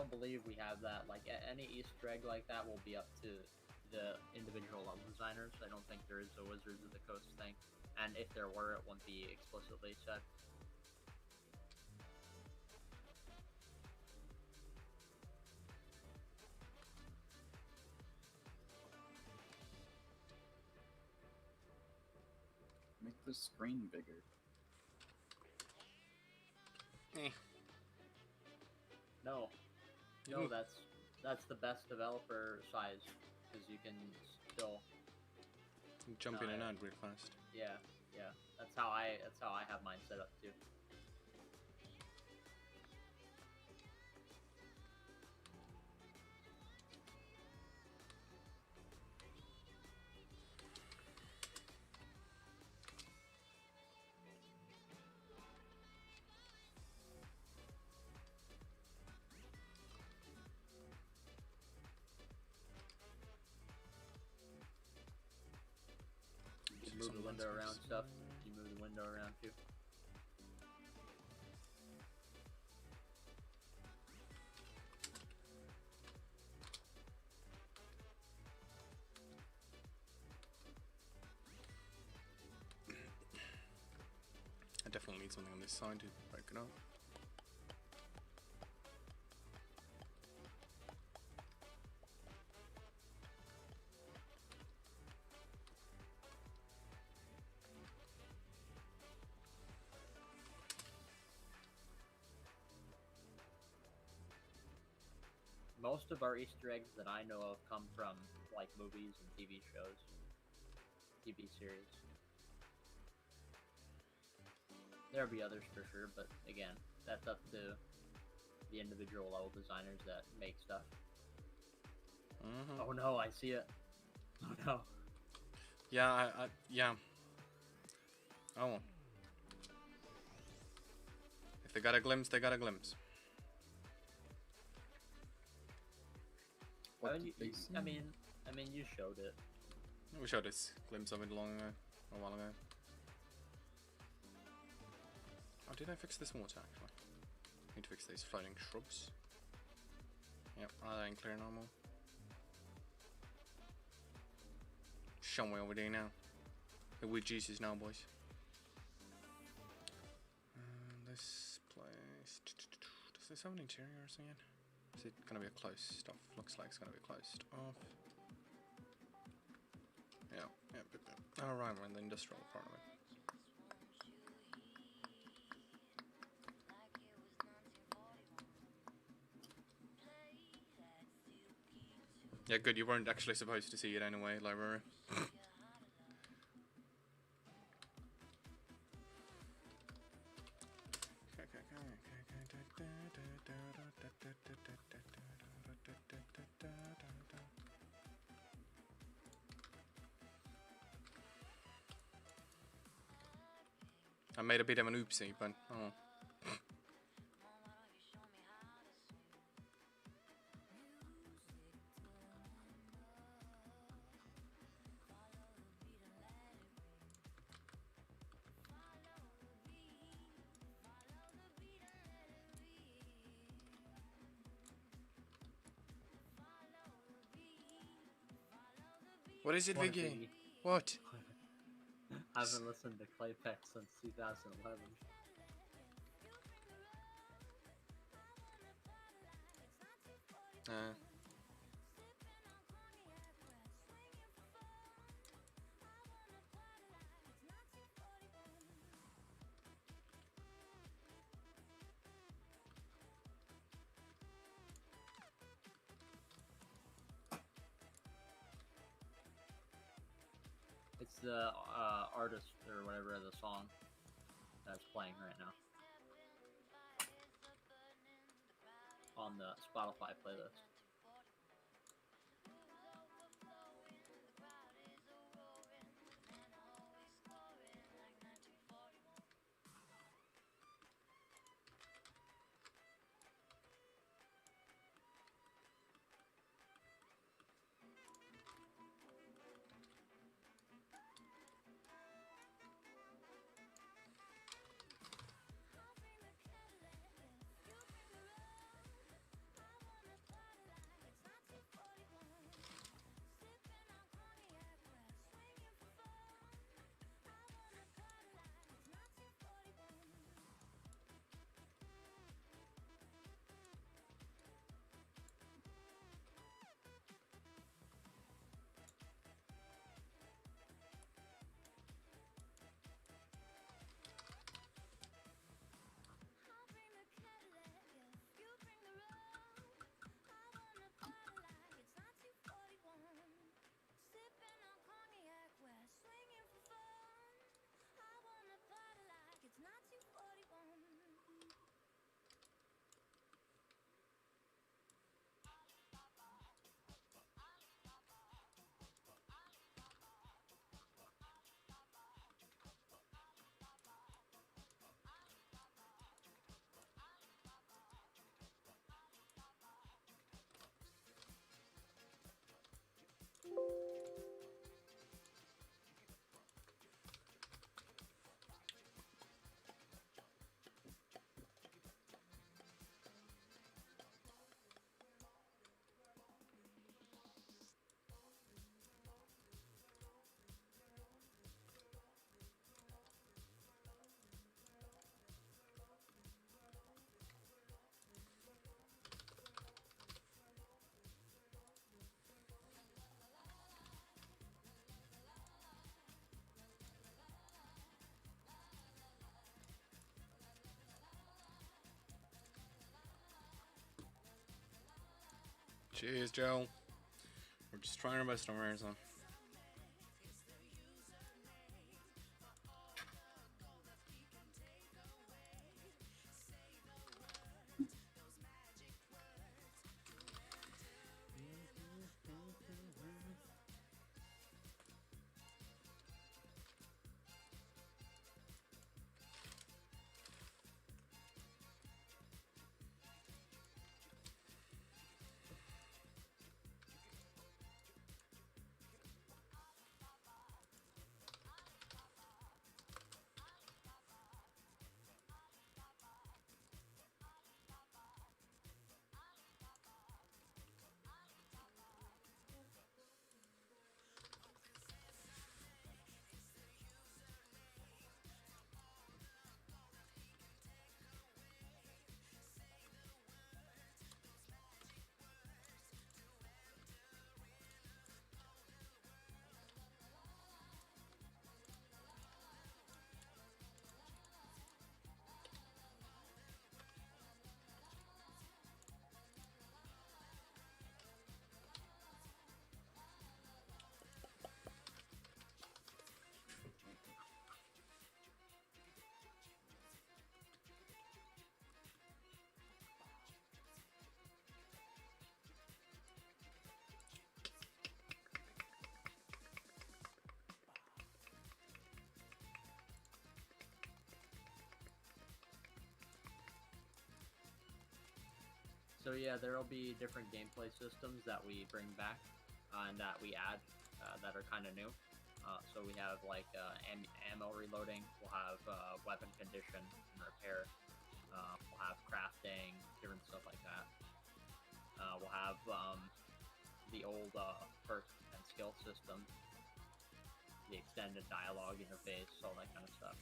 don't believe we have that. Like any Easter egg like that will be up to the individual level designers. I don't think there is a Wizards of the Coast thing, and if there were, it wouldn't be explicitly said. Make the screen bigger. No, no, that's the best developer size because you can still jump in and out real fast. Yeah. That's how I have mine set up too. You move the window around stuff. You move the window around too. I definitely need something on this side to break it up. Most of our Easter eggs that I know of come from like movies and TV shows, TV series. There'll be others for sure, but again, that's up to the individual level designers that make stuff. Oh no, I see it. Oh no. Yeah, yeah. Oh. If they got a glimpse, they got a glimpse. What I did mean, they see? I mean, you showed it. We showed this glimpse of it a while ago. Oh, did I fix this water actually? Need to fix these floating shrubs. Yep, that ain't clear no more. Show me over there now. The weird juices now, boys. This place. Does this have an interior or something? Is it gonna be a closed stuff? Looks like it's gonna be closed off. Yeah. Alright, we're in the industrial part of it. Yeah, good, you weren't actually supposed to see it anyway, library. I made a bit of an oopsie, but oh. What is it, What, Vicky? Vicky? What? I haven't listened to Claypex since 2011. It's the artist or whatever of the song that's playing right now on the Spotify playlist. Cheers, Joe. We're just trying our best over here, so. So yeah, there will be different gameplay systems that we bring back and that we add that are kind of new. So we have like ammo reloading, we'll have weapon condition and repair, we'll have crafting, different stuff like that. We'll have the old perk and skill system, the extended dialogue interface, all that kind of stuff.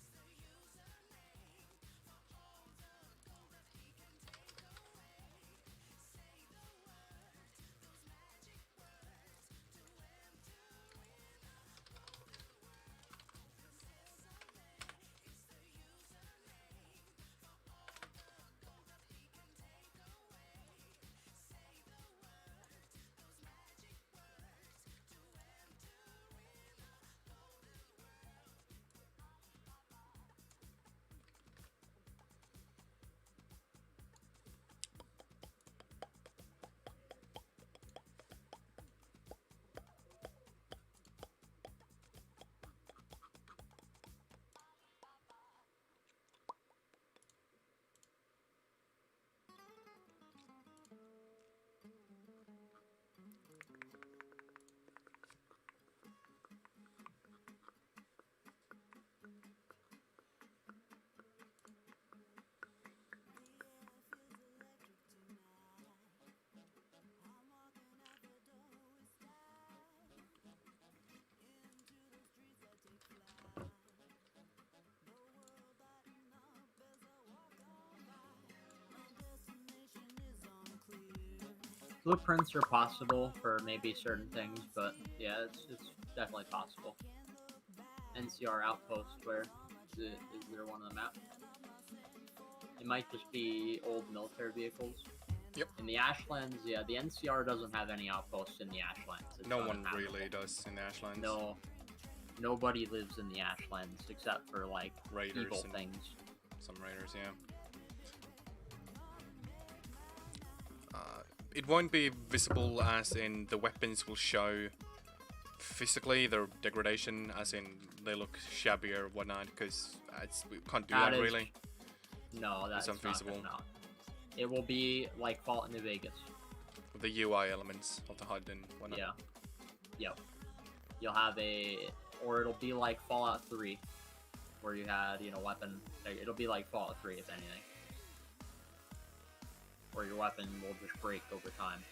Blueprints are possible for maybe certain things, but yeah, it's definitely possible. NCR outpost, where is there one on the map? It might just be old military vehicles. Yep. In the Ashlands, yeah, the NCR doesn't have any outposts in the Ashlands. It's No one uninhabitable. really does in the Ashlands. No, nobody lives in the Ashlands except for like Raiders evil and things. some raiders, yeah. It won't be visible as in the weapons will show physically their degradation, as in they look shabby or whatnot, because we can't do that really. No, that's It's unfeasible. not. It will be like Fallout New Vegas. With the UI elements of the HUD and whatnot. Yeah. Yep. You'll have or it'll be like Fallout 3, where you had, weapon. It'll be like Fallout 3, if anything. Where your weapon will just break over time.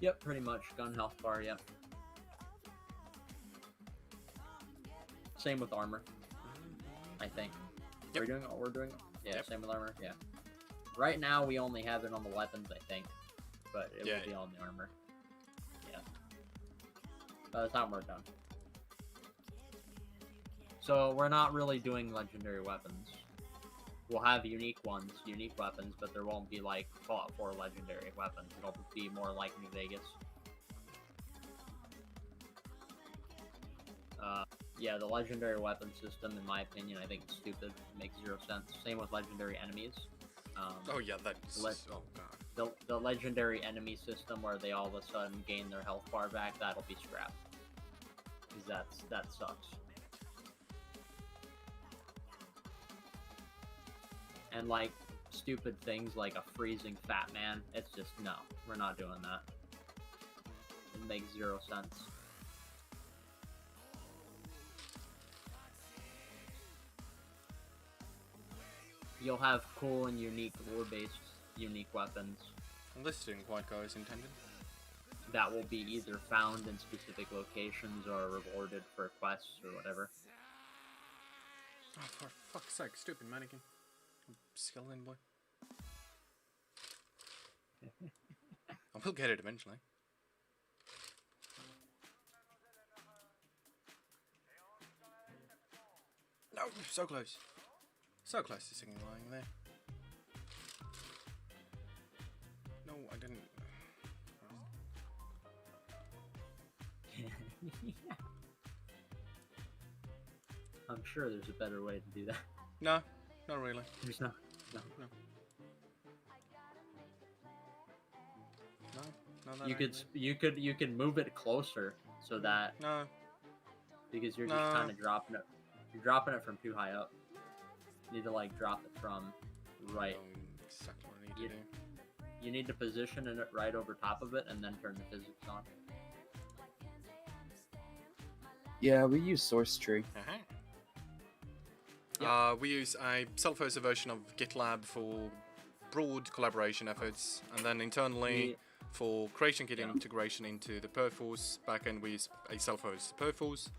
Yep, pretty much. Gun health bar, yep. Same with armor, I think. Yep. Are we doing what we're doing? Yeah, Yep. same with armor, yeah. Right now, we only have it on the weapons, I think. But it Yeah, will be on the armor. Yeah. By the time we're done. So, we're not really doing legendary weapons. We'll have unique ones, unique weapons, but there won't be like Fallout 4 legendary weapons. It'll be more like New Vegas. Yeah, the legendary weapon system, in my opinion, I think it's stupid. It makes zero sense. Same with legendary enemies. Oh yeah, that's... oh god. The legendary enemy system where they all of a sudden gain their health bar back, that'll be scrapped. Because that sucks. And like stupid things like a freezing fat man, it's just no, we're not doing that. It makes zero sense. You'll have cool and unique lore-based unique weapons Well, this didn't quite go as intended. that will be either found in specific locations or rewarded for quests or whatever. Oh, for fuck's sake, stupid mannequin. Skeleton boy. I will get it eventually. No, so close. So close to singing lying there. No, I didn't. I'm sure there's a better way to do that. No, not really. There's no. No, that You ain't you could move it closer so that me. No, because you're just No. kind of dropping it. You're dropping it from too high up. You need to like drop it from right. I know exactly what I need You- to do. You need to position it right over top of it and then turn the physics on. Yeah, we use source tree. Uh-huh. Yep. We use a self-hosted version of GitLab for broad collaboration efforts, and then internally for creation kit integration into the Perforce backend, we use a self-hosted Perforce.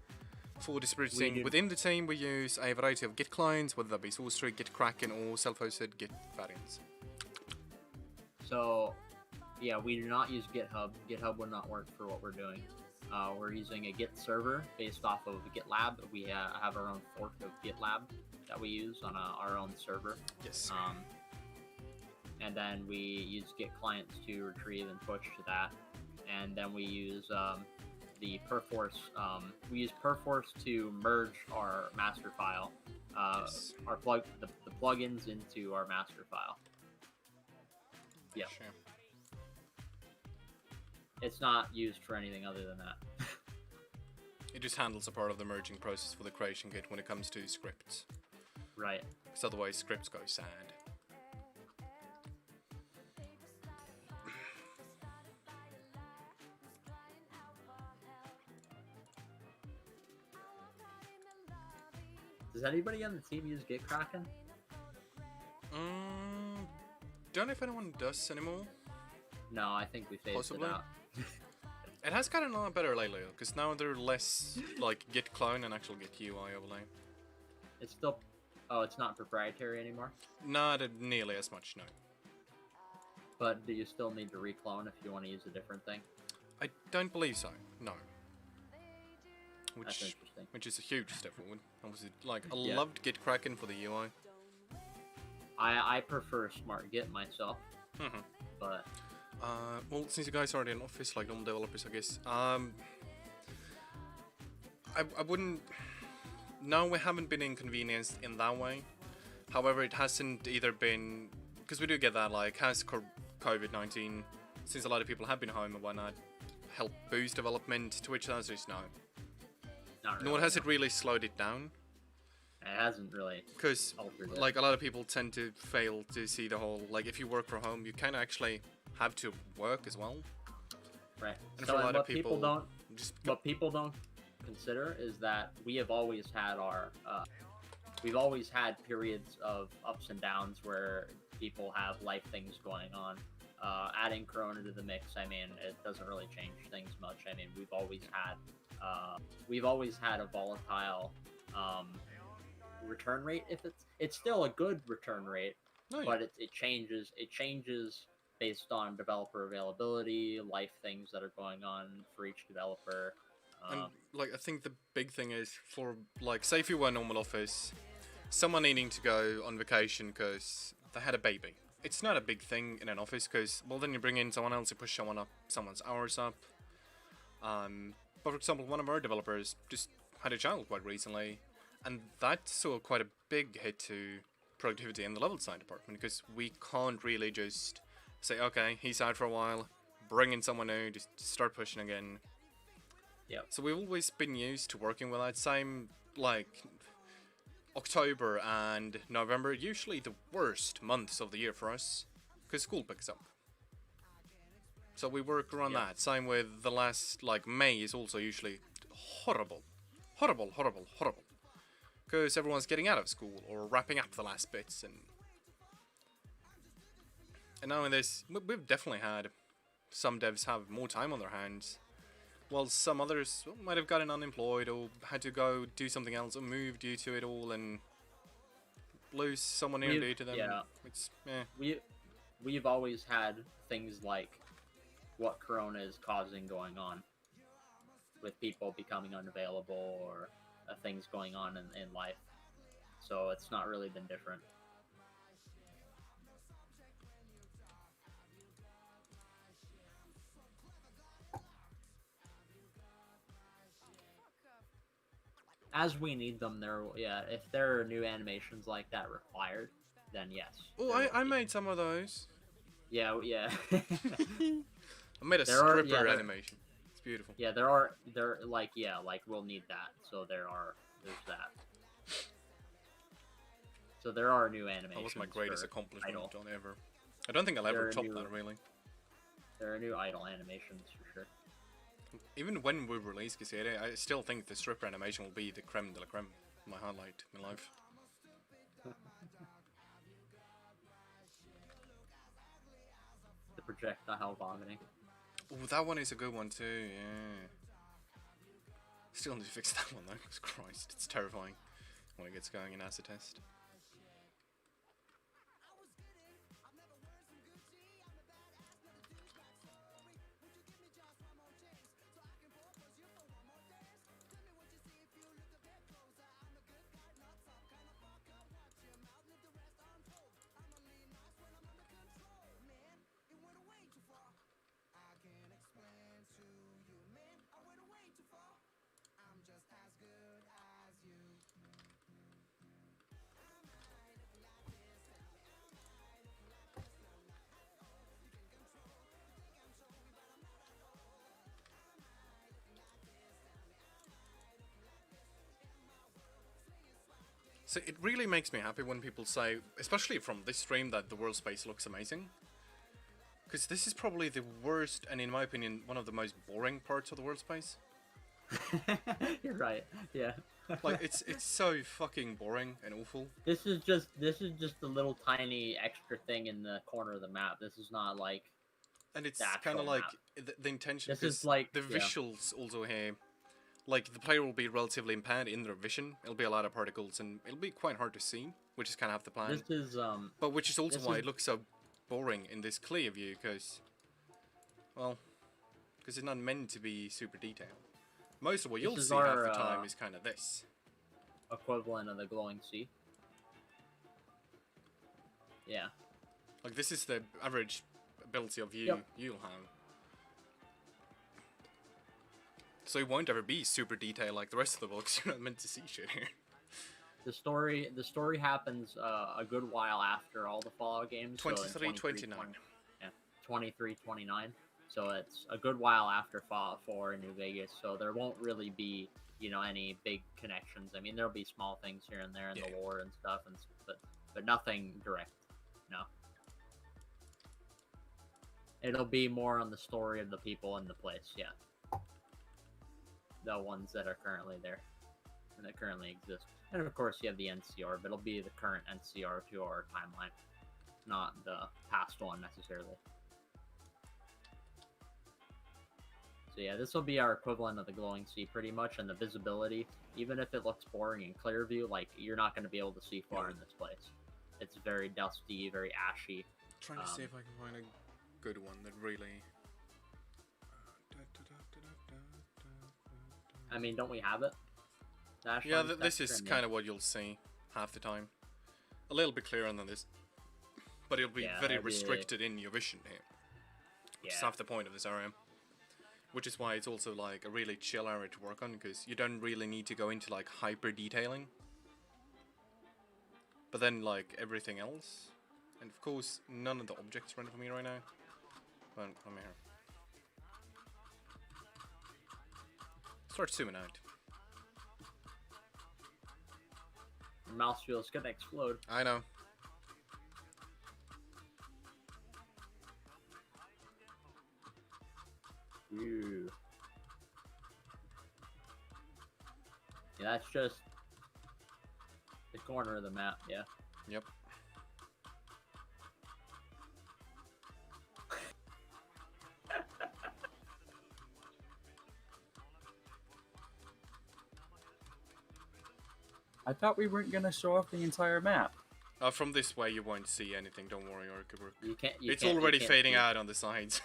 For distributing did- within the team, we use a variety of Git clients, whether that be source tree, Git Kraken, or self-hosted Git variants. So, yeah, we do not use GitHub. GitHub would not work for what we're doing. We're using a Git server based off of GitLab. We have our own fork of GitLab that we use on our own server. Yes. And then we use Git clients to retrieve and push to that. And then we use the Perforce. We use Perforce to merge our master file, Yes. the plugins into our master file. Yeah. Sure. It's not used for anything other than that. It just handles a part of the merging process for the creation kit when it comes to scripts. Right. Because otherwise scripts go sad. Does anybody on the team use Git Kraken? Don't know if anyone does anymore. No, I think we phased Possibly. it out. It has gotten a lot better lately, because now they're less like Git clone and actual Git UI overlay. It's still... Oh, it's not proprietary anymore? Not nearly as much, no. But do you still need to reclone if you want to use a different thing? I don't believe so, no. That's interesting. Which is a huge step forward. Obviously, like, I Yeah. loved Git Kraken for the UI. I prefer Smart Git myself, Mhm. but... Well, since you guys are in office, like normal developers, I guess, I wouldn't... No, we haven't been inconvenienced in that way. However, it hasn't either been... Because we do get that, like, has COVID-19, since a lot of people have been home and whatnot, helped boost development, to which the answer is no. Not really, Nor has no. it really slowed it down. It hasn't really Because, altered it. like, a lot of people tend to fail to see the whole, like, if you work from home, you kind of actually have to work as well. Right. And So for a lot what of people, don't... just What people don't consider is that we have always had we've always had periods of ups and downs where people have life things going on. adding Corona to the mix, I mean, it doesn't really change things much. I mean, we've always had a volatile return rate. If it's still a good return rate, but it changes based on developer availability, life things that are going on for each developer. And like I think the big thing is for like say if you were a normal office, someone needing to go on vacation because they had a baby. It's not a big thing in an office because well then you bring in someone else, you push someone's hours up. But for example, one of our developers just had a child quite recently, and that saw quite a big hit to productivity in the level design department because we can't really just say okay he's out for a while, bring in someone new, just start pushing again. Yeah. So we've always been used to working with that. Same like October and November, usually the worst months of the year for us, because school picks up. So we work around that. Same with the last, like May is also usually horrible. Because everyone's getting out of school or wrapping up the last bits. And now in this, we've definitely had some devs have more time on their hands. While some others might have gotten unemployed or had to go do something else or move due to it all and lose someone near due to them. Yeah. It's, We've always had things like what Corona is causing going on with people becoming unavailable or things going on in life. So it's not really been different. As we need them, if there are new animations like that required, then yes. Oh, I made some of those. Yeah. I made a stripper animation. It's beautiful. Yeah, we'll need that. So there's that. So there are new animations. That was my greatest accomplishment idle. on ever. I don't think I'll ever top that, really. There are new idle animations for sure. Even when we release Cascadia, I still think the stripper animation will be the creme de la creme, my highlight in life. The projectile vomiting. Oh, that one is a good one too, yeah. Still need to fix that one though, because Christ, it's terrifying when it gets going in acid test. So it really makes me happy when people say, especially from this stream, that the world space looks amazing. Because this is probably the worst, and in my opinion, one of the most boring parts of the world space. You're right. Yeah. Like it's so fucking boring and awful. This is just a little tiny extra thing in the corner of the map. This is not like. And it's kind of like the intention. This is like the visuals also here. Like the player will be relatively impaired in their vision. It'll be a lot of particles, and it'll be quite hard to see, which is kind of half the plan. This is But which is also why it looks so boring in this clear view, because it's not meant to be super detailed. Most of what you'll see half the time is kind of this. Equivalent of the glowing sea. Yeah. Like this is the average ability of view you'll have. So it won't ever be super detailed like the rest of the books. You're not meant to see shit here. The story happens a good while after all the Fallout games. 23, 29. Yeah, 23, 29. So it's a good while after Fallout 4 in New Vegas. So there won't really be, any big connections. I mean, there'll be small things here and there in the lore and stuff, but nothing direct. No. It'll be more on the story of the people and the place. Yeah. The ones that are currently there and that currently exist. And of course you have the NCR, but it'll be the current NCR to our timeline, not the past one necessarily. So yeah, this will be our equivalent of the glowing sea pretty much, and the visibility, even if it looks boring in clear view, like you're not going to be able to see far in this place. It's very dusty, very ashy. Trying to see if I can find a good one that really. I mean, don't we have it? Yeah, this is kind of what you'll see half the time. A little bit clearer than this, but it'll be very restricted in your vision here. Which is half the point of this area. Which is why it's also like a really chill area to work on, because you don't really need to go into like hyper detailing. But then like everything else, and of course none of the objects run for me right now. But come here. Start zooming out. Your mouse feels gonna explode. I know. Ooh. Yeah, that's just the corner of the map, yeah. Yep. I thought we weren't gonna show off the entire map. From this way you won't see anything, don't worry, Orclaw. It's can't already fading see. out on the sides.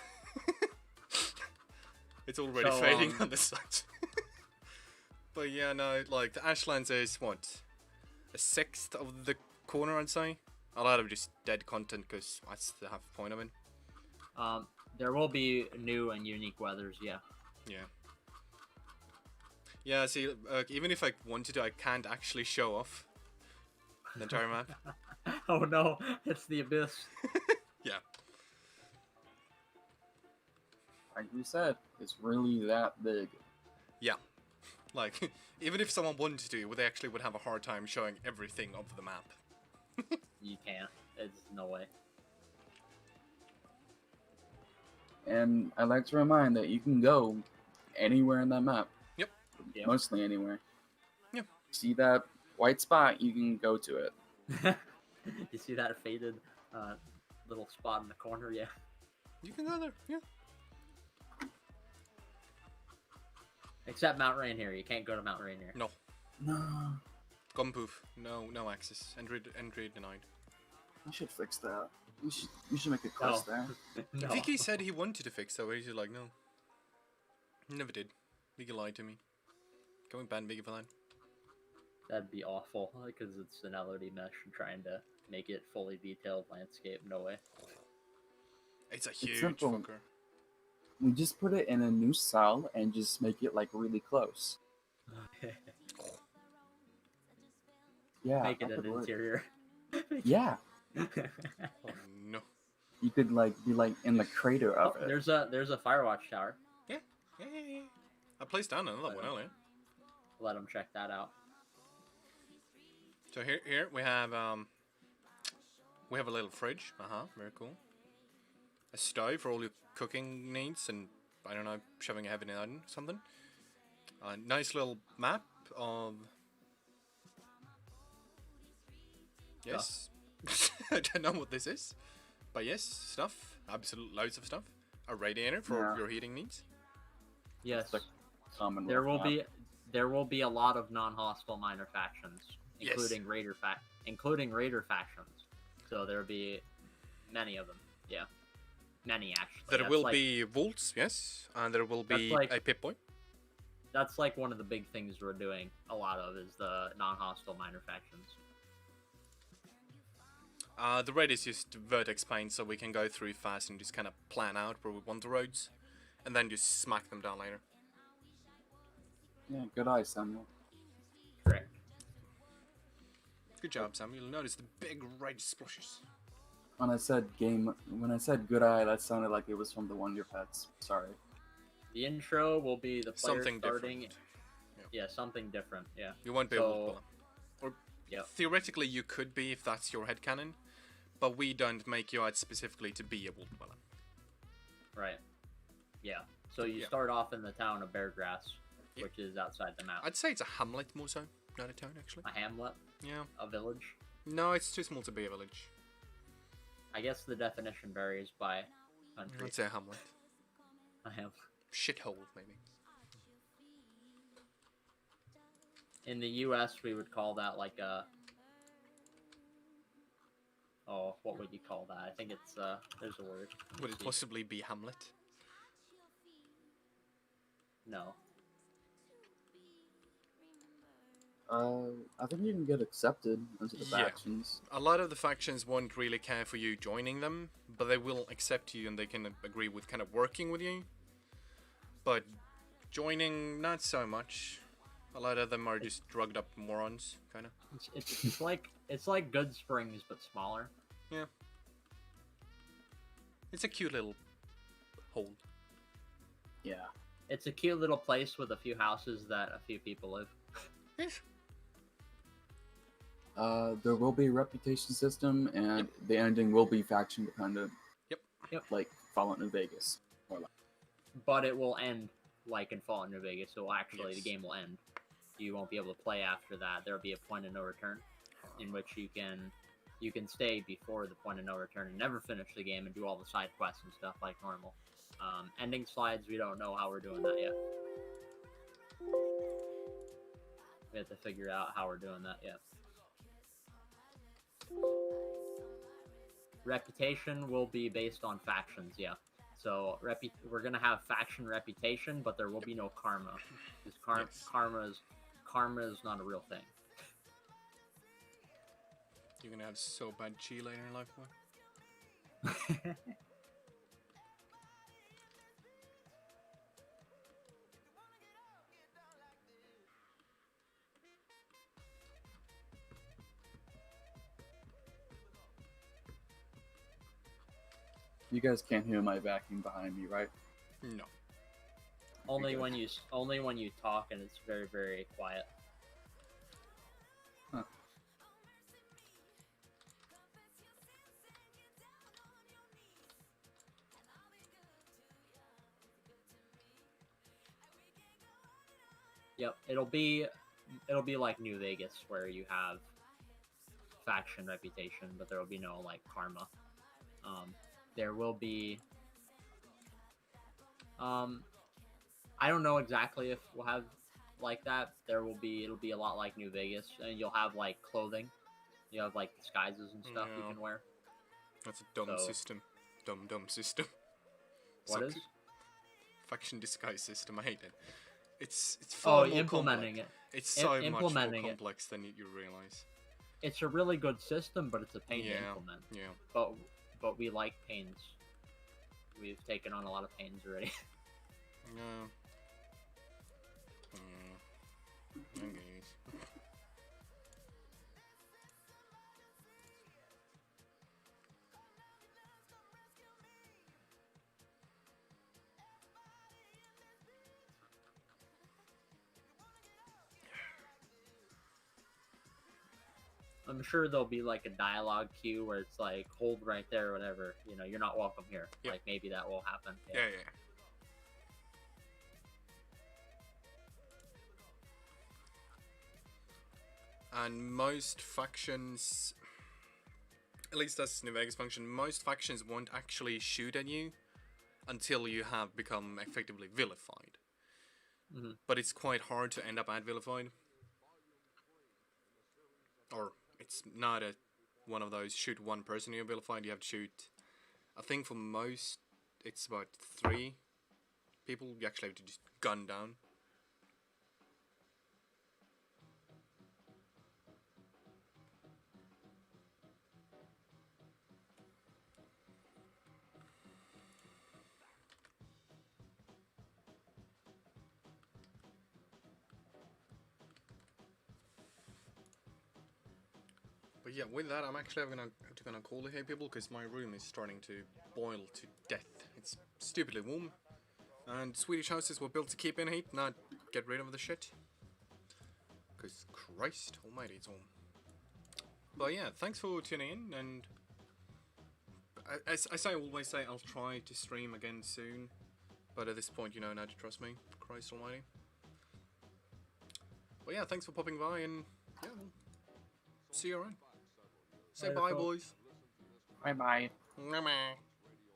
It's already fading on the sides. But yeah, no, like the Ashlands is what? A sixth of the corner, I'd say. A lot of just dead content, because that's the half point of it. There will be new and unique weathers, yeah. Yeah. Yeah, see, even if I wanted to, I can't actually show off the entire map. Oh no, it's the abyss. Yeah. Like we said, it's really that big. Yeah. Like, even if someone wanted to, they actually would have a hard time showing everything of the map. You can't. It's no way. And I'd like to remind that you can go anywhere in that map. Yep. Mostly anywhere. Yep. See that white spot, you can go to it. You see that faded little spot in the corner? Yeah. You can go there, yeah. Except Mount Rainier. You can't go to Mount Rainier. No. No. Gumpoof. No access. Entry denied. We should fix that. We should make a quest there. No. Vicky said he wanted to fix that, but he's like, no. Never did. Vicky lied to me. Can we ban Vicky for that? That'd be awful, because it's an LOD mesh and trying to make it fully detailed landscape. No way. It's a huge simple. fucker. We just put it in a new cell and just make it like really close. Yeah. Make it that an could work. interior. Yeah. Oh no. You could like be like in the crater of it. There's a Firewatch tower. Yeah. I placed down another one earlier. Let them check that out. So here we have a little fridge. Very cool. A stove for all your cooking needs, and I don't know, shoving a heavy in or something. A nice little map of. Yes. I don't know what this is, but yes, stuff. Absolute loads of stuff. A radiator for your heating needs. Yes. The common There will be a lot of non-hostile minor factions, including Yes. including raider factions. So there'll be many of them. Yeah, many actually. There That's will like- be vaults, yes, and there will be That's like- a Pip-Boy. That's like one of the big things we're doing a lot of is the non-hostile minor factions. The red is just vertex paint, so we can go through fast and just kind of plan out where we want the roads, and then just smack them down later. Yeah, good eye, Samuel. Correct. Good job, Sam. You'll notice the big red splashes. When I said good eye, that sounded like it was from the Wonder Pets. Sorry. The intro will be the player Something starting. different. Yeah, something different. Yeah. You won't be able to. Or Yep. theoretically, you could be if that's your headcanon, but we don't make you out specifically to be a wolf dweller. Right. Yeah. So you Yeah. start off in the town of Beargrass, Yep. which is outside the map. I'd say it's a hamlet more so, not a town actually. A hamlet, Yeah. a village. No, it's too small to be a village. I guess the definition varies by country. I'd say a hamlet. A ham. shithole, maybe. In the U.S., we would call that like a. Oh, what would you call that? I think it's there's a word. Would it possibly be Hamlet? No. I think you can get accepted into the factions. A lot of the factions won't really care for you joining them, but they will accept you and they can agree with kind of working with you. But joining, not so much. A lot of them are just drugged up morons, kind of. It's like Good Springs but smaller. Yeah. It's a cute little hole. Yeah. It's a cute little place with a few houses that a few people live. Yes. There will be a reputation system, and the ending will be faction dependent. Yep. Like Fallout New Vegas. But it will end like in Fallout New Vegas, so actually Yes. the game will end. You won't be able to play after that. There will be a point of no return, in which you can stay before the point of no return and never finish the game and do all the side quests and stuff like normal. Ending slides, we don't know how we're doing that yet. We have to figure out how we're doing that yet. Reputation will be based on factions, yeah. So we're gonna have faction reputation, but there will be no karma, because karma is not a real thing. You're gonna have so bad chi later in life, boy. You guys can't hear my vacuum behind me, right? No. only good. when you talk and it's very, very quiet. Huh. Yep, it'll be like New Vegas, where you have faction reputation, but there will be no like karma. There will be. I don't know exactly if we'll have like that. It'll be a lot like New Vegas, and you'll have like clothing. You have like disguises and stuff you Yeah. can wear. That's a dumb So- system. Dumb system. What is? Faction disguise system, I hate it. It's far more implementing complex. it. It's so much more Implementing it. complex than you realize. It's a really good system, but it's a pain to Yeah. implement. Yeah. But we like pains. We've taken on a lot of pains already. No. Okay. I'm sure there'll be like a dialogue queue where it's like, hold right there, or whatever. You know, you're not welcome here. Yep. Like maybe that will happen. Yeah. And most factions, at least that's New Vegas function, most factions won't actually shoot at you until you have become effectively vilified. Mhm. But it's quite hard to end up at vilified. Or it's not one of those shoot one person you're vilified, you have to shoot, I think for most it's about 3 people you actually have to just gun down. But yeah, with that, I'm actually gonna call it here, people, because my room is starting to boil to death. It's stupidly warm, and Swedish houses were built to keep in heat, not get rid of the shit. Because Christ Almighty, it's warm. But yeah, thanks for tuning in, and as I always say, I'll try to stream again soon. But at this point, you know now to trust me. Christ Almighty. But yeah, thanks for popping by, and yeah, we'll see you around. Say Later, bye, folks. boys. Bye bye. Mwah, mwah.